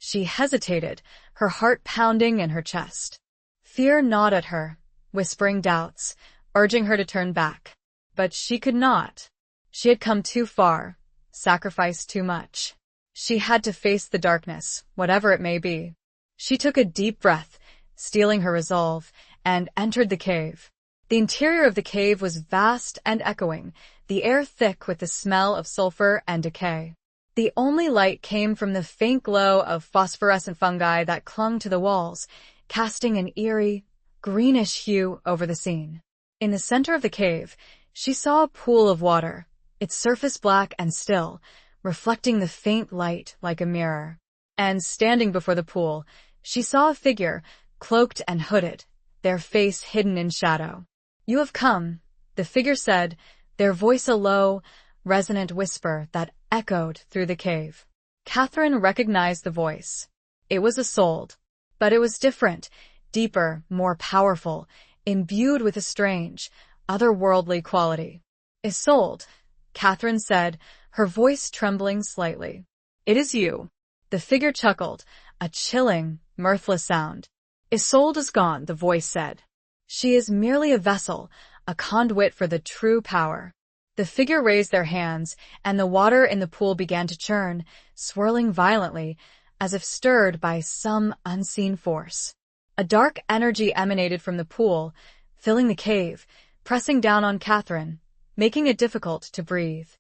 She hesitated, her heart pounding in her chest. Fear gnawed at her, whispering doubts, urging her to turn back. But she could not. She had come too far, sacrificed too much. She had to face the darkness, whatever it may be. She took a deep breath, steeling her resolve, and entered the cave. The interior of the cave was vast and echoing, the air thick with the smell of sulfur and decay. The only light came from the faint glow of phosphorescent fungi that clung to the walls, casting an eerie, greenish hue over the scene. In the center of the cave, she saw a pool of water, its surface black and still, reflecting the faint light like a mirror. And standing before the pool, she saw a figure, cloaked and hooded, their face hidden in shadow. "You have come," the figure said, their voice a low, resonant whisper that echoed through the cave. Catherine recognized the voice. It was Isolde, but it was different, deeper, more powerful, imbued with a strange, otherworldly quality. "Isolde," Catherine said, her voice trembling slightly. "It is you." The figure chuckled, a chilling, mirthless sound. "Isolde is gone," the voice said. "She is merely a vessel, a conduit for the true power." The figure raised their hands, and the water in the pool began to churn, swirling violently, as if stirred by some unseen force. A dark energy emanated from the pool, filling the cave, pressing down on Catherine, making it difficult to breathe.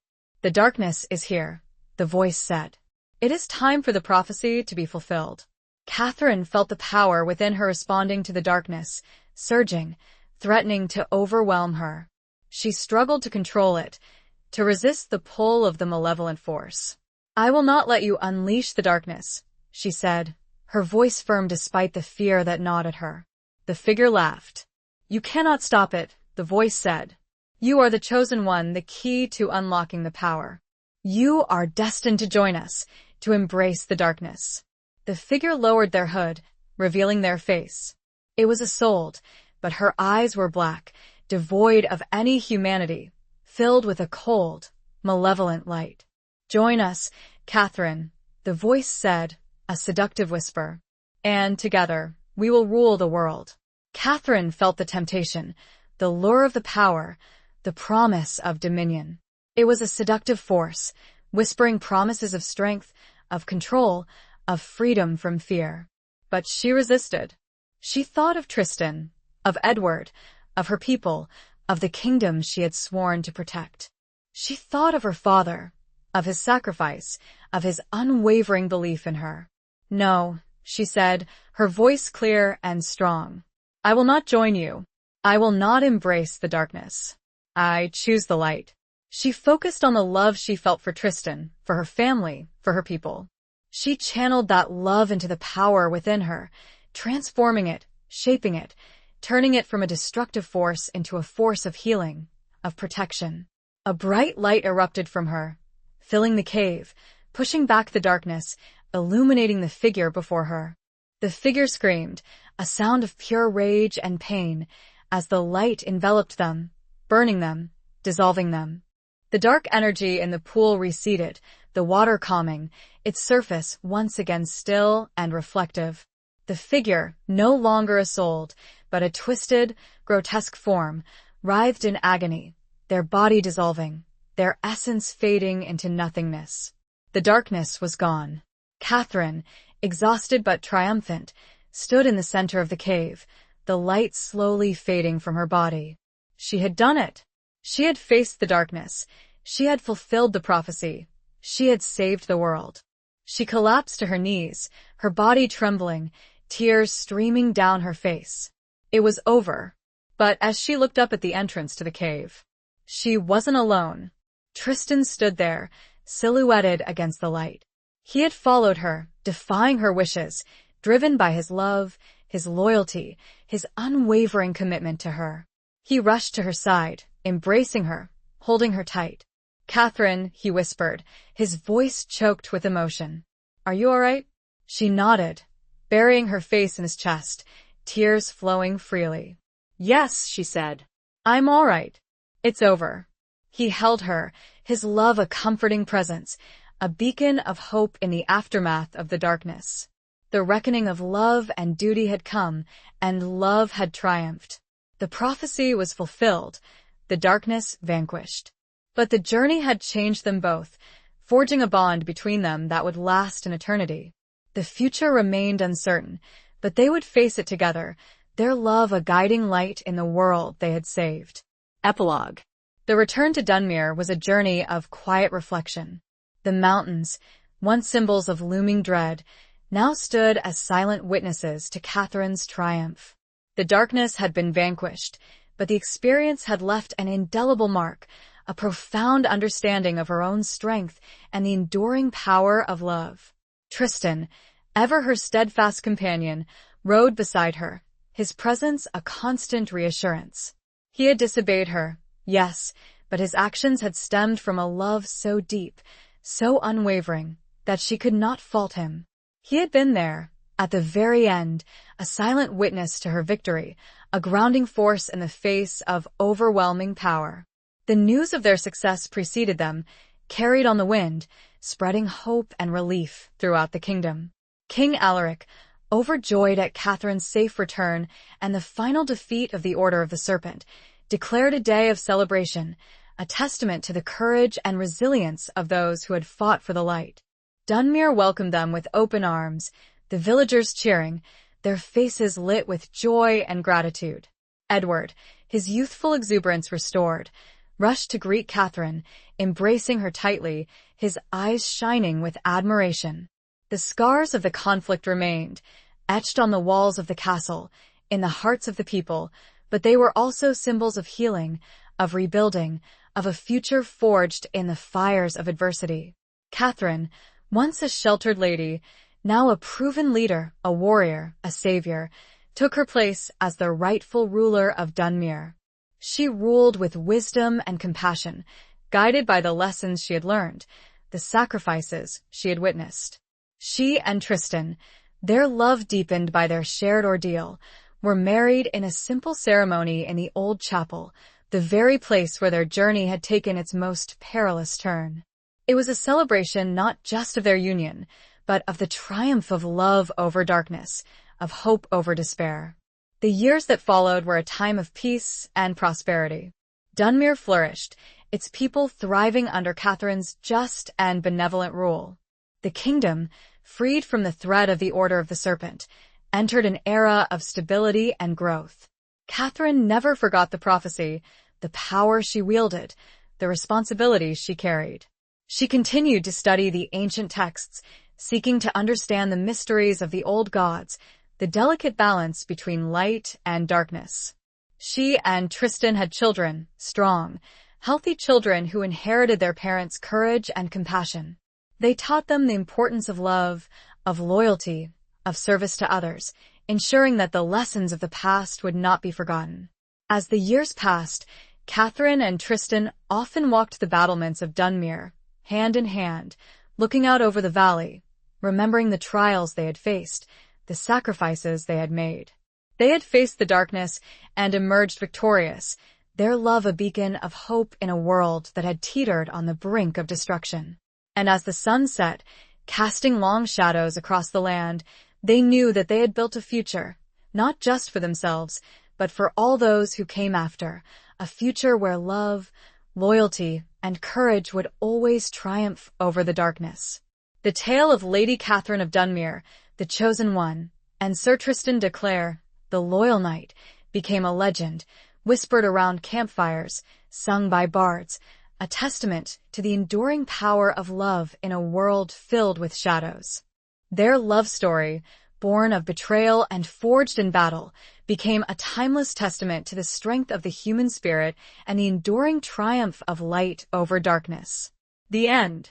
"The darkness is here," the voice said. "It is time for the prophecy to be fulfilled." Catherine felt the power within her responding to the darkness, surging, threatening to overwhelm her. She struggled to control it, to resist the pull of the malevolent force. "I will not let you unleash the darkness," she said, her voice firm despite the fear that gnawed at her. The figure laughed. "You cannot stop it," the voice said. "You are the chosen one, the key to unlocking the power. You are destined to join us, to embrace the darkness." The figure lowered their hood, revealing their face. It was Isolde, but her eyes were black, devoid of any humanity, filled with a cold, malevolent light. "Join us, Catherine," the voice said, a seductive whisper. "And together, we will rule the world." Catherine felt the temptation, the lure of the power, the promise of dominion. It was a seductive force, whispering promises of strength, of control, of freedom from fear. But she resisted. She thought of Tristan, of Edward, of her people, of the kingdom she had sworn to protect. She thought of her father, of his sacrifice, of his unwavering belief in her. "No," she said, her voice clear and strong. "I will not join you. I will not embrace the darkness. I choose the light." She focused on the love she felt for Tristan, for her family, for her people. She channeled that love into the power within her, transforming it, shaping it, turning it from a destructive force into a force of healing, of protection. A bright light erupted from her, filling the cave, pushing back the darkness, illuminating the figure before her. The figure screamed, a sound of pure rage and pain, as the light enveloped them, burning them, dissolving them. The dark energy in the pool receded, the water calming, its surface once again still and reflective. The figure, no longer Isolde, but a twisted, grotesque form, writhed in agony, their body dissolving, their essence fading into nothingness. The darkness was gone. Catherine, exhausted but triumphant, stood in the center of the cave, the light slowly fading from her body. She had done it. She had faced the darkness. She had fulfilled the prophecy. She had saved the world. She collapsed to her knees, her body trembling, tears streaming down her face. It was over. But as she looked up at the entrance to the cave, she wasn't alone. Tristan stood there, silhouetted against the light. He had followed her, defying her wishes, driven by his love, his loyalty, his unwavering commitment to her. He rushed to her side, embracing her, holding her tight. "Catherine," he whispered, his voice choked with emotion. "Are you all right?" She nodded, burying her face in his chest, tears flowing freely. "Yes," she said. "I'm all right. It's over." He held her, his love a comforting presence, a beacon of hope in the aftermath of the darkness. The reckoning of love and duty had come, and love had triumphed. The prophecy was fulfilled, the darkness vanquished. But the journey had changed them both, forging a bond between them that would last an eternity. The future remained uncertain, but they would face it together, their love a guiding light in the world they had saved. Epilogue. The return to Dunmere was a journey of quiet reflection. The mountains, once symbols of looming dread, now stood as silent witnesses to Catherine's triumph. The darkness had been vanquished, but the experience had left an indelible mark, a profound understanding of her own strength and the enduring power of love. Tristan, ever her steadfast companion, rode beside her, his presence a constant reassurance. He had disobeyed her, yes, but his actions had stemmed from a love so deep, so unwavering, that she could not fault him. He had been there, at the very end, a silent witness to her victory, a grounding force in the face of overwhelming power. The news of their success preceded them, carried on the wind, spreading hope and relief throughout the kingdom. King Alaric, overjoyed at Catherine's safe return and the final defeat of the Order of the Serpent, declared a day of celebration, a testament to the courage and resilience of those who had fought for the light. Dunmere welcomed them with open arms, the villagers cheering, their faces lit with joy and gratitude. Edward, his youthful exuberance restored, rushed to greet Catherine, embracing her tightly, his eyes shining with admiration. The scars of the conflict remained, etched on the walls of the castle, in the hearts of the people, but they were also symbols of healing, of rebuilding, of a future forged in the fires of adversity. Catherine, once a sheltered lady, now a proven leader, a warrior, a savior, took her place as the rightful ruler of Dunmere. She ruled with wisdom and compassion, guided by the lessons she had learned, the sacrifices she had witnessed. She and Tristan, their love deepened by their shared ordeal, were married in a simple ceremony in the old chapel, the very place where their journey had taken its most perilous turn. It was a celebration not just of their union, but of the triumph of love over darkness, of hope over despair. The years that followed were a time of peace and prosperity. Dunmere flourished, its people thriving under Catherine's just and benevolent rule. The kingdom, freed from the threat of the Order of the Serpent, entered an era of stability and growth. Catherine never forgot the prophecy, the power she wielded, the responsibilities she carried. She continued to study the ancient texts, seeking to understand the mysteries of the old gods, the delicate balance between light and darkness. She and Tristan had children, strong, healthy children who inherited their parents' courage and compassion. They taught them the importance of love, of loyalty, of service to others, ensuring that the lessons of the past would not be forgotten. As the years passed, Catherine and Tristan often walked the battlements of Dunmere, hand in hand, looking out over the valley, remembering the trials they had faced, the sacrifices they had made. They had faced the darkness and emerged victorious, their love a beacon of hope in a world that had teetered on the brink of destruction. And as the sun set, casting long shadows across the land, they knew that they had built a future, not just for themselves, but for all those who came after, a future where love, loyalty, and courage would always triumph over the darkness. The tale of Lady Catherine of Dunmere, the chosen one, and Sir Tristan de Clare, the loyal knight, became a legend, whispered around campfires, sung by bards, a testament to the enduring power of love in a world filled with shadows. Their love story, born of betrayal and forged in battle, became a timeless testament to the strength of the human spirit and the enduring triumph of light over darkness. The end.